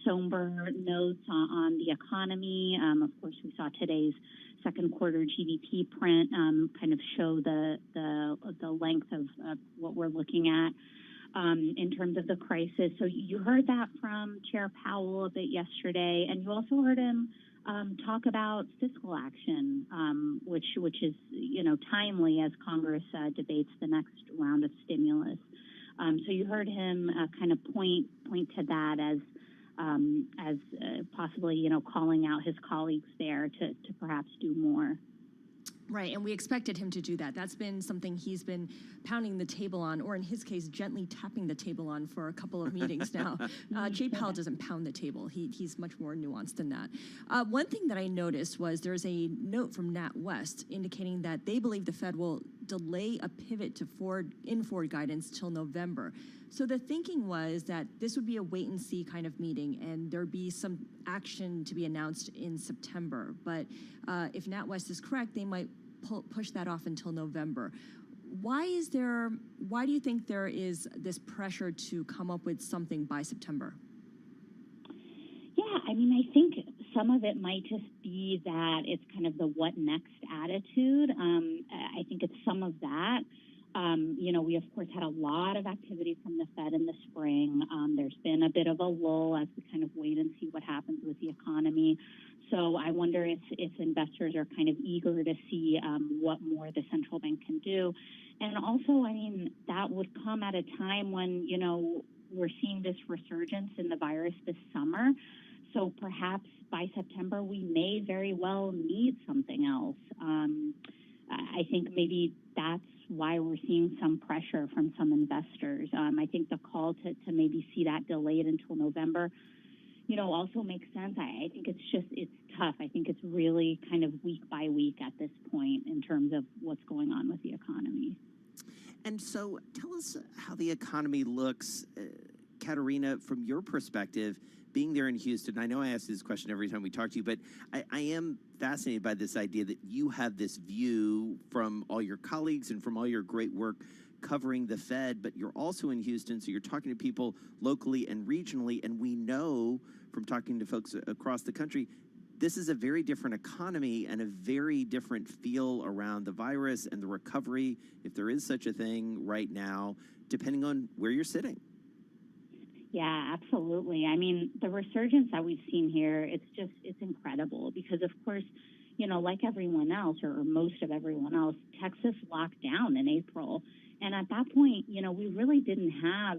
somber notes on the economy. Of course, we saw today's second quarter GDP print kind of show the length of what we're looking at in terms of the crisis. So you heard that from Chair Powell a bit yesterday, and you also heard him talk about fiscal action, which is timely as Congress debates the next round of stimulus. So you heard him kind of point to that as possibly calling out his colleagues there to perhaps do more. Right, and we expected him to do that. That's been something he's been pounding the table on, or in his case, gently tapping the table on for a couple of meetings now. Jay Powell doesn't pound the table. He's much more nuanced than that. One thing that I noticed was there's a note from NatWest indicating that they believe the Fed will delay a pivot to forward guidance till November. So the thinking was that this would be a wait-and-see kind of meeting, and there'd be some action to be announced in September. But if NatWest is correct, they might push that off until November. Why do you think there is this pressure to come up with something by September? Yeah, I think some of it might just be that it's kind of the what next attitude. I think it's some of that. We, of course, had a lot of activity from the Fed in the spring. There's been a bit of a lull as we kind of wait and see what happens with the economy. So I wonder if investors are kind of eager to see what more the central bank can do. And also, I mean, that would come at a time when, we're seeing this resurgence in the virus this summer. So perhaps by September, we may very well need something else. I think maybe that's why we're seeing some pressure from some investors. I think the call to maybe see that delayed until November, also makes sense. I think it's tough. I think it's really kind of week by week at this point in terms of what's going on with the economy. And so tell us how the economy looks, Katerina, from your perspective, being there in Houston. I know I ask this question every time we talk to you, but I am fascinated by this idea that you have this view from all your colleagues and from all your great work covering the Fed, but you're also in Houston, so you're talking to people locally and regionally, and we know from talking to folks across the country, this is a very different economy and a very different feel around the virus and the recovery, if there is such a thing right now, depending on where you're sitting. Yeah, absolutely. I mean, the resurgence that we've seen here, it's incredible because, of course, like everyone else or most of everyone else, Texas locked down in April. And at that point, we really didn't have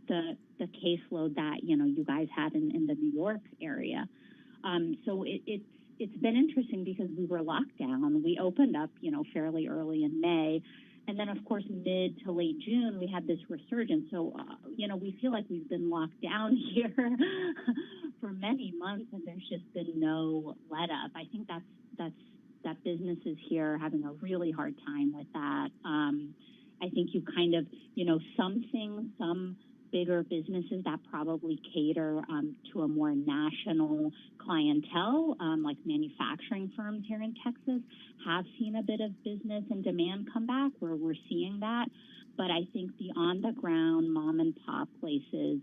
the caseload that, you guys had in the New York area. So it's been interesting because we were locked down. We opened up, fairly early in May. And then, of course, mid to late June, we had this resurgence. So, we feel like we've been locked down here for many months, and there's just been no let up. I think that businesses here are having a really hard time with that. I think you kind of, some bigger businesses that probably cater to a more national clientele, like manufacturing firms here in Texas, have seen a bit of business and demand come back where we're seeing that. But I think the on-the-ground mom and pop places,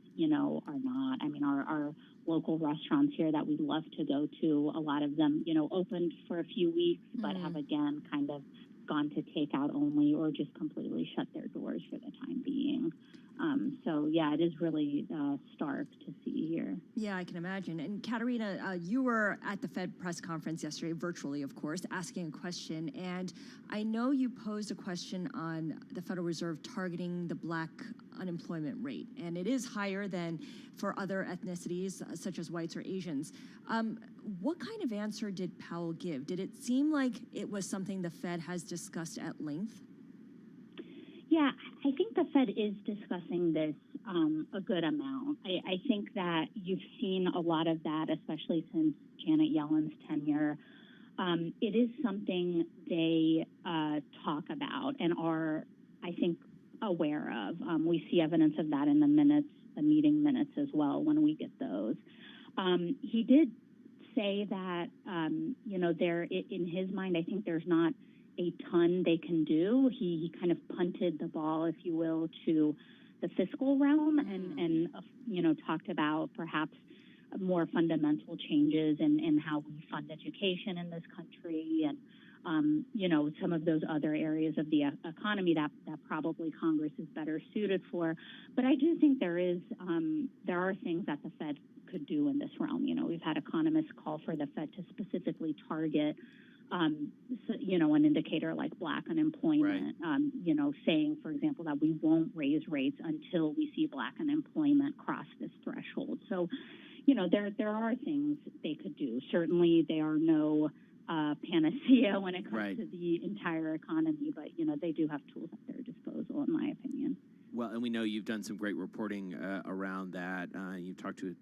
are not. I mean, our local restaurants here that we love to go to, a lot of them, opened for a few weeks, but have again kind of gone to takeout only or just completely shut their doors for the time being. So, yeah, it is really stark to see here. Yeah, I can imagine. And Katerina, you were at the Fed press conference yesterday, virtually, of course, asking a question. And I know you posed a question on the Federal Reserve targeting the Black unemployment rate. And it is higher than for other ethnicities, such as whites or Asians. What kind of answer did Powell give? Did it seem like it was something the Fed has discussed at length? Yeah, I think the Fed is discussing this a good amount. I think that you've seen a lot of that, especially since Janet Yellen's tenure. It is something they talk about and are, I think, aware of. We see evidence of that in the minutes, the meeting minutes as well, when we get those. He did say that, in his mind, I think there's not a ton they can do. He kind of punted the ball, if you will, to the fiscal realm and talked about perhaps more fundamental changes in how we fund education in this country and, some of those other areas of the economy that probably Congress is better suited for. But I do think there are things that the Fed could do in this realm. We've had economists call for the Fed to specifically target an indicator like Black unemployment, right. Saying, for example, that we won't raise rates until we see Black unemployment cross this threshold. So, there are things they could do. Certainly, they are no panacea when it comes to the entire economy, but, they do have tools at their disposal, in my opinion. Well, and we know you've done some great reporting around that. You've talked to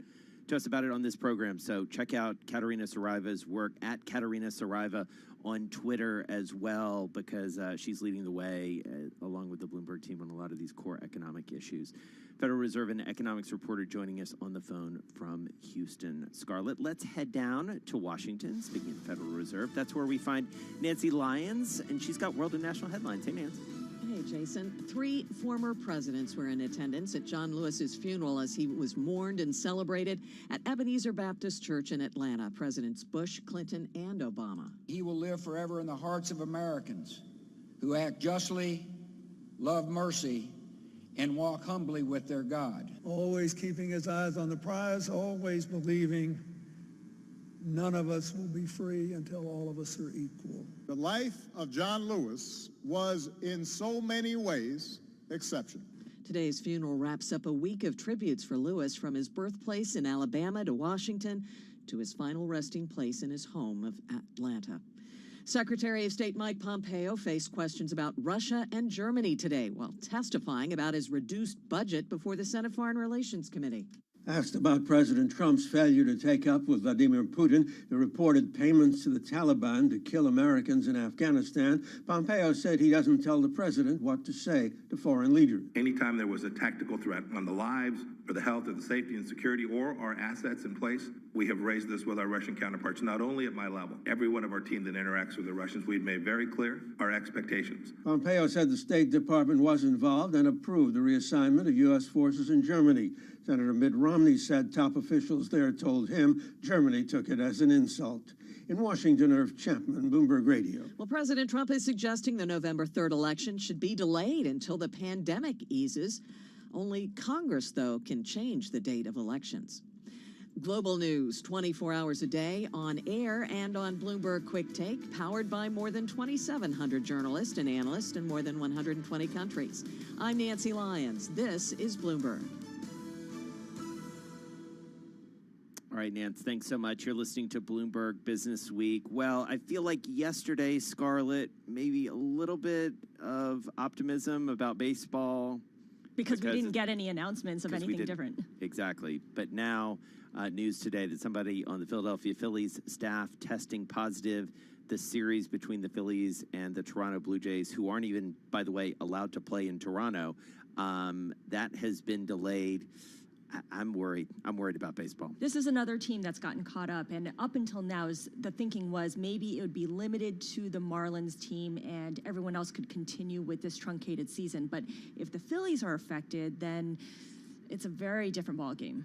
us about it on this program. So check out Katerina Saraiva's work at Katerina Saraiva on Twitter as well, because she's leading the way along with the Bloomberg team on a lot of these core economic issues. Federal Reserve and economics reporter joining us on the phone from Houston. Scarlett, let's head down to Washington. Speaking of the Federal Reserve, that's where we find Nancy Lyons, and she's got world and national headlines. Hey, Nancy. Hey, Jason. 3 former presidents were in attendance at John Lewis's funeral as he was mourned and celebrated at Ebenezer Baptist Church in Atlanta. Presidents Bush, Clinton, and Obama. He will live forever in the hearts of Americans who act justly, love mercy, and walk humbly with their God. Always keeping his eyes on the prize, always believing none of us will be free until all of us are equal. The life of John Lewis was in so many ways exceptional. Today's funeral wraps up a week of tributes for Lewis, from his birthplace in Alabama to Washington to his final resting place in his home of Atlanta. Secretary of State Mike Pompeo faced questions about Russia and Germany today while testifying about his reduced budget before the Senate Foreign Relations Committee. Asked about President Trump's failure to take up with Vladimir Putin the reported payments to the Taliban to kill Americans in Afghanistan, Pompeo said he doesn't tell the president what to say to foreign leaders. Anytime there was a tactical threat on the lives or the health or the safety and security or our assets in place, we have raised this with our Russian counterparts, not only at my level. Every one of our team that interacts with the Russians, we've made very clear our expectations. Pompeo said the State Department was involved and approved the reassignment of U.S. forces in Germany. Senator Mitt Romney said top officials there told him Germany took it as an insult. In Washington, Irv Chapman, Bloomberg Radio. Well, President Trump is suggesting the November 3rd election should be delayed until the pandemic eases. Only Congress, though, can change the date of elections. Global news 24 hours a day, on air and on Bloomberg Quick Take, powered by more than 2,700 journalists and analysts in more than 120 countries. I'm Nancy Lyons. This is Bloomberg. All right, Nance, thanks so much. You're listening to Bloomberg Business Week. Well, I feel like yesterday, Scarlett, maybe a little bit of optimism about baseball. Because we didn't get any announcements of anything different. Exactly. But now, news today that somebody on the Philadelphia Phillies staff testing positive. The series between the Phillies and the Toronto Blue Jays, who aren't even, by the way, allowed to play in Toronto, that has been delayed. I'm worried. I'm worried about baseball. This is another team that's gotten caught up, and up until now, the thinking was maybe it would be limited to the Marlins team and everyone else could continue with this truncated season. But if the Phillies are affected, then it's a very different ballgame.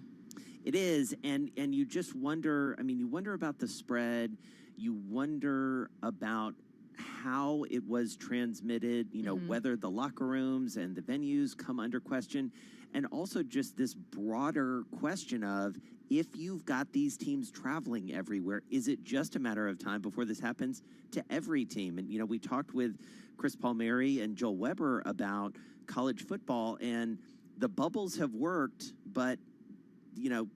It is, and you just wonder, I mean, you wonder about the spread. You wonder about how it was transmitted, you know, whether the locker rooms and the venues come under question. And also just this broader question of, if you've got these teams traveling everywhere, is it just a matter of time before this happens to every team? And, you know, we talked with Chris Palmieri and Joel Weber about college football, and the bubbles have worked, but, you know,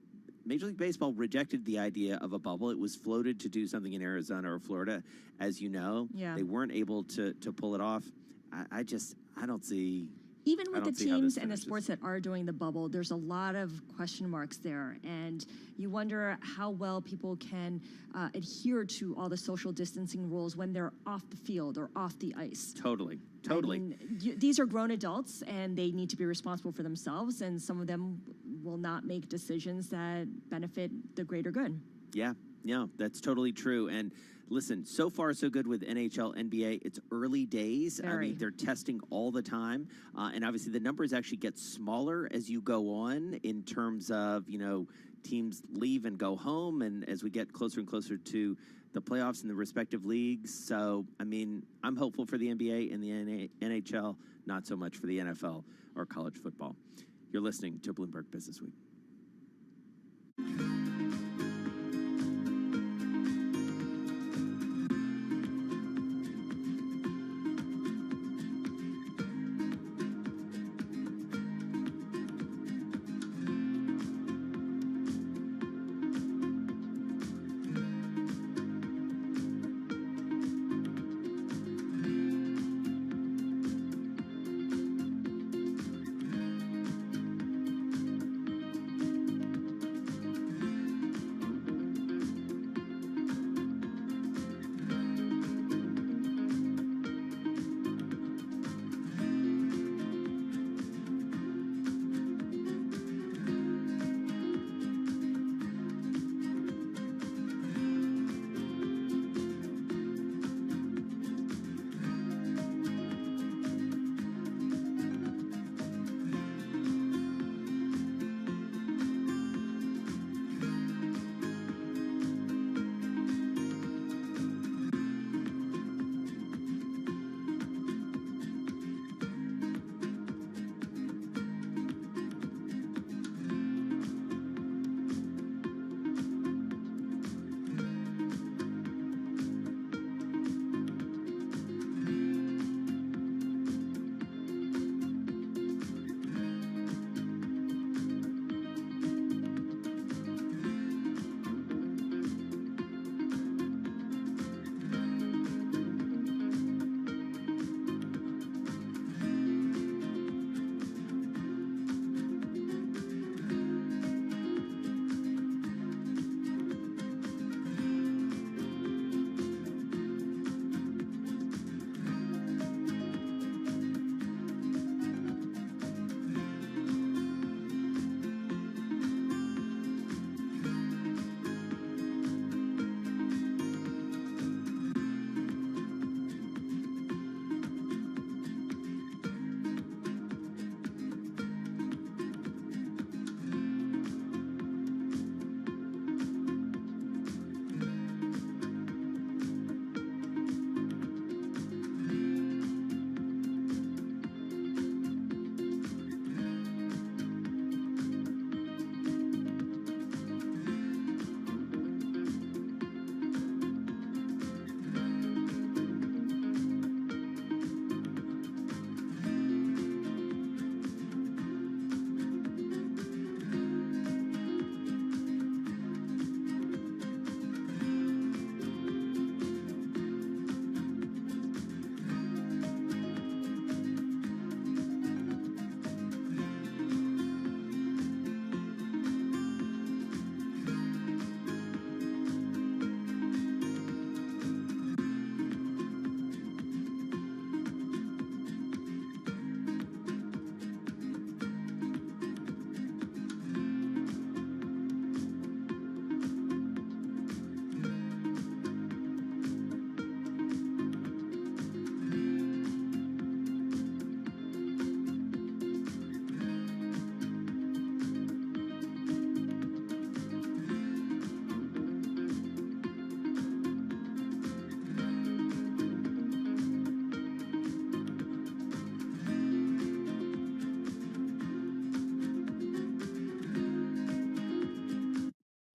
Major League Baseball rejected the idea of a bubble. It was floated to do something in Arizona or Florida, as you know. Yeah. They weren't able to pull it off. I don't see... Even with the teams and the sports that are doing the bubble, there's a lot of question marks there. And you wonder how well people can adhere to all the social distancing rules when they're off the field or off the ice. Totally. I mean, these are grown adults, and they need to be responsible for themselves, and some of them will not make decisions that benefit the greater good. Yeah, that's totally true. And listen, so far so good with NHL, NBA. It's early days. I mean, they're testing all the time. And obviously the numbers actually get smaller as you go on in terms of, you know, teams leave and go home, and as we get closer and closer to the playoffs in the respective leagues. So, I mean, I'm hopeful for the NBA and the NHL, not so much for the NFL or college football. You're listening to Bloomberg Business Week.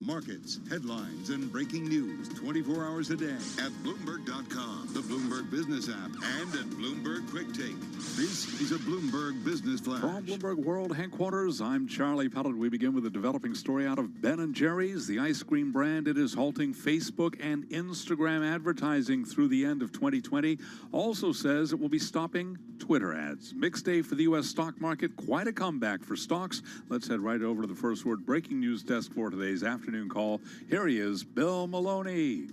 Markets, headlines, and breaking news 24 hours a day at Bloomberg.com, the Bloomberg Business app, and at Bloomberg Quick Take. This is a Bloomberg Business Flash. From Bloomberg World Headquarters, I'm Charlie Pellet. We begin with a developing story out of Ben & Jerry's, the ice cream brand. It is halting Facebook and Instagram advertising through the end of 2020. Also says it will be stopping Twitter ads. Mixed day for the U.S. stock market. Quite a comeback for stocks. Let's head right over to the First Word breaking news desk for today's afternoon call. Here he is, Bill Maloney.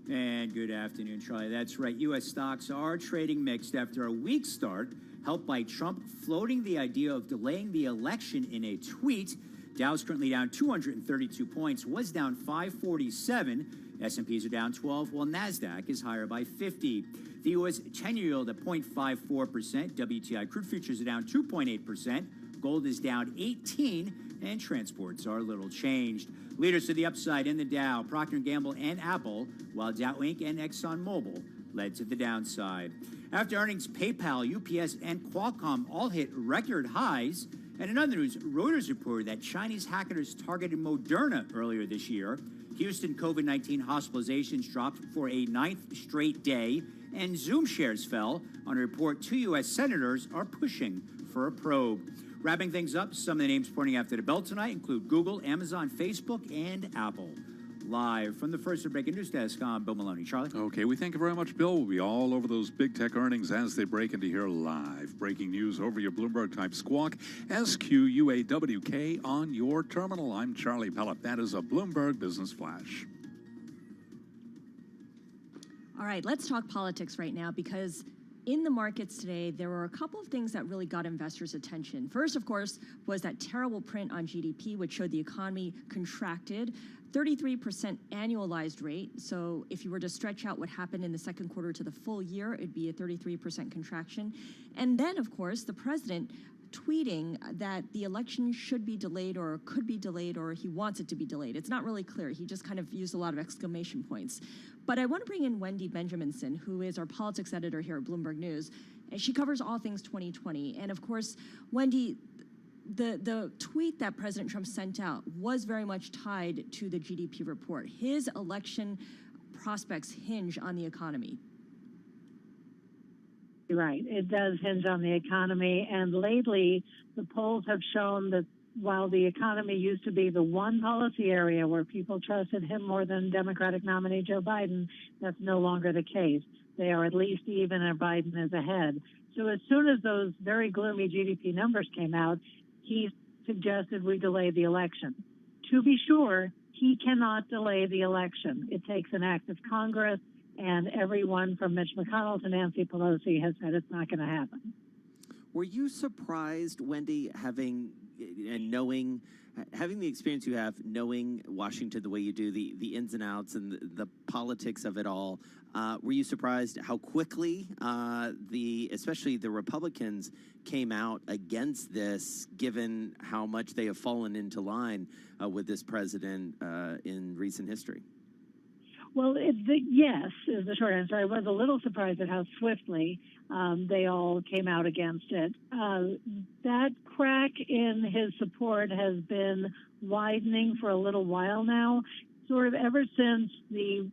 And good afternoon, Charlie. That's right. U.S. stocks are trading mixed after a weak start, helped by Trump floating the idea of delaying the election in a tweet. Dow's currently down 232 points, was down 547. S&Ps are down 12, while NASDAQ is higher by 50. The U.S. 10-year yield at 0.54%. WTI crude futures are down 2.8%. Gold is down 18, and transports are little changed. Leaders to the upside in the Dow, Procter & Gamble and Apple, while Dow Inc. and ExxonMobil led to the downside. After earnings, PayPal, UPS, and Qualcomm all hit record highs. And in other news, Reuters reported that Chinese hackers targeted Moderna earlier this year. Houston COVID-19 hospitalizations dropped for a 9th straight day, and Zoom shares fell on a report 2 U.S. senators are pushing for a probe. Wrapping things up, some of the names pointing after the bell tonight include Google, Amazon, Facebook, and Apple. Live from the First Word breaking news desk, I'm Bill Maloney. Charlie? Okay, we thank you very much, Bill. We'll be all over those big tech earnings as they break into here live. Breaking news over your Bloomberg-type squawk, SQUAWK on your terminal. I'm Charlie Pellet. That is a Bloomberg Business Flash. All right, let's talk politics right now because in the markets today, there were a couple of things that really got investors' attention. First, of course, was that terrible print on GDP, which showed the economy contracted, 33% annualized rate. So if you were to stretch out what happened in the second quarter to the full year, it'd be a 33% contraction. And then, of course, the president tweeting that the election should be delayed or could be delayed or he wants it to be delayed. It's not really clear. He just kind of used a lot of exclamation points. But I want to bring in Wendy Benjaminson, who is our politics editor here at Bloomberg News. And she covers all things 2020. And of course, Wendy, the tweet that President Trump sent out was very much tied to the GDP report. His election prospects hinge on the economy. Right. It does hinge on the economy. And lately, the polls have shown that while the economy used to be the one policy area where people trusted him more than Democratic nominee Joe Biden, that's no longer the case. They are at least even, and Biden is ahead. So as soon as those very gloomy GDP numbers came out, he suggested we delay the election. To be sure, he cannot delay the election. It takes an act of Congress, and everyone from Mitch McConnell to Nancy Pelosi has said it's not going to happen. Were you surprised, Wendy, having the experience you have, knowing Washington the way you do, the ins and outs and the politics of it all? Were you surprised how quickly especially the Republicans came out against this, given how much they have fallen into line with this president in recent history? Well, yes is the short answer. I was a little surprised at how swiftly they all came out against it. That crack in his support has been widening for a little while now, sort of ever since the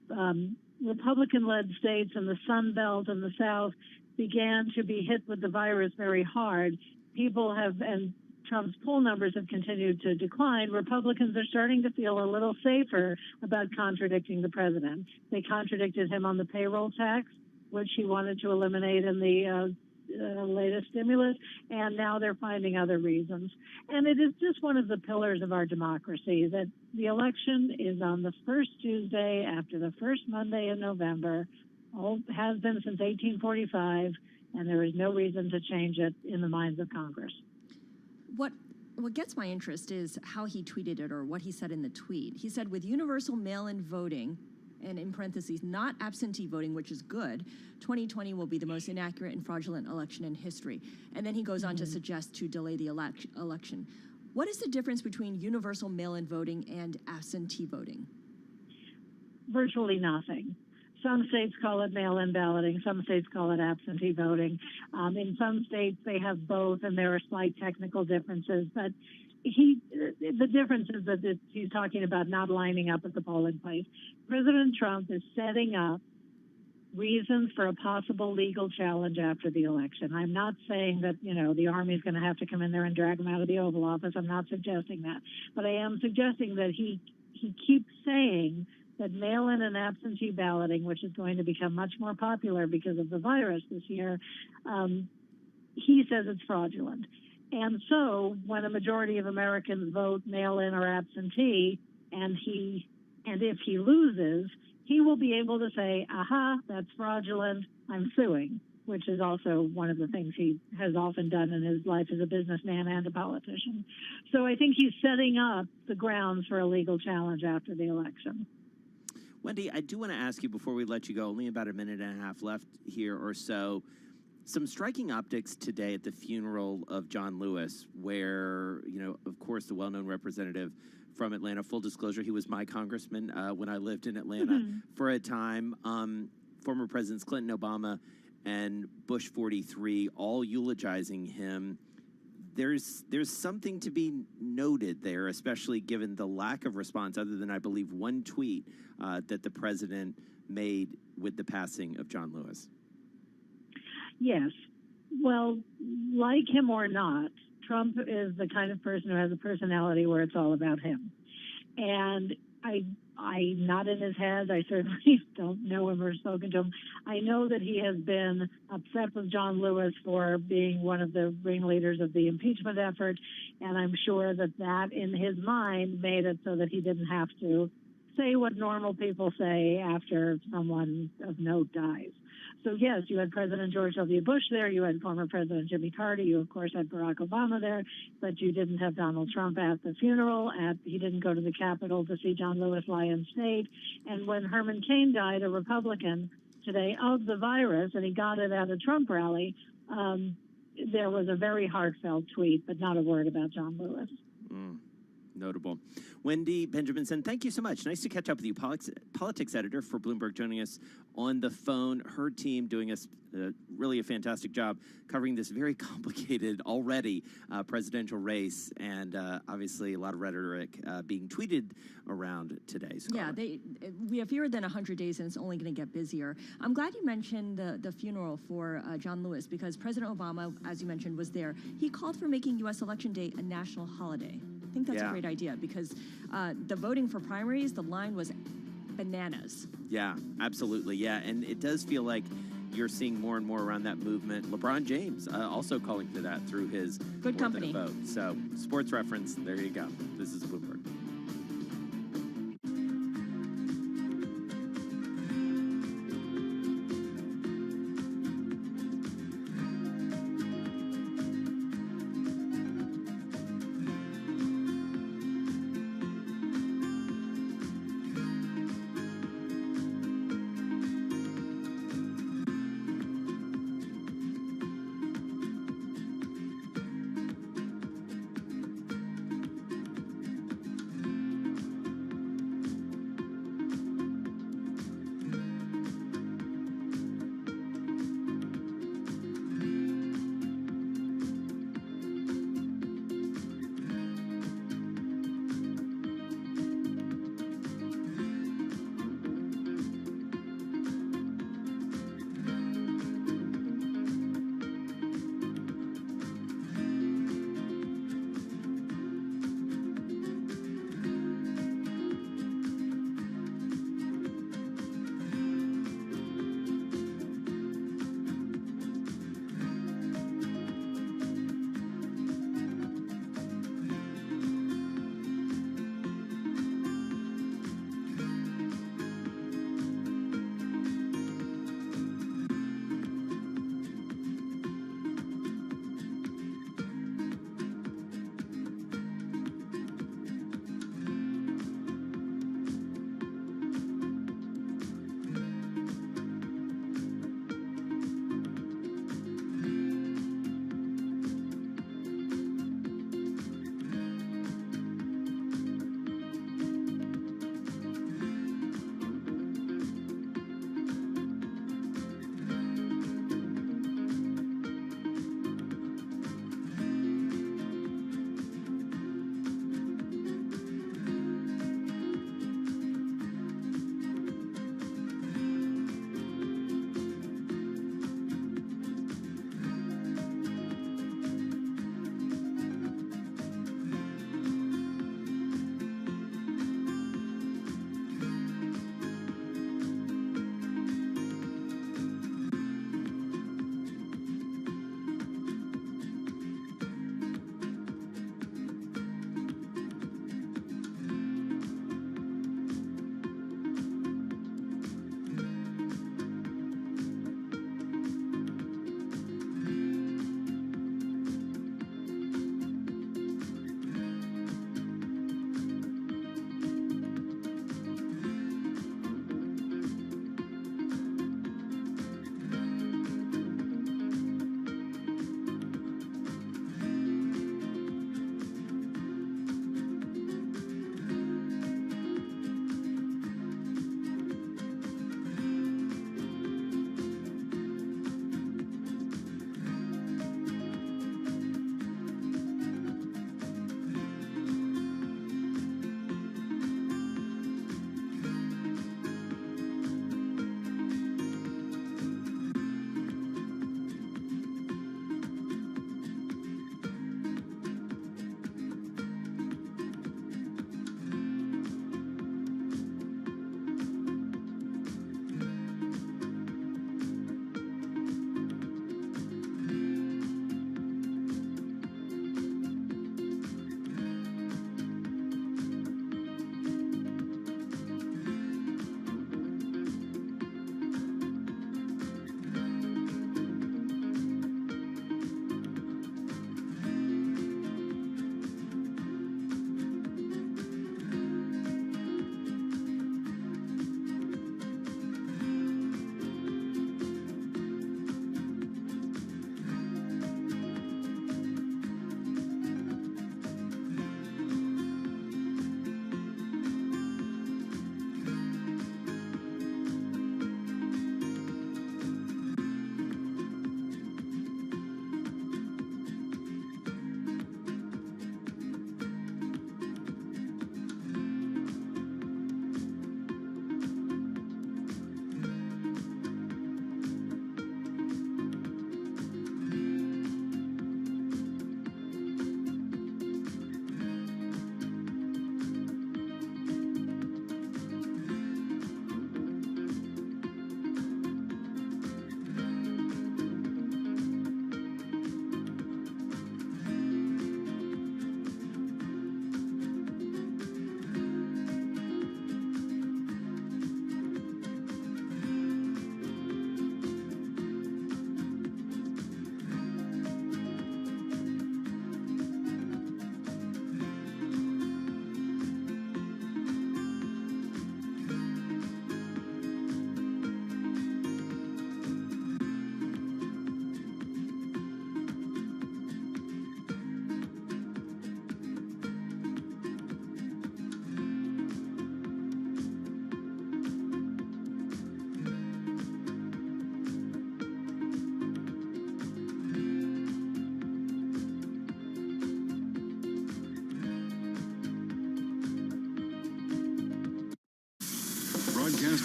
Republican-led states in the Sun Belt and the South began to be hit with the virus very hard. People have, and Trump's poll numbers have continued to decline. Republicans are starting to feel a little safer about contradicting the president. They contradicted him on the payroll tax, which he wanted to eliminate in the latest stimulus, and now they're finding other reasons. And it is just one of the pillars of our democracy that the election is on the first Tuesday after the first Monday in November. All has been since 1845, and there is no reason to change it in the minds of Congress. What gets my interest is how he tweeted it or what he said in the tweet. He said, with universal mail-in voting, and in parentheses, not absentee voting, which is good, 2020 will be the most inaccurate and fraudulent election in history. And then he goes on to suggest to delay the election. What is the difference between universal mail-in voting and absentee voting? Virtually nothing. Some states call it mail-in balloting. Some states call it absentee voting. In some states, they have both, and there are slight technical differences. But the difference is that he's talking about not lining up at the polling place. President Trump is setting up reasons for a possible legal challenge after the election. I'm not saying that, the Army is going to have to come in there and drag him out of the Oval Office. I'm not suggesting that. But I am suggesting that he keeps saying that mail-in and absentee balloting, which is going to become much more popular because of the virus this year, he says it's fraudulent. And so when a majority of Americans vote mail-in or absentee, and if he loses, he will be able to say, aha, that's fraudulent, I'm suing, which is also one of the things he has often done in his life as a businessman and a politician. So I think he's setting up the grounds for a legal challenge after the election. Wendy, I do want to ask you before we let you go, only about a minute and a half left here or so, some striking optics today at the funeral of John Lewis, where, of course, the well-known representative from Atlanta, full disclosure, he was my congressman when I lived in Atlanta for a time. Former Presidents Clinton, Obama, and Bush 43 all eulogizing him. There's something to be noted there, especially given the lack of response, other than, I believe, one tweet that the president made with the passing of John Lewis. Yes. Well, like him or not, Trump is the kind of person who has a personality where it's all about him. And I not in his head. I certainly don't know him or spoken to him. I know that he has been upset with John Lewis for being one of the ringleaders of the impeachment effort, and I'm sure that in his mind made it so that he didn't have to say what normal people say after someone of note dies. So yes, you had President George W. Bush there, you had former President Jimmy Carter, you of course had Barack Obama there, but you didn't have Donald Trump at the funeral, he didn't go to the Capitol to see John Lewis lie in state, and when Herman Cain died, a Republican today, of the virus, and he got it at a Trump rally, there was a very heartfelt tweet, but not a word about John Lewis. Notable. Wendy Benjaminson, thank you so much. Nice to catch up with you. Politics editor for Bloomberg joining us on the phone. Her team doing us really a fantastic job covering this very complicated already presidential race, and obviously a lot of rhetoric being tweeted around today. Yeah, we have fewer than 100 days, and it's only going to get busier. I'm glad you mentioned the funeral for John Lewis, because President Obama, as you mentioned, was there. He called for making U.S. Election Day a national holiday. I think that's a great idea, because the voting for primaries, the line was bananas. Yeah, absolutely. Yeah, and it does feel like you're seeing more and more around that movement. LeBron James also calling for that through his Good company vote. So, sports reference, there you go. This is Bloomberg.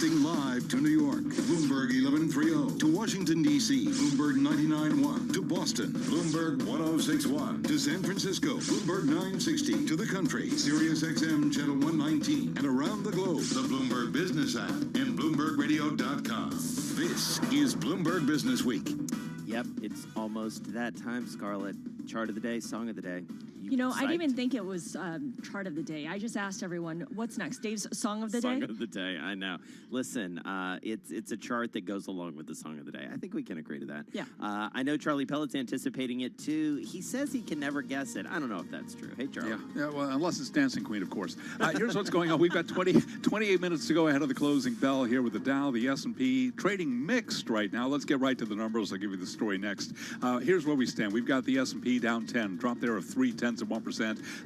Broadcasting live to New York, Bloomberg 1130. To Washington, D.C., Bloomberg 99.1. To Boston, Bloomberg 106.1. To San Francisco, Bloomberg 960. To the country, Sirius XM Channel 119. And around the globe, the Bloomberg Business app and BloombergRadio.com. This is Bloomberg Business Week. Yep, it's almost that time, Scarlett. Chart of the day, song of the day. You know, I didn't psyched? even think it was chart of the day. I just asked everyone, what's next? Dave's song of the day? Song of the day, I know. Listen, it's a chart that goes along with the song of the day. I think we can agree to that. Yeah. I know Charlie Pellet's anticipating it too. He says he can never guess it. I don't know if that's true. Hey, Charlie. Yeah, well, unless it's Dancing Queen, of course. Here's what's going on. We've got 28 minutes to go ahead of the closing bell here with the Dow, the S&P, trading mixed right now. Let's get right to the numbers. I'll give you the story next. Here's where we stand. We've got the S&P down 10, drop there of 0.3%.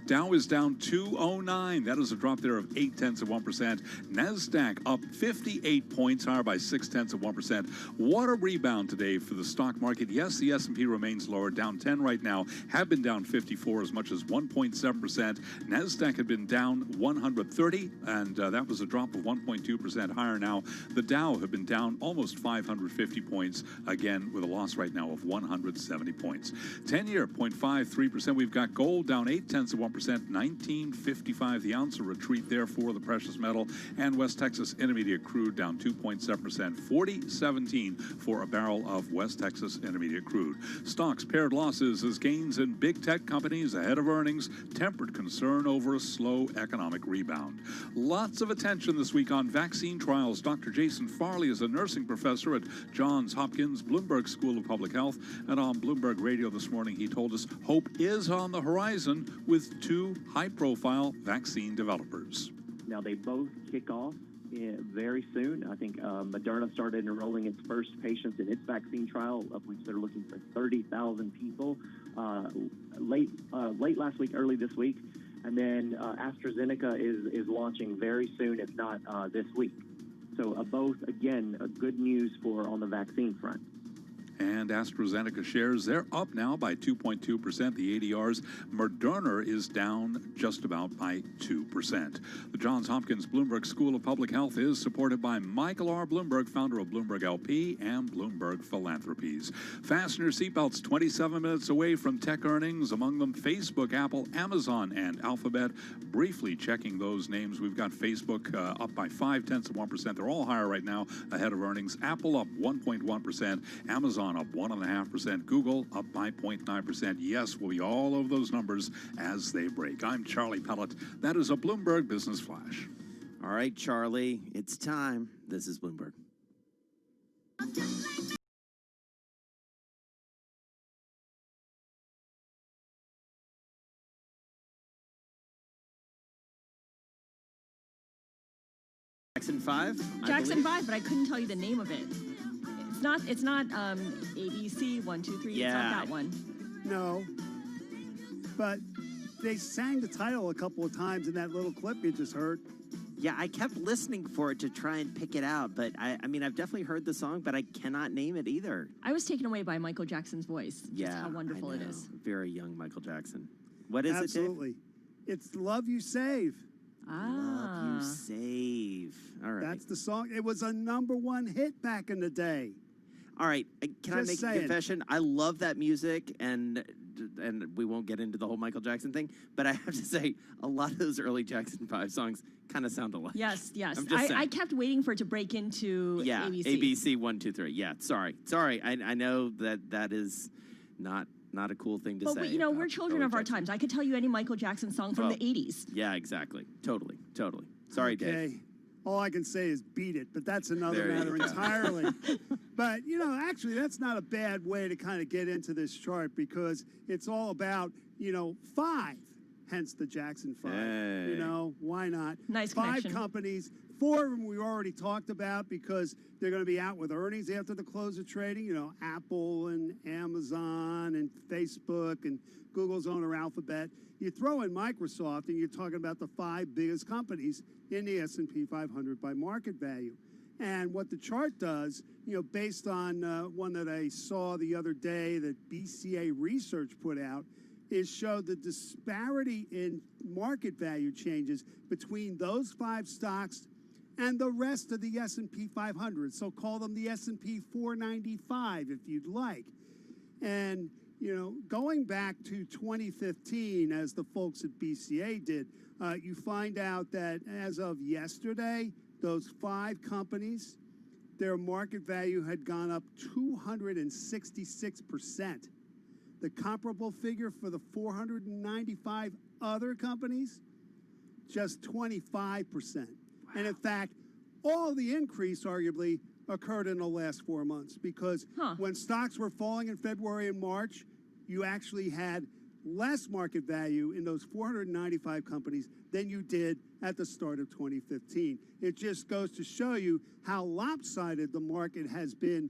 Dow is down 209. That is a drop there of 0.8%. NASDAQ up 58 points, higher by 0.6%. What a rebound today for the stock market. Yes, the S&P remains lower, down 10 right now, have been down 54, as much as 1.7%. NASDAQ had been down 130, and that was a drop of 1.2% higher now. The Dow had been down almost 550 points, again, with a loss right now of 170 points. 10-year, 0.53%. We've got gold down 0.8%, 19.55 the ounce, a retreat there for the precious metal, and West Texas Intermediate crude down 2.7%, 40.17 for a barrel of West Texas Intermediate crude. Stocks paired losses as gains in big tech companies ahead of earnings tempered concern over a slow economic rebound. Lots of attention this week on vaccine trials. Dr. Jason Farley is a nursing professor at Johns Hopkins Bloomberg School of Public Health, and on Bloomberg Radio this morning he told us hope is on the horizon with two high-profile vaccine developers. Now, they both kick off very soon. I think Moderna started enrolling its first patients in its vaccine trial, of which they're looking for 30,000 people late last week, early this week. And then AstraZeneca is launching very soon, if not this week. So both, again, good news for on the vaccine front. And AstraZeneca shares, they're up now by 2.2%. The ADRs, Moderna is down just about by 2%. The Johns Hopkins Bloomberg School of Public Health is supported by Michael R. Bloomberg, founder of Bloomberg LP and Bloomberg Philanthropies. Fasten your seatbelts, 27 minutes away from tech earnings, among them Facebook, Apple, Amazon, and Alphabet. Briefly checking those names, we've got Facebook up by 0.5%. They're all higher right now ahead of earnings. Apple up 1.1%. Amazon up 1.5%. Google up by 0.9%. Yes, will be all of those numbers as they break. I'm Charlie Pellet. That is a Bloomberg Business Flash. All right, Charlie, it's time. This is Bloomberg. Jackson 5? Jackson 5, but I couldn't tell you the name of it. It's not ABC 1, 2, 3. Yeah. It's not that one. No, but they sang the title a couple of times in that little clip you just heard. Yeah, I kept listening for it to try and pick it out, but I mean, I've definitely heard the song, but I cannot name it either. I was taken away by Michael Jackson's voice. Yeah, just how wonderful I it know. is. Very young Michael Jackson. What is Absolutely. It's Love You Save. Love You Save. All right. That's the song. It was a #1 hit back in the day. All right, can I Just make saying. a confession? I love that music, and we won't get into the whole Michael Jackson thing, but I have to say, a lot of those early Jackson 5 songs kind of sound alike. Yes, yes. I'm just saying. I kept waiting for it to break into ABC. ABC 1, 2, 3. Yeah, sorry. I know that is not a cool thing to say. But you know, we're about children early of our Jackson. times. I could tell you any Michael Jackson song from Well, the 80s. Yeah, exactly. Totally. Sorry, Dave. Okay. All I can say is beat it, but that's another There you matter go. entirely. But, you know, actually, that's not a bad way to kind of get into this chart because it's all about, 5, hence the Jackson 5. Hey. You know, why not? Nice 5 connection. companies, 4 of them we already talked about because they're going to be out with earnings after the close of trading. Apple and Amazon and Facebook and Google's owner Alphabet. You throw in Microsoft and you're talking about the 5 biggest companies in the S&P 500 by market value. And what the chart does, based on one that I saw the other day that BCA Research put out, is show the disparity in market value changes between those 5 stocks and the rest of the S&P 500. So call them the S&P 495 if you'd like. And, you know, going back to 2015, as the folks at BCA did, you find out that as of yesterday, those 5 companies, their market value had gone up 266%. The comparable figure for the 495 other companies, just 25%. And in fact, all the increase arguably occurred in the last 4 months because when stocks were falling in February and March, you actually had less market value in those 495 companies than you did at the start of 2015. It just goes to show you how lopsided the market has been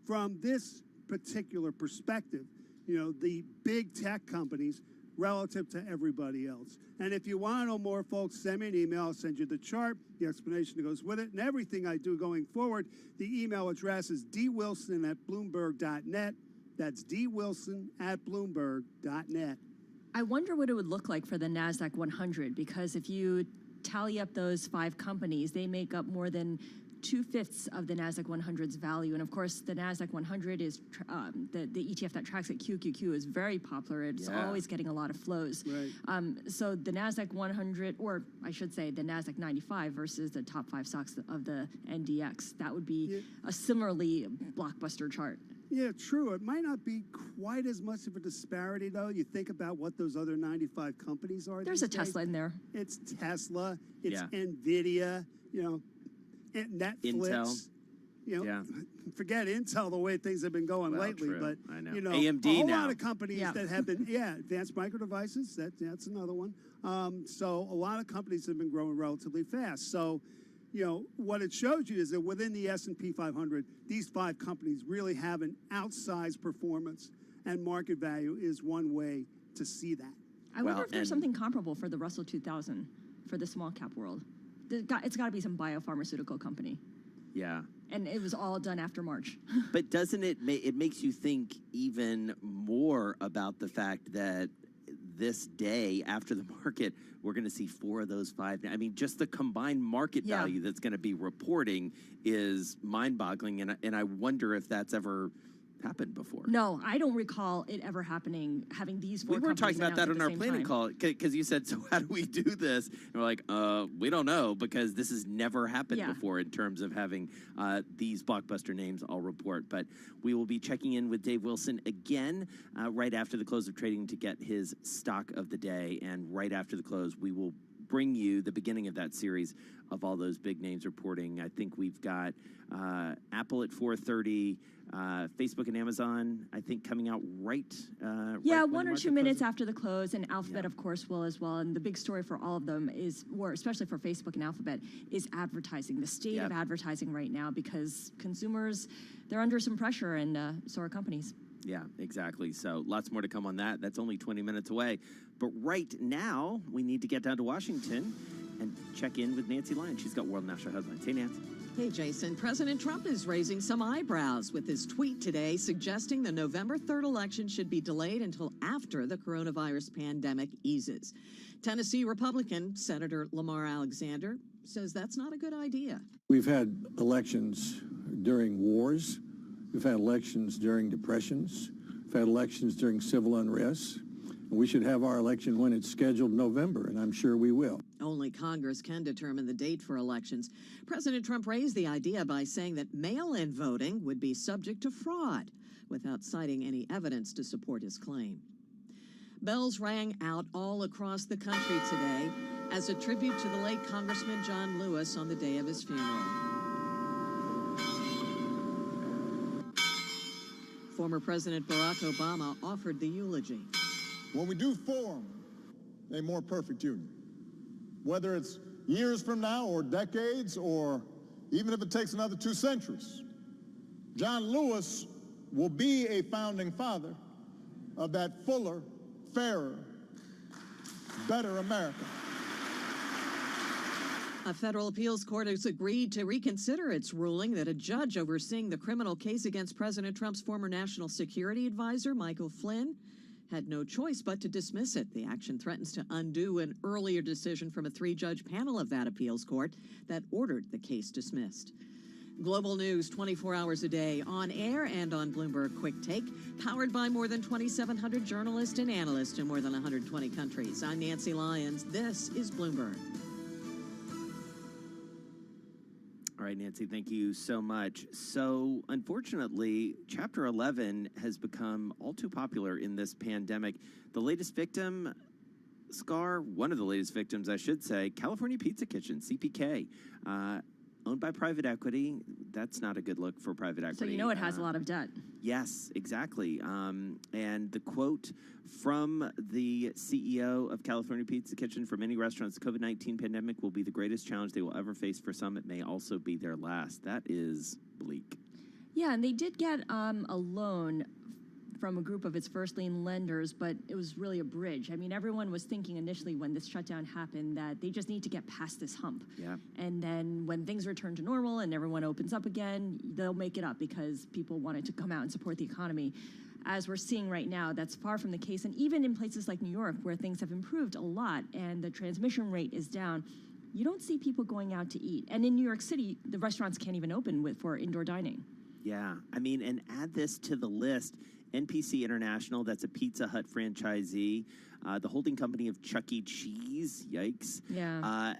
from this particular perspective. You know, the big tech companies relative to everybody else. And if you want to know more, folks, send me an email. I'll send you the chart, the explanation that goes with it, and everything I do going forward. The email address is dwilson@bloomberg.net. That's dwilson@bloomberg.net. I wonder what it would look like for the NASDAQ 100, because if you tally up those 5 companies, they make up more than 2/5 of the NASDAQ 100's value. And of course, the NASDAQ 100 is the ETF that tracks it, QQQ, is very popular. It's always getting a lot of flows. Right. So the NASDAQ 100, or I should say the NASDAQ 95 versus the top 5 stocks of the NDX, that would be a similarly blockbuster chart. Yeah, true. It might not be quite as much of a disparity, though. You think about what those other 95 companies are. There's a Tesla in there. It's Tesla. It's NVIDIA. You know, Netflix. Intel. You know, forget Intel the way things have been going lately, true. but I know. you know, AMD a whole now. lot of companies that have been Advanced Micro Devices. That's another one. So a lot of companies have been growing relatively fast. So, you know, what it shows you is that within the S&P 500, these 5 companies really have an outsized performance, and market value is one way to see that. I wonder if there's something comparable for the Russell 2000 for the small cap world. It's got to be some biopharmaceutical company. Yeah. And it was all done after March. But doesn't it it makes you think even more about the fact that this day after the market, we're going to see 4 of those 5. I mean, just the combined market value that's going to be reporting is mind-boggling, and I wonder if that's ever happened before. No, I don't recall it ever happening, having these 4 We were talking about that on our planning call. call, because you said, so how do we do this? And we're like, we don't know, because this has never happened before in terms of having these blockbuster names all report. But we will be checking in with Dave Wilson again right after the close of trading to get his stock of the day. And right after the close, we will bring you the beginning of that series of all those big names reporting. I think we've got Apple at 4:30, Facebook and Amazon, I think, coming out right. Yeah, 1 or 2 minutes after the close, and Alphabet, of course, will as well. And the big story for all of them is, or especially for Facebook and Alphabet, is advertising, the state of advertising right now, because consumers, they're under some pressure, and so are companies. Yeah, exactly. So lots more to come on that. That's only 20 minutes away. But right now, we need to get down to Washington and check in with Nancy Lyon. She's got World National Headlines. Hey, Nancy. Hey, Jason. President Trump is raising some eyebrows with his tweet today suggesting the November 3rd election should be delayed until after the coronavirus pandemic eases. Tennessee Republican Senator Lamar Alexander says that's not a good idea. We've had elections during wars. We've had elections during depressions. We've had elections during civil unrest. We should have our election when it's scheduled in November, and I'm sure we will. Only Congress can determine the date for elections. President Trump raised the idea by saying that mail-in voting would be subject to fraud, without citing any evidence to support his claim. Bells rang out all across the country today as a tribute to the late Congressman John Lewis on the day of his funeral. Former President Barack Obama offered the eulogy. When we do form a more perfect union, whether it's years from now or decades, or even if it takes another 2 centuries, John Lewis will be a founding father of that fuller, fairer, better America. A federal appeals court has agreed to reconsider its ruling that a judge overseeing the criminal case against President Trump's former national security advisor, Michael Flynn, had no choice but to dismiss it. The action threatens to undo an earlier decision from a 3-judge panel of that appeals court that ordered the case dismissed. Global news 24 hours a day, on air and on Bloomberg Quick Take, powered by more than 2,700 journalists and analysts in more than 120 countries. I'm Nancy Lyons. This is Bloomberg. All right, Nancy, thank you so much. So, unfortunately, Chapter 11 has become all too popular in this pandemic. The latest victim, Scar, one of the latest victims, I should say, California Pizza Kitchen, CPK, owned by private equity. That's not a good look for private equity. So you know it has a lot of debt. Yes, exactly. And the quote from the CEO of California Pizza Kitchen: "For many restaurants, the COVID-19 pandemic will be the greatest challenge they will ever face. For some, it may also be their last." That is bleak. Yeah, and they did get a loan from a group of its first lien lenders, but it was really a bridge. I mean, everyone was thinking initially when this shutdown happened that they just need to get past this hump. Yeah. And then when things return to normal and everyone opens up again, they'll make it up because people wanted to come out and support the economy. As we're seeing right now, that's far from the case. And even in places like New York, where things have improved a lot and the transmission rate is down, you don't see people going out to eat. And in New York City, the restaurants can't even open for indoor dining. Yeah, I mean, and add this to the list. NPC International, that's a Pizza Hut franchisee, the holding company of Chuck E. Cheese, yikes,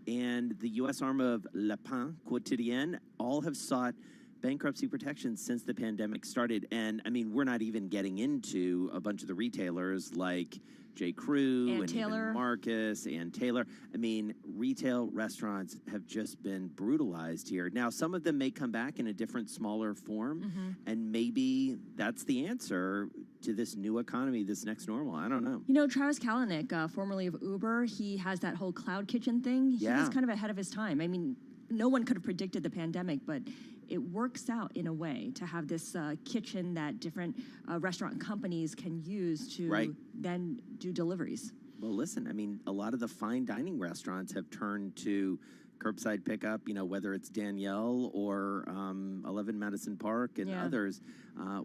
and the U.S. arm of Le Pain Quotidien, all have sought bankruptcy protection since the pandemic started. And, I mean, we're not even getting into a bunch of the retailers like J. Crew and even Marcus and Taylor. I mean, retail restaurants have just been brutalized here. Now, some of them may come back in a different, smaller form, and maybe that's the answer to this new economy, this next normal. I don't know. You know, Travis Kalanick, formerly of Uber, he has that whole cloud kitchen thing. He was kind of ahead of his time. I mean, no one could have predicted the pandemic, but it works out in a way to have this kitchen that different restaurant companies can use to then do deliveries. Well, listen, I mean, a lot of the fine dining restaurants have turned to curbside pickup, you know, whether it's Danielle or 11 Madison Park and others.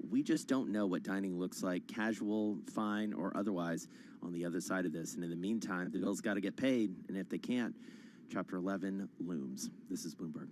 We just don't know what dining looks like, casual, fine, or otherwise, on the other side of this. And in the meantime, the bills got to get paid. And if they can't, Chapter 11 looms. This is Bloomberg.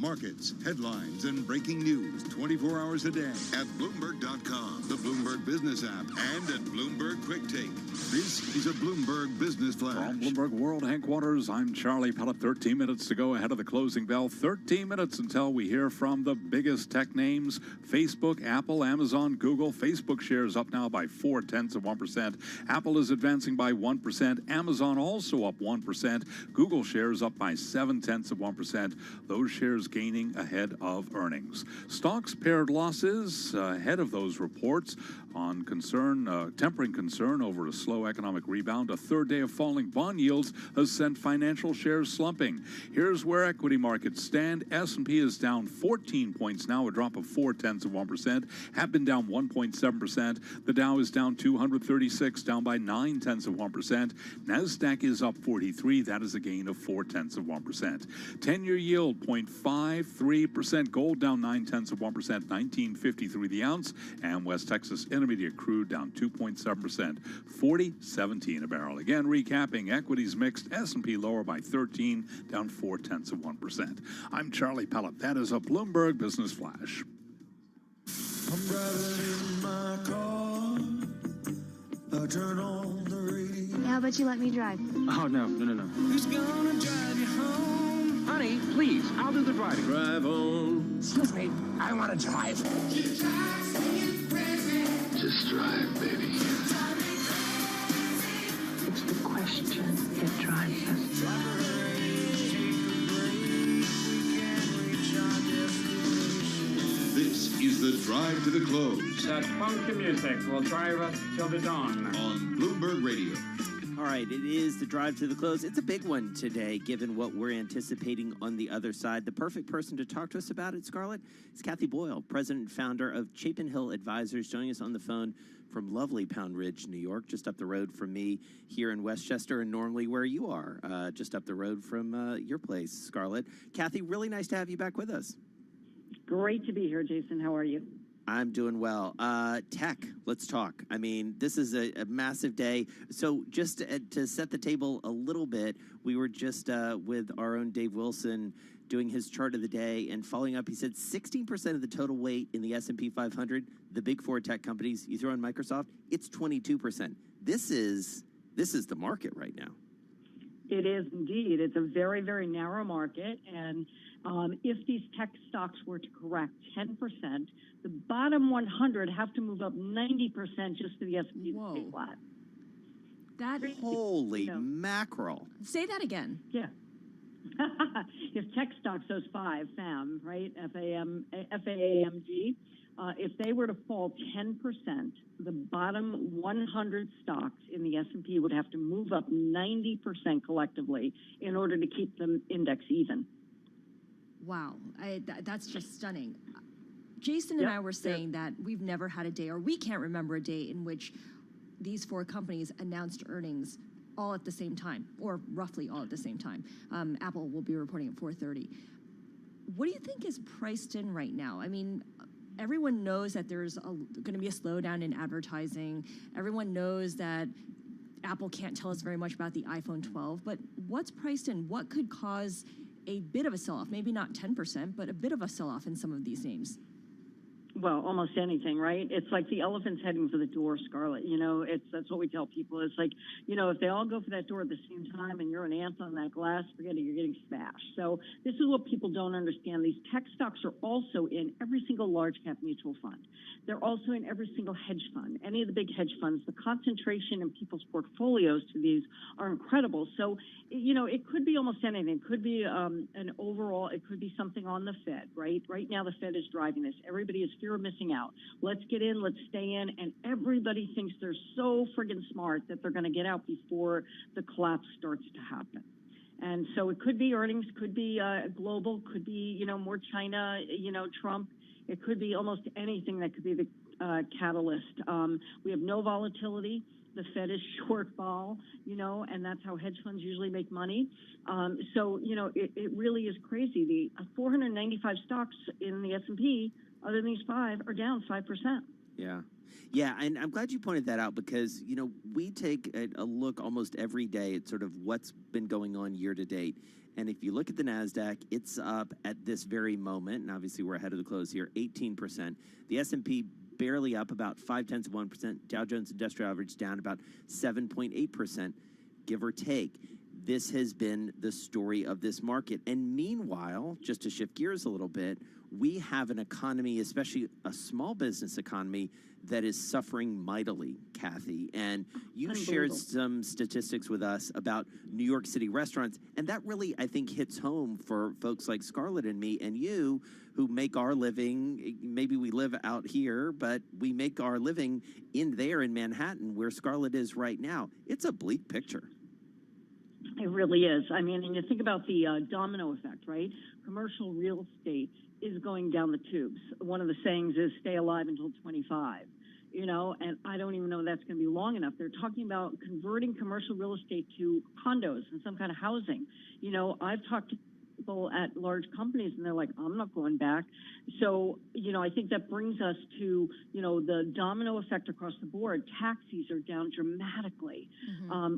Markets, headlines, and breaking news 24 hours a day at Bloomberg.com, the Bloomberg Business app, and at Bloomberg Quick Take. This is a Bloomberg Business Flash. From Bloomberg World Headquarters, I'm Charlie Pellet. 13 minutes to go ahead of the closing bell. 13 minutes until we hear from the biggest tech names: Facebook, Apple, Amazon, Google. Facebook shares up now by 0.4%. Apple is advancing by 1%. Amazon also up 1%. Google shares up by 0.7%. Those shares gaining ahead of earnings. Stocks paired losses ahead of those reports on tempering concern over a slow economic rebound. A third day of falling bond yields has sent financial shares slumping. Here's where equity markets stand. S&P is down 14 points now, a drop of 0.4%. Have been down 1.7%. The Dow is down 236, down by 0.9%. Nasdaq is up 43. That is a gain of 0.4%. 10-year yield 0.53%. Gold down 0.9%, 19.53 the ounce. And West Texas Intermediate crude down 2.7%, 40.17 a barrel. Again, recapping, equities mixed. S&P lower by 13, down 0.4%. I'm Charlie Pellet. That is a Bloomberg Business Flash. I'm driving in my car. I turn on the radio. How about you let me drive? Oh, no. Who's gonna drive you home? Honey, please, I'll do the driving. Drive on. Excuse me, I want to drive. Just drive, baby. It's the question that drives us. This is the Drive to the Close. That funky music will drive us till the dawn. On Bloomberg Radio. All right, it is the Drive to the Close. It's a big one today, given what we're anticipating on the other side. The perfect person to talk to us about it, Scarlett, is Kathy Boyle, president and founder of Chapin Hill Advisors, joining us on the phone from lovely Pound Ridge, New York, just up the road from me here in Westchester, and normally where you are, just up the road from your place, Scarlett. Kathy, really nice to have you back with us. Great to be here, Jason. How are you? I'm doing well. Tech, let's talk. I mean, this is a massive day. So just to set the table a little bit, we were just with our own Dave Wilson doing his chart of the day and following up. He said 16% of the total weight in the S&P 500, the big four tech companies. You throw in Microsoft, it's 22%. This is the market right now. It is indeed. It's a very, very narrow market. And if these tech stocks were to correct 10%, the bottom 100 have to move up 90% just for the S&P to stay flat. Holy mackerel. Say that again. Yeah. If tech stocks, those five, FAM, right, FAAMG, if they were to fall 10%, the bottom 100 stocks in the S&P would have to move up 90% collectively in order to keep the index even. Wow, that's just stunning. Jason and I were saying that we've never had a day, or we can't remember a day in which these four companies announced earnings all at the same time, or roughly all at the same time. Apple will be reporting at 4:30. What do you think is priced in right now? I mean, everyone knows that there's going to be a slowdown in advertising. Everyone knows that Apple can't tell us very much about the iPhone 12, but what's priced in? What could cause a bit of a sell-off? Maybe not 10%, but a bit of a sell-off in some of these names. Well, almost anything, right? It's like the elephant's heading for the door, Scarlett. You know, that's what we tell people. It's like, you know, if they all go for that door at the same time and you're an ant on that glass, forget it, you're getting smashed. So this is what people don't understand. These tech stocks are also in every single large cap mutual fund. They're also in every single hedge fund. Any of the big hedge funds, the concentration in people's portfolios to these are incredible. So, you know, it could be almost anything. It could be an overall, it could be something on the Fed, right? Right now the Fed is driving this. Everybody is fear of missing out. Let's get in, let's stay in, and everybody thinks they're so friggin' smart that they're going to get out before the collapse starts to happen. And so it could be earnings, could be global, could be, you know, more China, you know, Trump. It could be almost anything that could be the catalyst. We have no volatility. The Fed is short vol, you know, and that's how hedge funds usually make money. So, you know, it really is crazy. The 495 stocks in the S&P, other than these five, are down 5%. Yeah, and I'm glad you pointed that out because, you know, we take a look almost every day at sort of what's been going on year to date. And if you look at the NASDAQ, it's up at this very moment, and obviously we're ahead of the close here, 18%. The S&P barely up, about 0.5%. Dow Jones Industrial Average down about 7.8%, give or take. This has been the story of this market. And meanwhile, just to shift gears a little bit, we have an economy, especially a small business economy, that is suffering mightily, Kathy. And you shared some statistics with us about New York City restaurants, and that really, I think, hits home for folks like Scarlett and me and you, who make our living, maybe we live out here, but we make our living in Manhattan, where Scarlett is right now. It's a bleak picture. It really is. I mean, and you think about the domino effect, right? Commercial real estate is going down the tubes. One of the sayings is stay alive until 25, you know, and I don't even know that's going to be long enough. They're talking about converting commercial real estate to condos and some kind of housing. You know, I've talked to people at large companies and they're like, I'm not going back. So, you know, I think that brings us to, you know, the domino effect across the board. Taxis are down dramatically.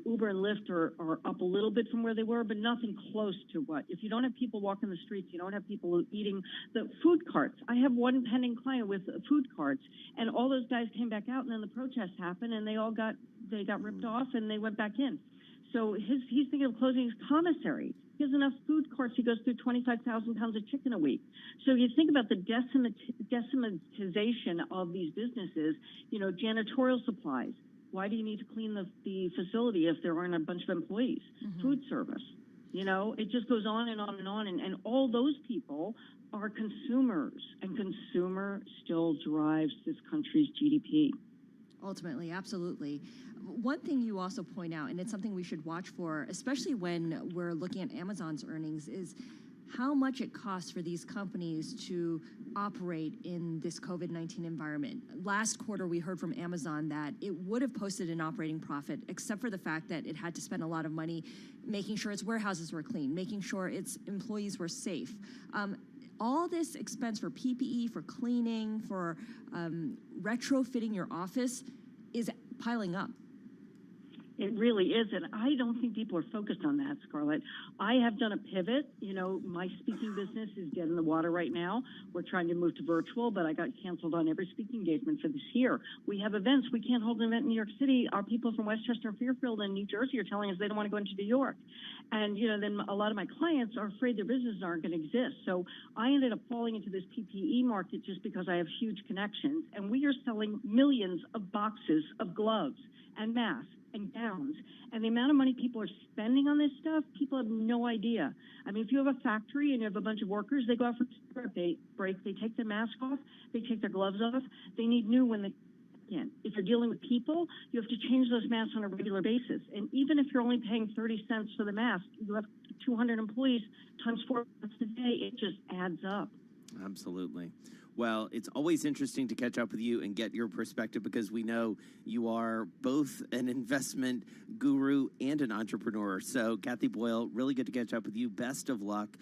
Uber and Lyft are up a little bit from where they were, but nothing close to what. If you don't have people walking the streets, you don't have people eating the food carts. I have one pending client with food carts, and all those guys came back out, and then the protests happened, and they got ripped off, and they went back in. So he's thinking of closing his commissary. He has enough food carts. He goes through 25,000 pounds of chicken a week. So you think about the decimatization of these businesses, you know, janitorial supplies. Why do you need to clean the facility if there aren't a bunch of employees? Food service. You know, it just goes on and on and on. And all those people are consumers, and consumer still drives this country's GDP. Ultimately, absolutely. One thing you also point out, and it's something we should watch for, especially when we're looking at Amazon's earnings, is how much it costs for these companies to operate in this COVID-19 environment. Last quarter, we heard from Amazon that it would have posted an operating profit, except for the fact that it had to spend a lot of money making sure its warehouses were clean, making sure its employees were safe. All this expense for PPE, for cleaning, for retrofitting your office is piling up. It really is, and I don't think people are focused on that, Scarlett. I have done a pivot. You know, my speaking business is dead in the water right now. We're trying to move to virtual, but I got canceled on every speaking engagement for this year. We have events. We can't hold an event in New York City. Our people from Westchester, Fairfield, and New Jersey are telling us they don't want to go into New York. And, you know, then a lot of my clients are afraid their businesses aren't going to exist. So I ended up falling into this PPE market just because I have huge connections. And we are selling millions of boxes of gloves and masks and gowns, and the amount of money people are spending on this stuff, people have no idea. I mean, if you have a factory and you have a bunch of workers, they go out for a break, they take their mask off, they take their gloves off, they need new when they can. If you're dealing with people, you have to change those masks on a regular basis. And even if you're only paying 30 cents for the mask, you have 200 employees times 4 months a day, it just adds up. Absolutely. Well, it's always interesting to catch up with you and get your perspective, because we know you are both an investment guru and an entrepreneur. So, Kathy Boyle, really good to catch up with you. Best of luck.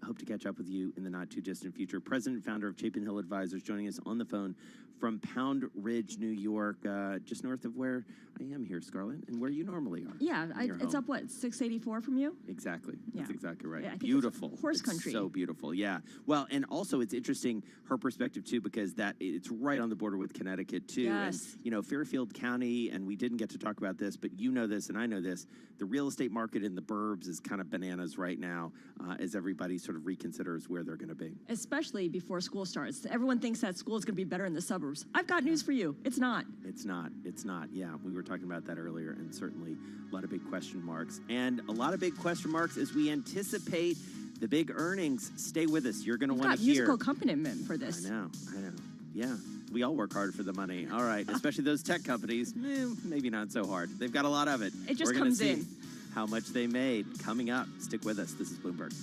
Hope to catch up with you in the not-too-distant future. President and founder of Chapin Hill Advisors, joining us on the phone from Pound Ridge, New York, just north of where I am here, Scarlett, and where you normally are. Yeah, it's up, what, 684 from you? Exactly. That's exactly right. I think Beautiful. It's horse country. It's so beautiful, yeah. Well, and also it's interesting, her perspective, too, because it's right on the border with Connecticut, too. Yes. And, you know, Fairfield County, and we didn't get to talk about this, but you know this and I know this, the real estate market in the burbs is kind of bananas right now as everybody sort of reconsiders where they're going to be. Especially before school starts. Everyone thinks that school is going to be better in the suburbs. I've got news for you. It's not. It's not. It's not. Yeah, we were talking about that earlier, and certainly a lot of big question marks. And a lot of big question marks as we anticipate the big earnings. Stay with us. You're going to want to hear. Musical accompaniment for this. I know. Yeah, we all work hard for the money. All right, especially those tech companies. Maybe not so hard. They've got a lot of it. It just We're gonna comes see in. how much they made. Coming up. Stick with us. This is Bloomberg.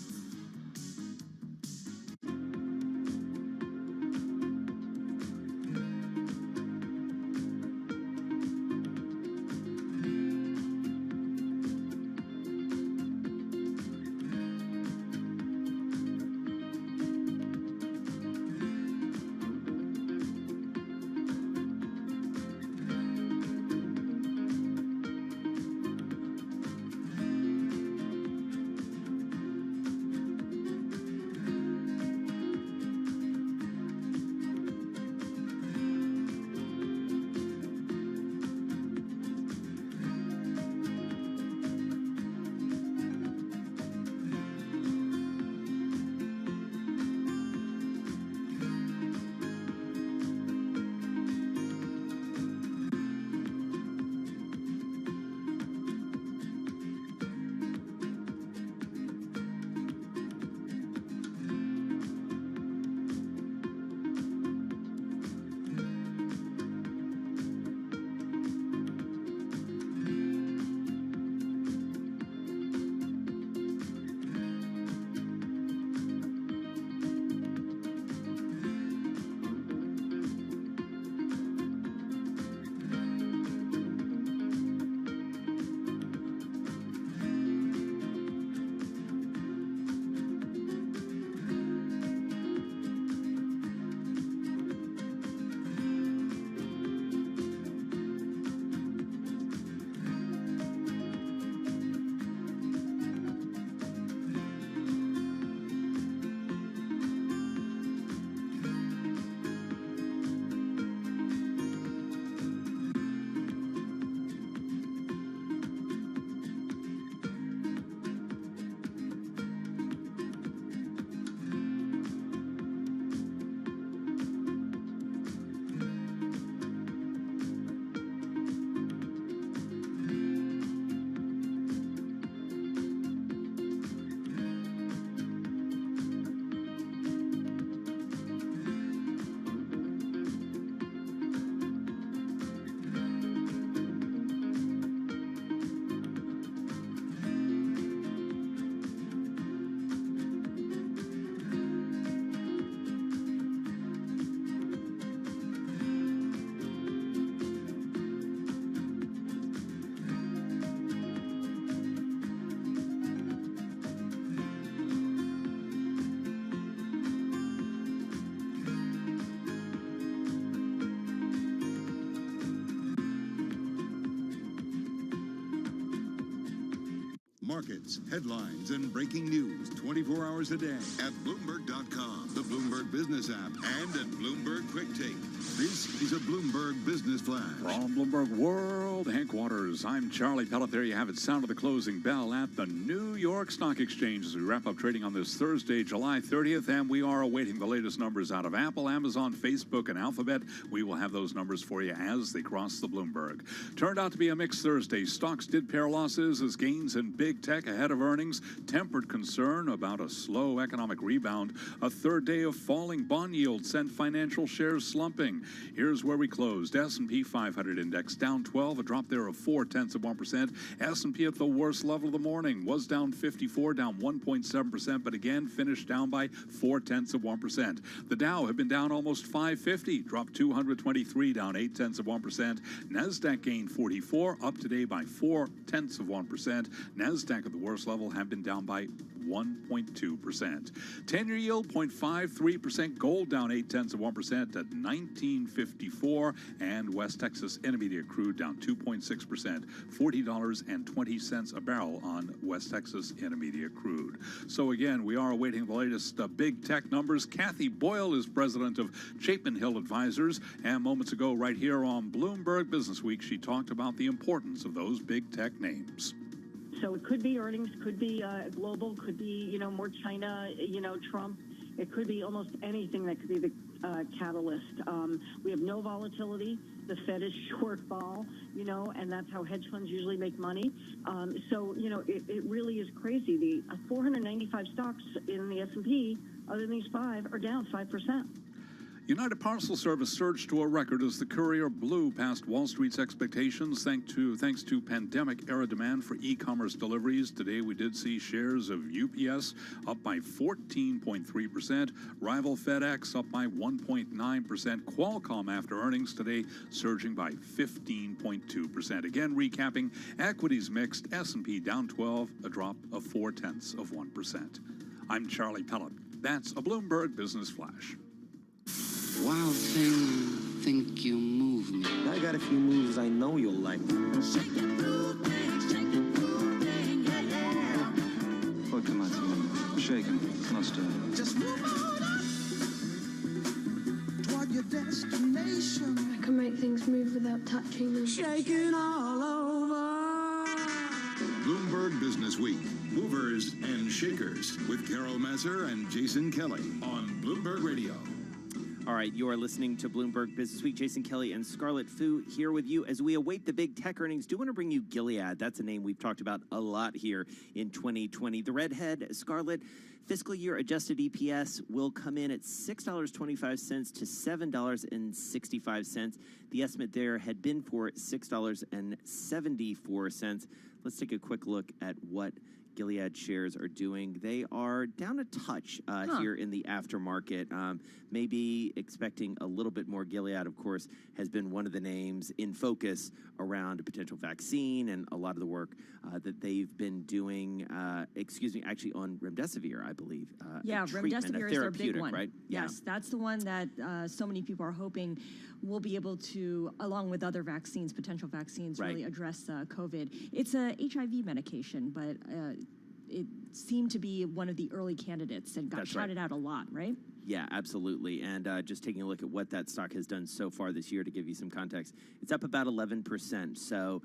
Markets, headlines, and breaking news 24 hours a day at Bloomberg.com, the Bloomberg Business app, and at Bloomberg Quick Take. This is a Bloomberg Business Flash. From Bloomberg World Headquarters, I'm Charlie Pellet. There you have it. Sound of the closing bell at the New York Stock Exchange as we wrap up trading on this Thursday, July 30th, and we are awaiting the latest numbers out of Apple, Amazon, Facebook, and Alphabet. We will have those numbers for you as they cross the Bloomberg. Turned out to be a mixed Thursday. Stocks did pair losses as gains in big tech ahead of earnings tempered concern about a slow economic rebound. A third day of falling bond yields sent financial shares slumping. Here's where we closed. S&P 500 index down 12, a drop there of 0.4%. S&P at the worst level of the morning was down 54, down 1.7%, but again finished down by 0.4%. The Dow had been down almost 550, dropped 223, down 0.8%. Nasdaq gained 44, up today by 0.4%. Nasdaq at the worst level have been down by 1.2%. 10-year yield 0.53%. Gold down 0.8% at $19.54, and West Texas Intermediate crude down 2.6%, $40.20 a barrel on West Texas Intermediate crude. So again, we are awaiting the latest big tech numbers. Kathy Boyle is president of Chapin Hill Advisors, and moments ago, right here on Bloomberg Business Week, she talked about the importance of those big tech names. So it could be earnings, could be global, could be, more China, Trump. It could be almost anything that could be the catalyst. We have no volatility. The Fed is short vol, and that's how hedge funds usually make money. So, it really is crazy. The 495 stocks in the S&P, other than these five, are down 5%. United Parcel Service surged to a record as the courier blew past Wall Street's expectations thanks to pandemic-era demand for e-commerce deliveries. Today, we did see shares of UPS up by 14.3%, rival FedEx up by 1.9%, Qualcomm after earnings today surging by 15.2%. Again, recapping, equities mixed, S&P down 12, a drop of 0.4%. I'm Charlie Pellet. That's a Bloomberg Business Flash. Wild thing, think you move me. I got a few moves I know you'll like. Shake it through, shake it through, yeah, yeah. Folgt mal zu shaken, not stirring. Just move on up toward your destination. I can make things move without touching them. Shaking all over. Bloomberg Business Week, movers and shakers with Carol Masser and Jason Kelly on Bloomberg Radio. All right, you are listening to Bloomberg Business Week. Jason Kelly and Scarlett Fu here with you as we await the big tech earnings. Do want to bring you Gilead. That's a name we've talked about a lot here in 2020. The redhead, Scarlett, fiscal year adjusted EPS will come in at $6.25 to $7.65. The estimate there had been for $6.74. Let's take a quick look at what Gilead shares are doing. They are down a touch here in the aftermarket. Maybe expecting a little bit more. Gilead, of course, has been one of the names in focus around a potential vaccine and a lot of the work that they've been doing, actually on remdesivir, I believe. Remdesivir is their big one. Right? Yes, that's the one that so many people are hoping will be able to, along with other vaccines, potential vaccines, really address COVID. It's a HIV medication, but it seemed to be one of the early candidates and got shouted out a lot, right? Yeah, absolutely. And just taking a look at what that stock has done so far this year to give you some context, it's up about 11%. So,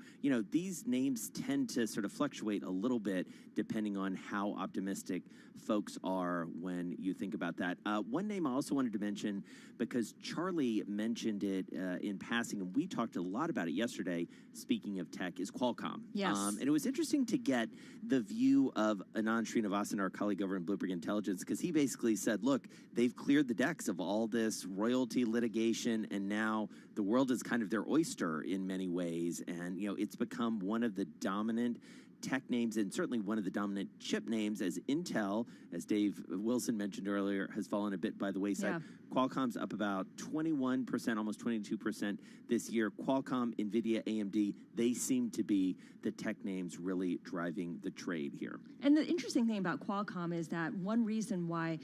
these names tend to sort of fluctuate a little bit depending on how optimistic folks are when you think about that. One name I also wanted to mention, because Charlie mentioned it in passing, and we talked a lot about it yesterday, speaking of tech, is Qualcomm. Yes. And it was interesting to get the view of Anand Srinivasan, our colleague over in Bloomberg Intelligence, because he basically said, look, they've cleared the decks of all this royalty litigation, and now the world is kind of their oyster in many ways. And, it's become one of the dominant tech names and certainly one of the dominant chip names, as Intel, as Dave Wilson mentioned earlier, has fallen a bit by the wayside. Yeah. Qualcomm's up about 21%, almost 22% this year. Qualcomm, NVIDIA, AMD, they seem to be the tech names really driving the trade here. And the interesting thing about Qualcomm is that one reason why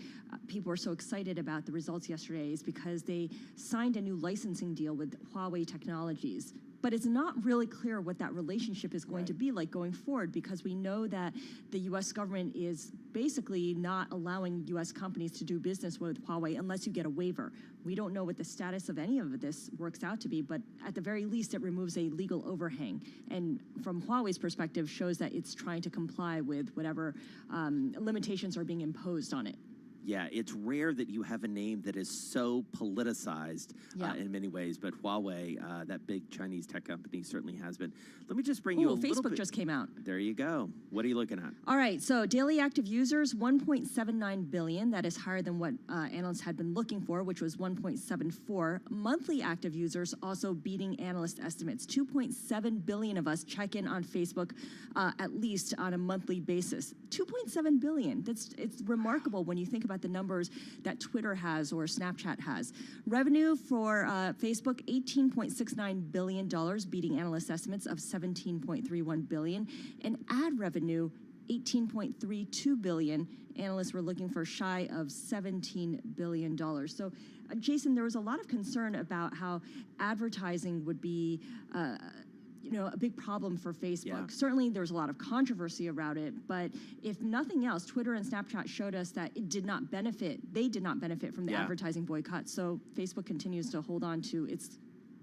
people were so excited about the results yesterday is because they signed a new licensing deal with Huawei Technologies. but it's not really clear what that relationship is going to be like going forward, because we know that the U.S. government is basically not allowing U.S. companies to do business with Huawei unless you get a waiver. We don't know what the status of any of this works out to be, but at the very least, it removes a legal overhang. And from Huawei's perspective, shows that it's trying to comply with whatever limitations are being imposed on it. Yeah, it's rare that you have a name that is so politicized in many ways, but Huawei, that big Chinese tech company, certainly has been. Let me just bring you a little bit. Facebook just came out. There you go. What are you looking at? All right, so daily active users, 1.79 billion. That is higher than what analysts had been looking for, which was 1.74. Monthly active users also beating analyst estimates. 2.7 billion of us check in on Facebook at least on a monthly basis. 2.7 billion. It's remarkable when you think about the numbers that Twitter has or Snapchat has. Revenue for Facebook, $18.69 billion, beating analyst estimates of $17.31 billion. And ad revenue, $18.32 billion. Analysts were looking for shy of $17 billion. So, Jason, there was a lot of concern about how advertising would be a big problem for Facebook. Yeah. Certainly, there's a lot of controversy around it, but if nothing else, Twitter and Snapchat showed us that it did not benefit. They did not benefit from the advertising boycott. So Facebook continues to hold on to its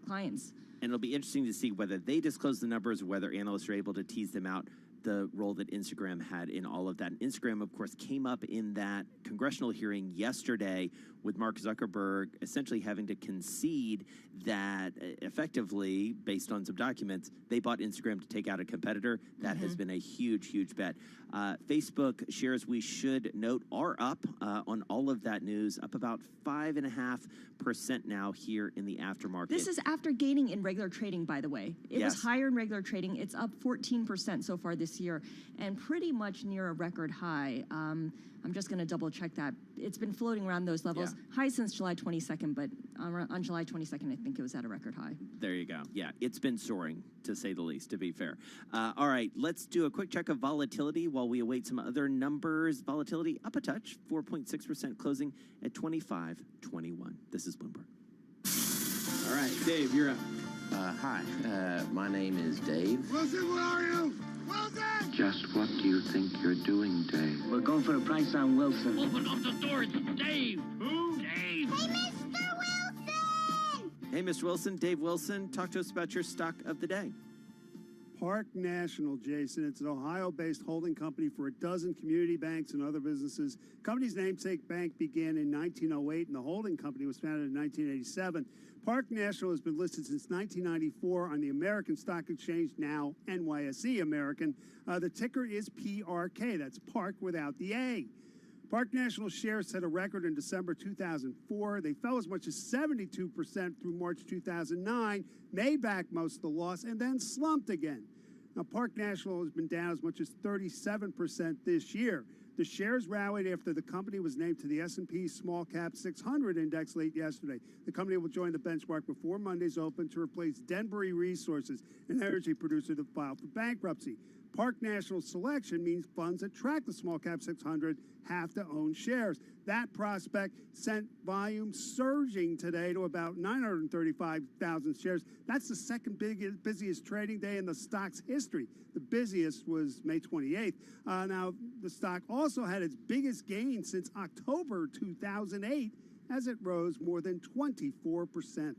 clients. And it'll be interesting to see whether they disclose the numbers or whether analysts are able to tease them out, the role that Instagram had in all of that. And Instagram, of course, came up in that congressional hearing yesterday with Mark Zuckerberg essentially having to concede that effectively, based on some documents, they bought Instagram to take out a competitor. That has been a huge, huge bet. Facebook shares, we should note, are up on all of that news, up about 5.5% now here in the aftermarket. This is after gaining in regular trading, by the way. It was higher in regular trading. It's up 14% so far this year and pretty much near a record high. I'm just going to double check that. It's been floating around those levels. High since July 22nd, but on July 22nd, I think it was at a record high. There you go. Yeah, it's been soaring, to say the least, to be fair. All right, let's do a quick check of volatility while we await some other numbers. Volatility up a touch, 4.6%, closing at 25.21. This is Bloomberg. All right, Dave, you're up. Hi, my name is Dave. Wilson, where are you? Wilson! Just what do you think you're doing, Dave? We're going for a price on Wilson. Open up the door, it's Dave. Who? Dave. Hey, Mr. Wilson, Dave Wilson, talk to us about your stock of the day. Park National, Jason. It's an Ohio-based holding company for a dozen community banks and other businesses. Company's namesake bank began in 1908, and the holding company was founded in 1987. Park National has been listed since 1994 on the American Stock Exchange, now NYSE American. The ticker is PRK. That's Park without the A. Park National shares set a record in December 2004. They fell as much as 72% through March 2009, made back most of the loss, and then slumped again. Now, Park National has been down as much as 37% this year. The shares rallied after the company was named to the S&P Small Cap 600 index late yesterday. The company will join the benchmark before Monday's open to replace Denbury Resources, an energy producer that filed for bankruptcy. Park National's selection means funds that track the Small Cap 600 have to own shares. That prospect sent volume surging today to about 935,000 shares. That's the second busiest trading day in the stock's history. The busiest was May 28th. Now, the stock also had its biggest gain since October 2008 as it rose more than 24%.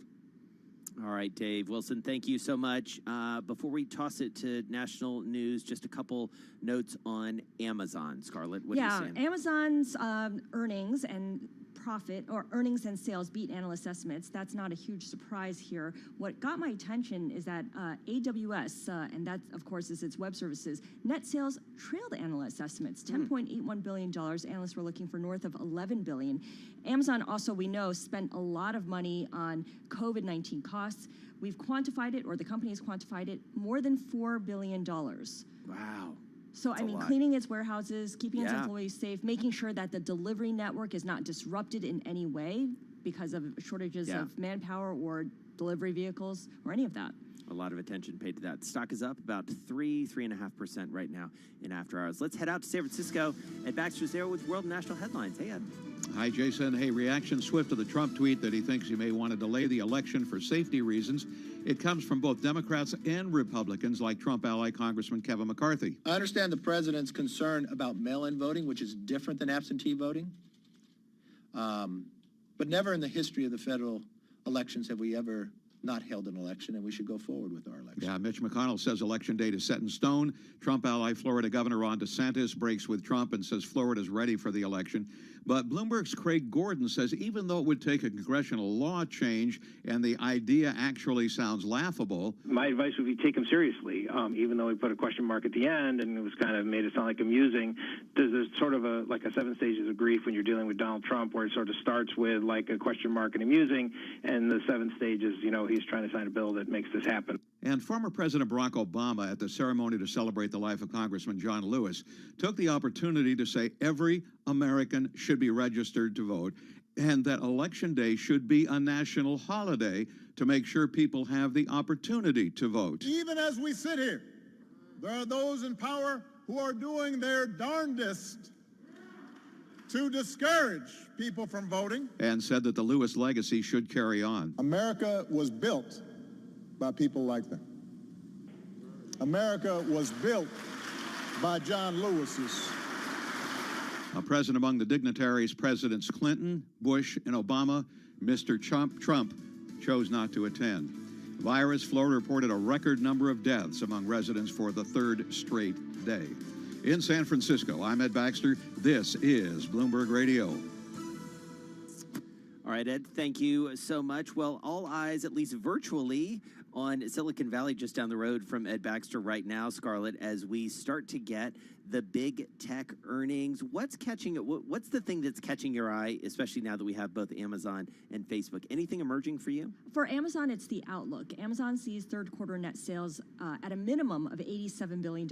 All right, Dave Wilson, thank you so much. Before we toss it to national news, just a couple notes on Amazon. Scarlett, what are you saying? Amazon's earnings and profit, or earnings and sales, beat analyst estimates. That's not a huge surprise here. What got my attention is that AWS, and that, of course, is its web services, net sales trailed analyst estimates, $10.81 billion. Analysts were looking for north of $11 billion. Amazon also, we know, spent a lot of money on COVID-19 costs. We've quantified it, or the company has quantified it, more than $4 billion. Wow. So, I mean, cleaning its warehouses, keeping its employees safe, making sure that the delivery network is not disrupted in any way. because of shortages Yeah. of manpower or delivery vehicles or any of that. A lot of attention paid to that. Stock is up about 3.5% right now in after hours. Let's head out to San Francisco. Ed Baxter's there with World National Headlines. Hey, Ed. Hi, Jason. Hey, reaction swift to the Trump tweet that he thinks he may want to delay the election for safety reasons. It comes from both Democrats and Republicans, like Trump ally Congressman Kevin McCarthy. I understand the president's concern about mail-in voting, which is different than absentee voting. But never in the history of the federal elections have we ever not held an election, and we should go forward with our election. Yeah, Mitch McConnell says election date is set in stone. Trump ally Florida Governor Ron DeSantis breaks with Trump and says Florida's ready for the election. But Bloomberg's Craig Gordon says even though it would take a congressional law change and the idea actually sounds laughable. My advice would be take him seriously, even though we put a question mark at the end and it was kind of made it sound like amusing. There's sort of like a 7 stages of grief when you're dealing with Donald Trump, where it sort of starts with like a question mark and amusing, and the 7th stage is, he's trying to sign a bill that makes this happen. And former President Barack Obama, at the ceremony to celebrate the life of Congressman John Lewis, took the opportunity to say every American should be registered to vote and that Election Day should be a national holiday to make sure people have the opportunity to vote. Even as we sit here, there are those in power who are doing their darndest to discourage people from voting. And said that the Lewis legacy should carry on. America was built by people like them. America was built by John Lewis's. Present among the dignitaries, Presidents Clinton, Bush, and Obama. Mr. Trump chose not to attend. Virus, Florida reported a record number of deaths among residents for the 3rd straight day. In San Francisco, I'm Ed Baxter. This is Bloomberg Radio. All right, Ed, thank you so much. Well, all eyes, at least virtually, on Silicon Valley just down the road from Ed Baxter right now, Scarlett, as we start to get the big tech earnings. What's the thing that's catching your eye, especially now that we have both Amazon and Facebook? Anything emerging for you? For Amazon, it's the outlook. Amazon sees third quarter net sales at a minimum of $87 billion,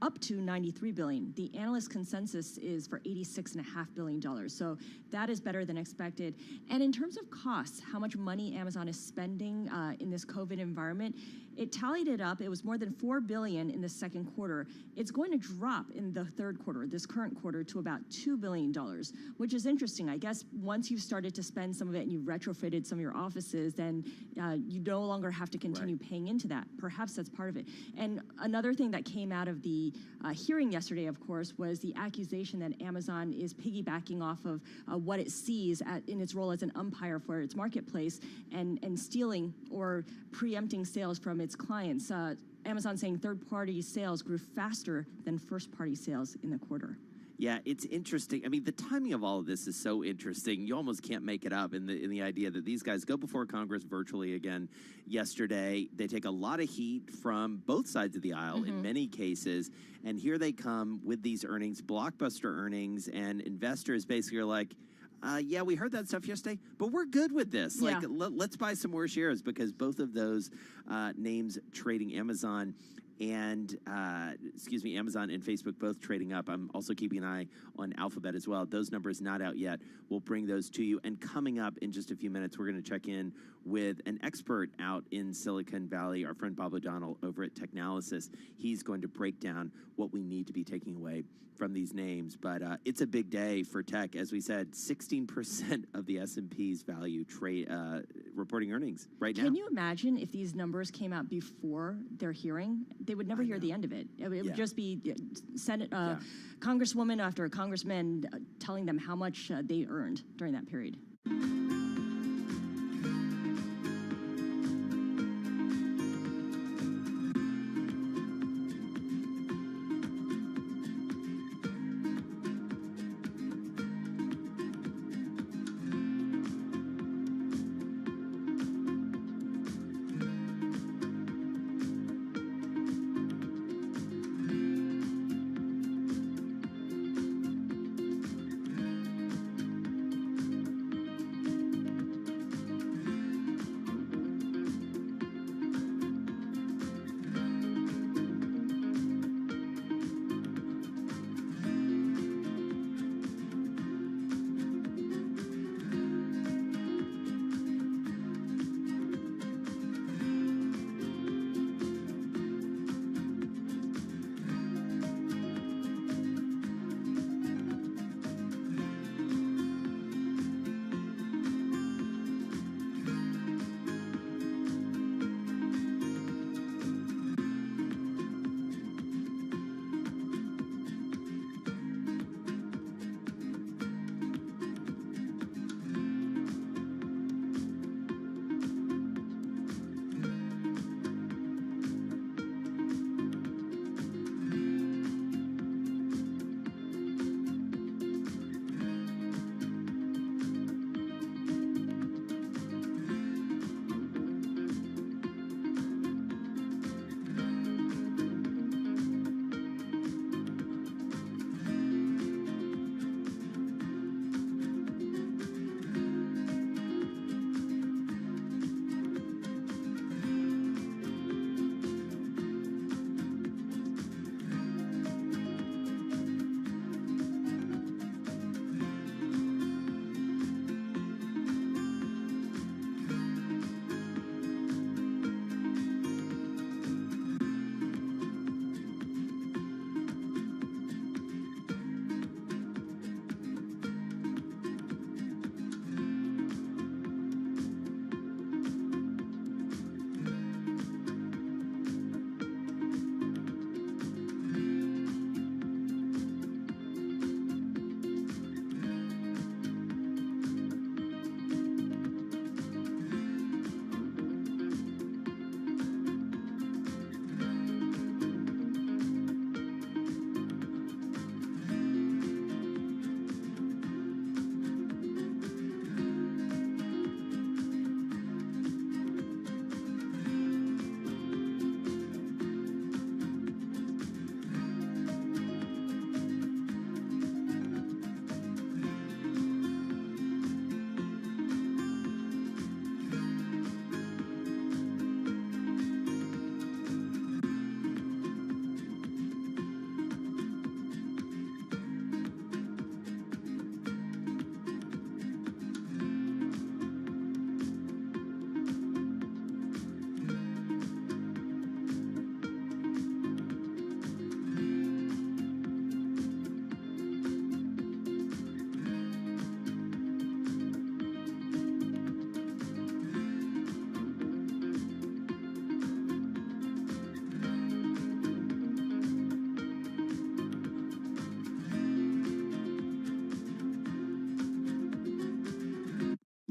up to $93 billion. The analyst consensus is for $86.5 billion. So that is better than expected. And in terms of costs, how much money Amazon is spending in this COVID environment, it tallied it up. It was more than $4 billion in the second quarter. It's going to drop in the third quarter, this current quarter, to about $2 billion, which is interesting. I guess once you've started to spend some of it and you've retrofitted some of your offices, then you no longer have to continue paying into that. Perhaps that's part of it. And another thing that came out of the hearing yesterday, of course, was the accusation that Amazon is piggybacking off of what it sees in its role as an umpire for its marketplace and stealing or preempting sales from its clients. Amazon saying third-party sales grew faster than first-party sales in the quarter. Yeah, it's interesting. I mean, the timing of all of this is so interesting. You almost can't make it up in the idea that these guys go before Congress virtually again yesterday. They take a lot of heat from both sides of the aisle in many cases. And here they come with these earnings, blockbuster earnings, and investors basically are like, yeah, we heard that stuff yesterday, but we're good with this. Yeah. Like, let's buy some more shares, because both of those names trading, Amazon and Amazon and Facebook both trading up. I'm also keeping an eye on Alphabet as well. Those numbers not out yet. We'll bring those to you. And coming up in just a few minutes, we're going to check in with an expert out in Silicon Valley, our friend Bob O'Donnell over at Technalysis. He's going to break down what we need to be taking away from these names. But it's a big day for tech. As we said, 16% of the S&P's value reporting earnings right now. Can you imagine if these numbers came out before their hearing? They would never hear the end of it. It would just be Senate, Congresswoman after Congressman telling them how much they earned during that period.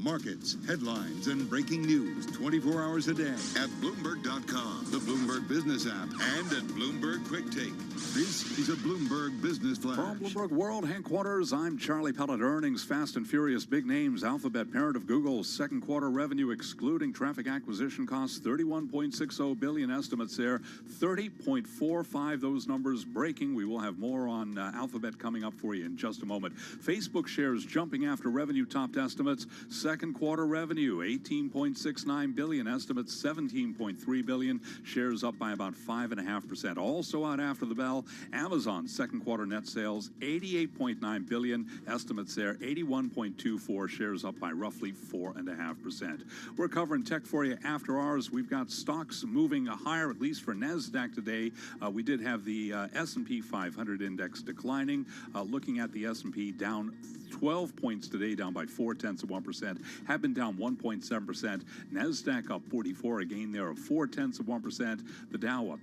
Markets, headlines, and breaking news 24 hours a day at Bloomberg.com, the Bloomberg Business app, and at Bloomberg Quick Take. This is a Bloomberg Business Flash. From Bloomberg World Headquarters, I'm Charlie Pellet. Earnings, fast and furious, big names. Alphabet, parent of Google's second quarter revenue, excluding traffic acquisition costs, $31.60 billion. Estimates there, 30.45. Those numbers breaking. We will have more on Alphabet coming up for you in just a moment. Facebook shares jumping after revenue topped estimates. Second quarter revenue, $18.69 billion. Estimates, $17.3 billion. Shares up by about 5.5%. Also out after the bell, Amazon second quarter net sales, $88.9 billion. Estimates there, $81.24. Shares up by roughly 4.5%. We're covering tech for you after hours. We've got stocks moving higher, at least for NASDAQ today. We did have the S&P 500 index declining. Looking at the S&P, down 12 points today, down by 0.4%, have been down 1.7%. NASDAQ up 44, a gain there of 0.4%. The Dow up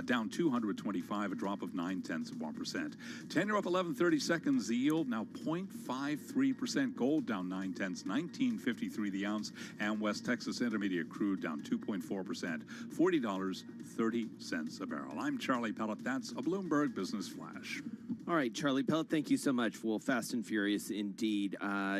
down 225, a drop of 0.9%. 10-year up 11.30 seconds. The yield now 0.53%. Gold down 0.9, 19.53 the ounce, and West Texas Intermediate crude down 2.4%, $40.30 a barrel. I'm Charlie Pellet. That's a Bloomberg Business Flash. All right, Charlie Pellet, thank you so much. Well, fast and furious indeed.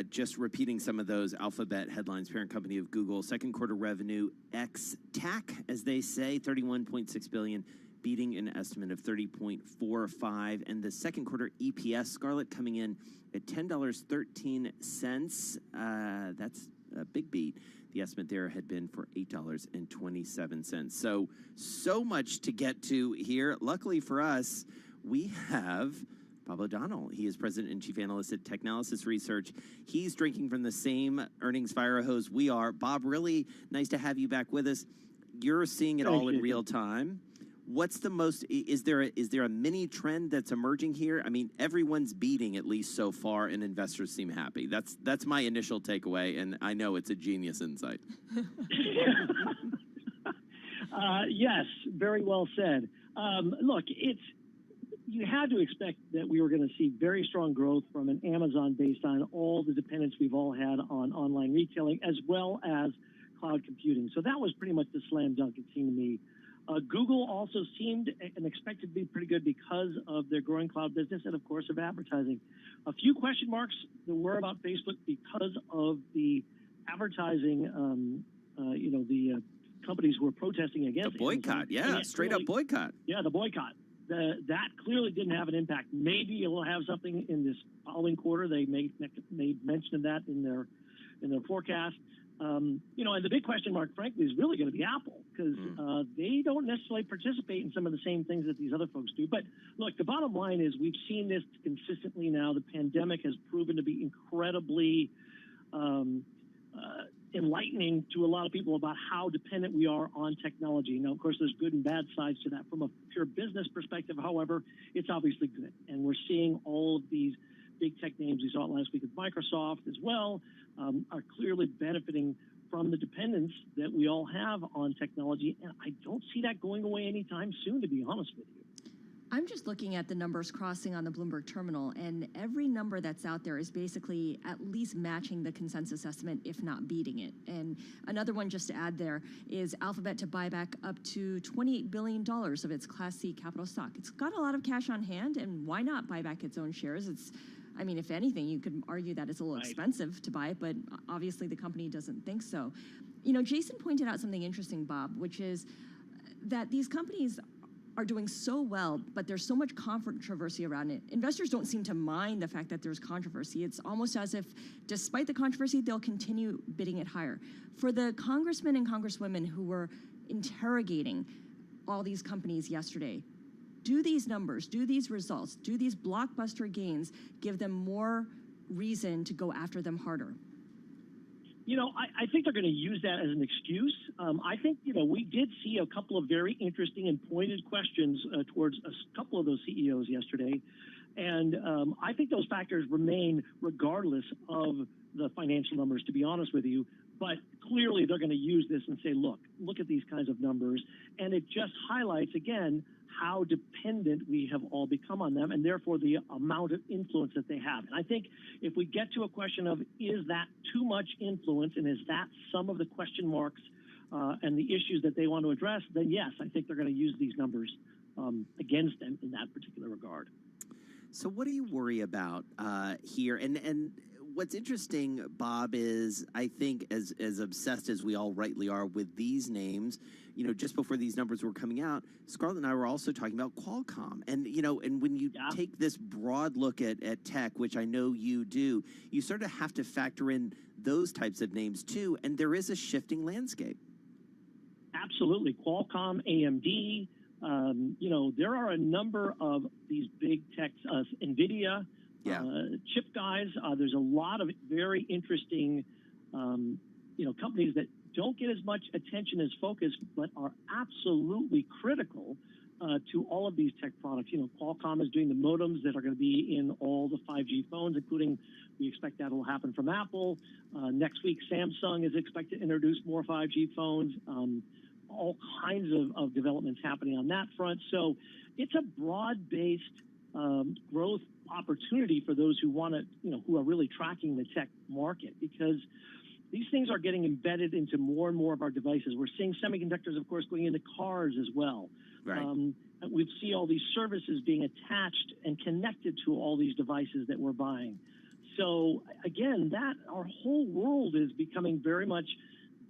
Just repeating some of those Alphabet headlines. Parent company of Google, second quarter revenue ex-TAC, as they say, $31.6 billion, beating an estimate of $30.45. And the second quarter EPS, Scarlett, coming in at $10.13. That's a big beat. The estimate there had been for $8.27. So much to get to here. Luckily for us, we have Bob O'Donnell. He is president and chief analyst at Technalysis Research. He's drinking from the same earnings fire hose we are. Bob, really nice to have you back with us. You're seeing it all in real time. What's the most? Is there a mini trend that's emerging here? I mean, everyone's beating at least so far, and investors seem happy. That's my initial takeaway, and I know it's a genius insight. Yes, very well said. Look, you had to expect that we were going to see very strong growth from an Amazon based on all the dependence we've all had on online retailing as well as cloud computing. So that was pretty much the slam dunk, it seemed to me. Google also seemed and expected to be pretty good because of their growing cloud business and, of course, of advertising. A few question marks there were about Facebook because of the advertising, the companies who were protesting against the boycott. Amazon. Yeah, straight up boycott. Yeah, the boycott. That clearly didn't have an impact. Maybe it will have something in this following quarter. They made mention of that in their forecast. And the big question mark, frankly, is really going to be Apple because they don't necessarily participate in some of the same things that these other folks do. But look, the bottom line is we've seen this consistently now. The pandemic has proven to be incredibly enlightening to a lot of people about how dependent we are on technology. Now, of course, there's good and bad sides to that. From a pure business perspective, however, it's obviously good. And we're seeing all of these big tech names, we saw it last week with Microsoft as well, are clearly benefiting from the dependence that we all have on technology. And I don't see that going away anytime soon, to be honest with you. I'm just looking at the numbers crossing on the Bloomberg terminal, and every number that's out there is basically at least matching the consensus estimate, if not beating it. And another one just to add there is Alphabet to buy back up to $28 billion of its Class C capital stock. It's got a lot of cash on hand, and why not buy back its own shares? I mean, if anything, you could argue that it's a little expensive to buy it, but obviously the company doesn't think so. Jason pointed out something interesting, Bob, which is that these companies are doing so well, but there's so much controversy around it. Investors don't seem to mind the fact that there's controversy. It's almost as if, despite the controversy, they'll continue bidding it higher. For the congressmen and congresswomen who were interrogating all these companies yesterday, do these numbers, do these results, do these blockbuster gains give them more reason to go after them harder? I think they're going to use that as an excuse. I think, we did see a couple of very interesting and pointed questions towards a couple of those CEOs yesterday. And I think those factors remain regardless of the financial numbers, to be honest with you. But clearly they're going to use this and say, look at these kinds of numbers. And it just highlights, again, how dependent we have all become on them, and therefore the amount of influence that they have. And I think if we get to a question of, is that too much influence, and is that some of the question marks and the issues that they want to address, then yes, I think they're going to use these numbers against them in that particular regard. So what do you worry about here? And what's interesting, Bob, is I think as obsessed as we all rightly are with these names, you know, just before these numbers were coming out, Scarlett and I were also talking about Qualcomm. And, you know, and when you take this broad look at tech, which I know you do, you sort of have to factor in those types of names too. And there is a shifting landscape. Absolutely. Qualcomm, AMD, you know, there are a number of these big techs, NVIDIA, chip guys. There's a lot of very interesting, you know, companies that don't get as much attention as focus, but are absolutely critical to all of these tech products. You know, Qualcomm is doing the modems that are going to be in all the 5G phones, including we expect that will happen from Apple. Next week, Samsung is expected to introduce more 5G phones. All kinds of developments happening on that front. So it's a broad-based growth opportunity for those who want to, you know, who are really tracking the tech market, because these things are getting embedded into more and more of our devices. We're seeing semiconductors, of course, going into cars as well. Right. We see all these services being attached and connected to all these devices that we're buying. So again, that our whole world is becoming very much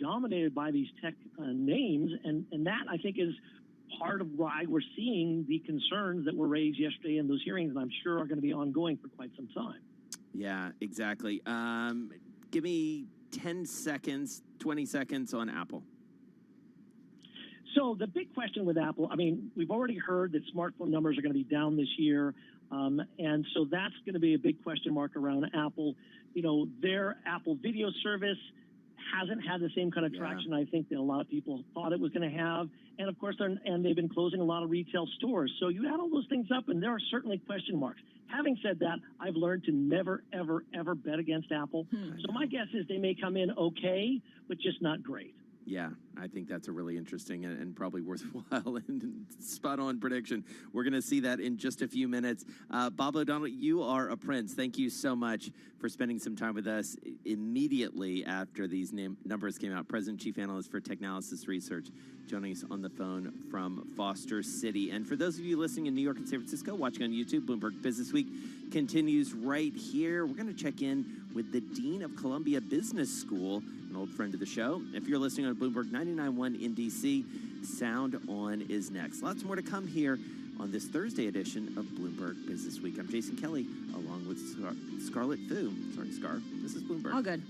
dominated by these tech names, and that, I think, is part of why we're seeing the concerns that were raised yesterday in those hearings, and I'm sure are going to be ongoing for quite some time. Yeah, exactly. Give me 10 seconds, 20 seconds on Apple. So the big question with Apple, I mean, we've already heard that smartphone numbers are going to be down this year, and so that's going to be a big question mark around Apple. You know, their Apple Video service hasn't had the same kind of traction I think that a lot of people thought it was going to have. And of course, they've been closing a lot of retail stores. So you add all those things up, and there are certainly question marks. Having said that, I've learned to never, ever, ever bet against Apple. So my guess is they may come in okay, but just not great. Yeah, I think that's a really interesting and probably worthwhile and spot-on prediction. We're going to see that in just a few minutes. Bob O'Donnell, you are a prince. Thank you so much for spending some time with us immediately after these numbers came out. President Chief Analyst for Technalysis Research, joining us on the phone from Foster City. And for those of you listening in New York and San Francisco, watching on YouTube, Bloomberg Business Week continues right here. We're going to check in with the Dean of Columbia Business School, an old friend of the show. If you're listening on Bloomberg 99.1 in D.C., Sound On is next. Lots more to come here on this Thursday edition of Bloomberg Business Week. I'm Jason Kelly, along with Scarlett Fu. Sorry, Scar. This is Bloomberg. All good.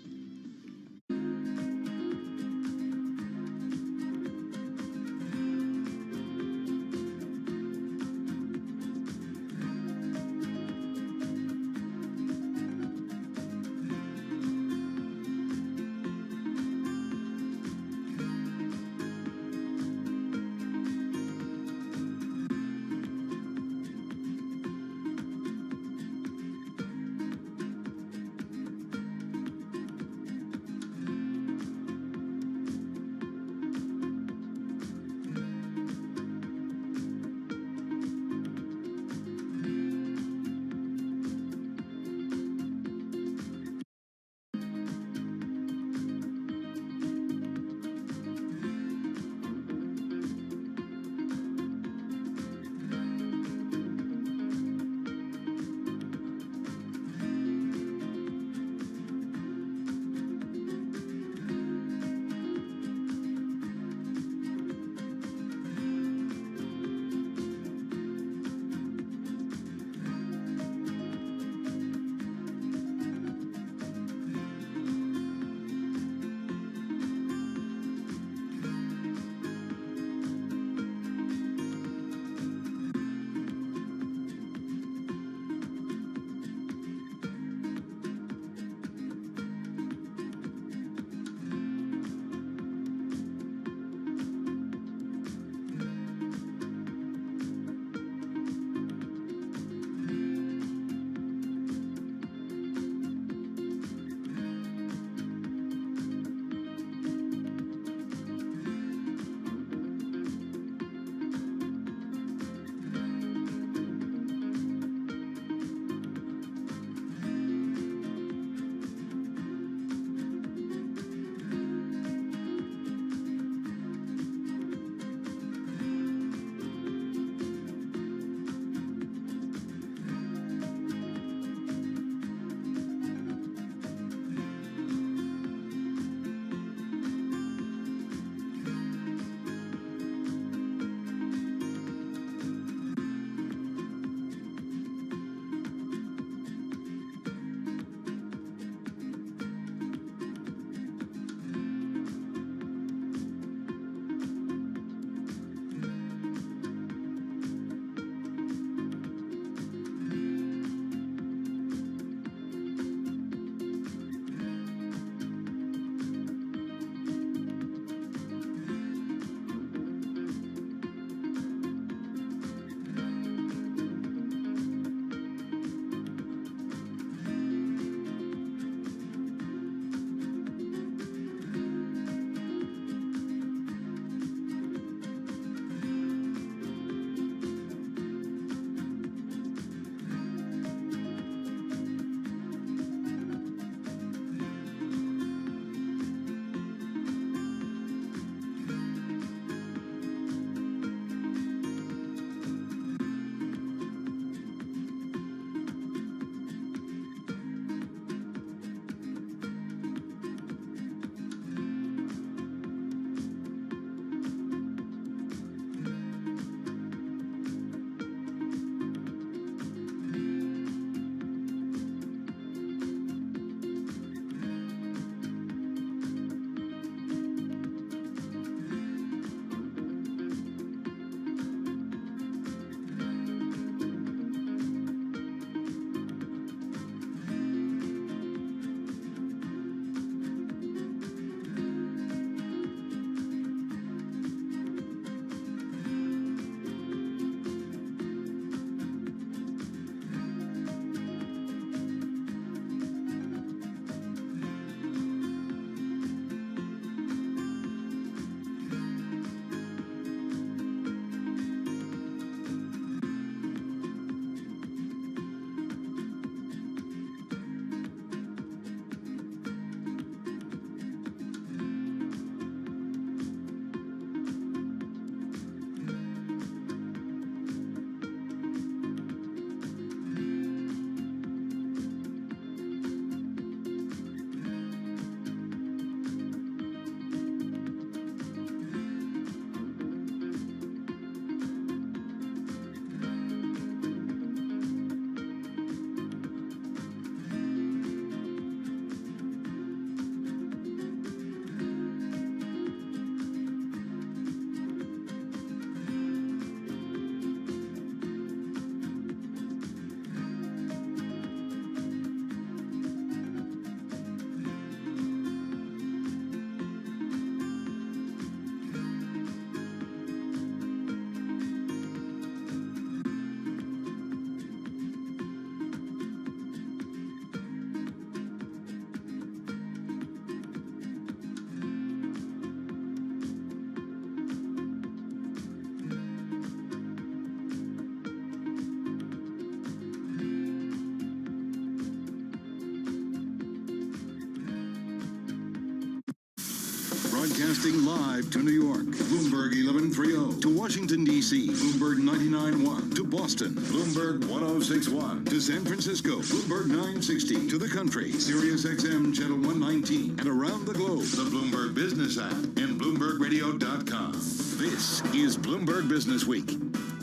Broadcasting live to New York, Bloomberg 1130. To Washington, D.C., Bloomberg 99.1. To Boston, Bloomberg 1061. To San Francisco, Bloomberg 960. To the country, Sirius XM Channel 119. And around the globe, the Bloomberg Business app and BloombergRadio.com. This is Bloomberg Business Week.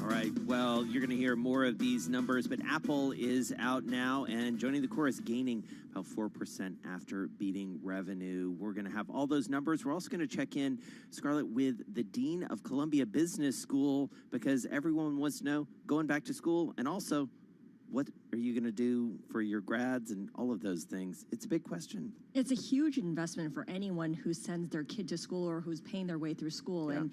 All right, well, you're going to hear more of these numbers, but Apple is out now and joining the chorus, gaining about 4% after beating revenue. We're going to have all those numbers. We're also going to check in, Scarlett, with the Dean of Columbia Business School, because everyone wants to know, going back to school, and also, what are you going to do for your grads and all of those things? It's a big question. It's a huge investment for anyone who sends their kid to school or who's paying their way through school. Yeah. And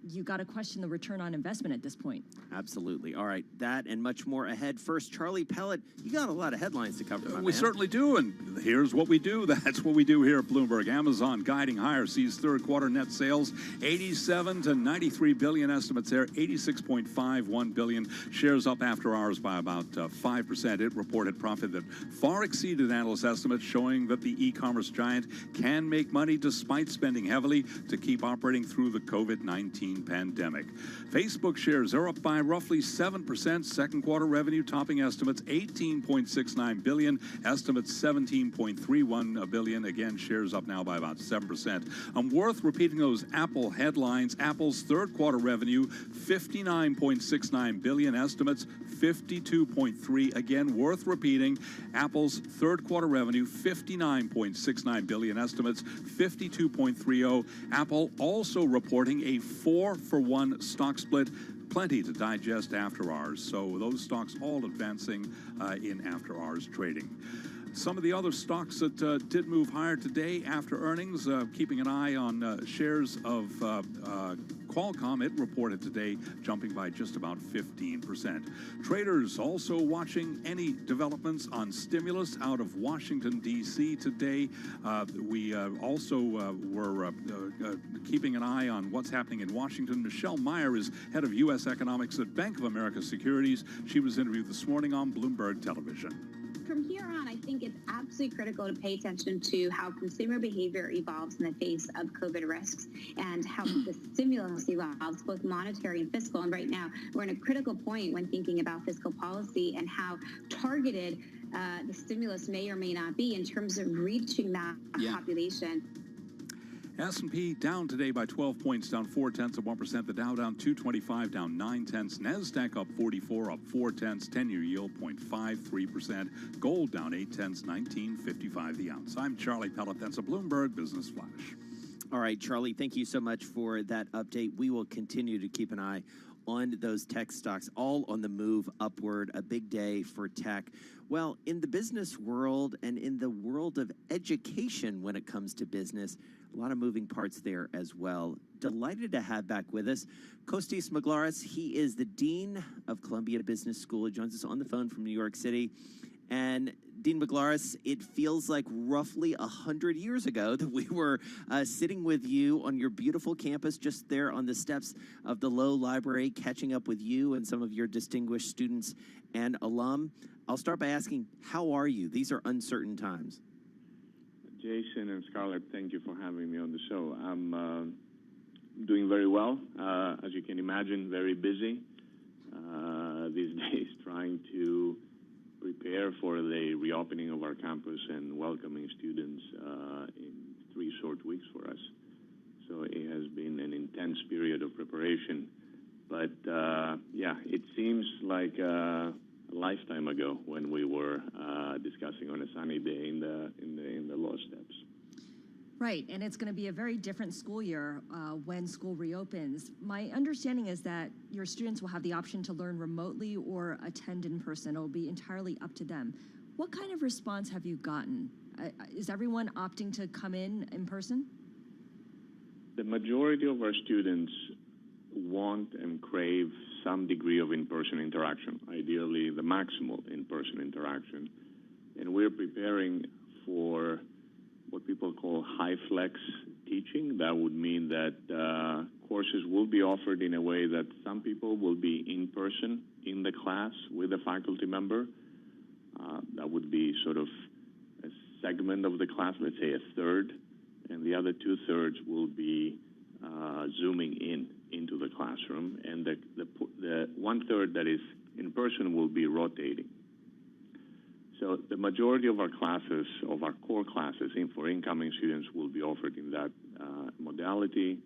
you got to question the return on investment at this point. Absolutely. All right, that and much more ahead. First, Charlie Pellet, you got a lot of headlines to cover, my We man. certainly do, and here's what we do. That's what we do here at Bloomberg. Amazon guiding higher, sees third quarter net sales 87 to 93 billion, estimates there 86.51 billion. Shares up after hours by about 5%. It reported profit that far exceeded analyst estimates, showing that the e-commerce giant can make money despite spending heavily to keep operating through the COVID-19 pandemic. Facebook shares are up by roughly 7%. Second quarter revenue topping estimates 18.69 billion, estimates 17.31 billion. Again, shares up now by about 7%. Worth repeating those Apple headlines. Apple's third quarter revenue 59.69 billion, estimates 52.3. Again, worth repeating. Apple's third quarter revenue 59.69 billion, estimates 52.30. Apple also reporting a 4-for-1 stock split. Plenty to digest after hours. So those stocks all advancing in after hours trading. Some of the other stocks that did move higher today after earnings, keeping an eye on shares of Qualcomm. It reported today jumping by just about 15%. Traders also watching any developments on stimulus out of Washington, D.C. today. We also were keeping an eye on what's happening in Washington. Michelle Meyer is head of U.S. economics at Bank of America Securities. She was interviewed this morning on Bloomberg Television. From here on, I think it's absolutely critical to pay attention to how consumer behavior evolves in the face of COVID risks and how the stimulus evolves, both monetary and fiscal. And right now, we're in a critical point when thinking about fiscal policy and how targeted the stimulus may or may not be in terms of reaching that population. S&P down today by 12 points, down 0.4%. The Dow down 225, down 0.9. NASDAQ up 44, up 0.4. 10-year yield 0.53%. Gold down 0.8, 19.55 the ounce. I'm Charlie Pellet. That's a Bloomberg Business Flash. All right, Charlie, thank you so much for that update. We will continue to keep an eye on those tech stocks, all on the move upward. A big day for tech. Well, in the business world and in the world of education when it comes to business, a lot of moving parts there as well. Delighted to have back with us Kostis Maglaris. He is the Dean of Columbia Business School. He joins us on the phone from New York City. And Dean Maglaris, it feels like roughly 100 years ago that we were sitting with you on your beautiful campus just there on the steps of the Low Library, catching up with you and some of your distinguished students and alum. I'll start by asking, how are you? These are uncertain times. Jason and Scarlett, thank you for having me on the show. I'm doing very well. As you can imagine, very busy these days, trying to prepare for the reopening of our campus and welcoming students in 3 short weeks for us. So it has been an intense period of preparation. But yeah, it seems like a lifetime ago when we were discussing on a sunny day in the law steps. Right, and it's going to be a very different school year when school reopens. My understanding is that your students will have the option to learn remotely or attend in person. It will be entirely up to them. What kind of response have you gotten? Is everyone opting to come in person? The majority of our students want and crave some degree of in-person interaction, ideally the maximal in-person interaction. And we're preparing for what people call high-flex teaching. That would mean that courses will be offered in a way that some people will be in person in the class with a faculty member. That would be sort of a segment of the class, let's say a third. and the other 2/3 will be zooming into the classroom, and the 1/3 that is in person will be rotating. So the majority of our classes, of our core classes for incoming students, will be offered in that modality,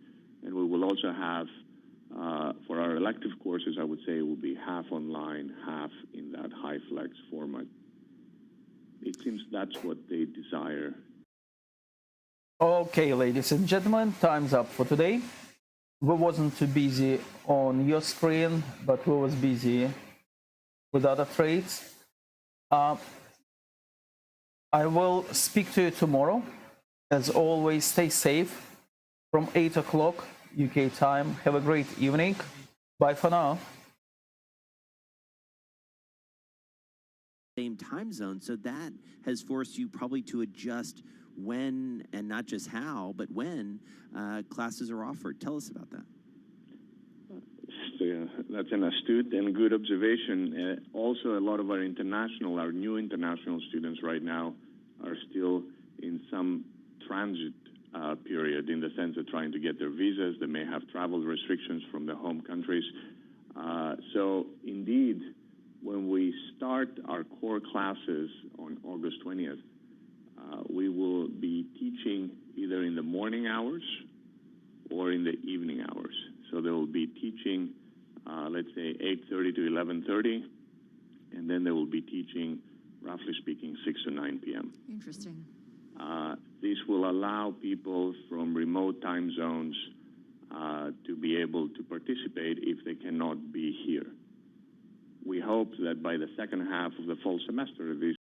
and we will also have, for our elective courses, I would say it will be half online, half in that high flex format. It seems that's what they desire. Okay, ladies and gentlemen, time's up for today. We wasn't too busy on your screen, but we was busy with other trades. I will speak to you tomorrow. As always, stay safe from 8 o'clock UK time. Have a great evening. Bye for now. Same time zone, so that has forced you probably to adjust when, and not just how, but when classes are offered. Tell us about that. That's an astute and good observation. Also, a lot of our new international students right now are still in some transit period, in the sense of trying to get their visas. They may have travel restrictions from their home countries. So indeed, when we start our core classes on August 20th, we will be teaching either in the morning hours or in the evening hours. So they will be teaching, let's say, 8:30 to 11:30, and then they will be teaching, roughly speaking, 6 to 9 p.m. Interesting. This will allow people from remote time zones to be able to participate if they cannot be here. We hope that by the second half of the fall semester, this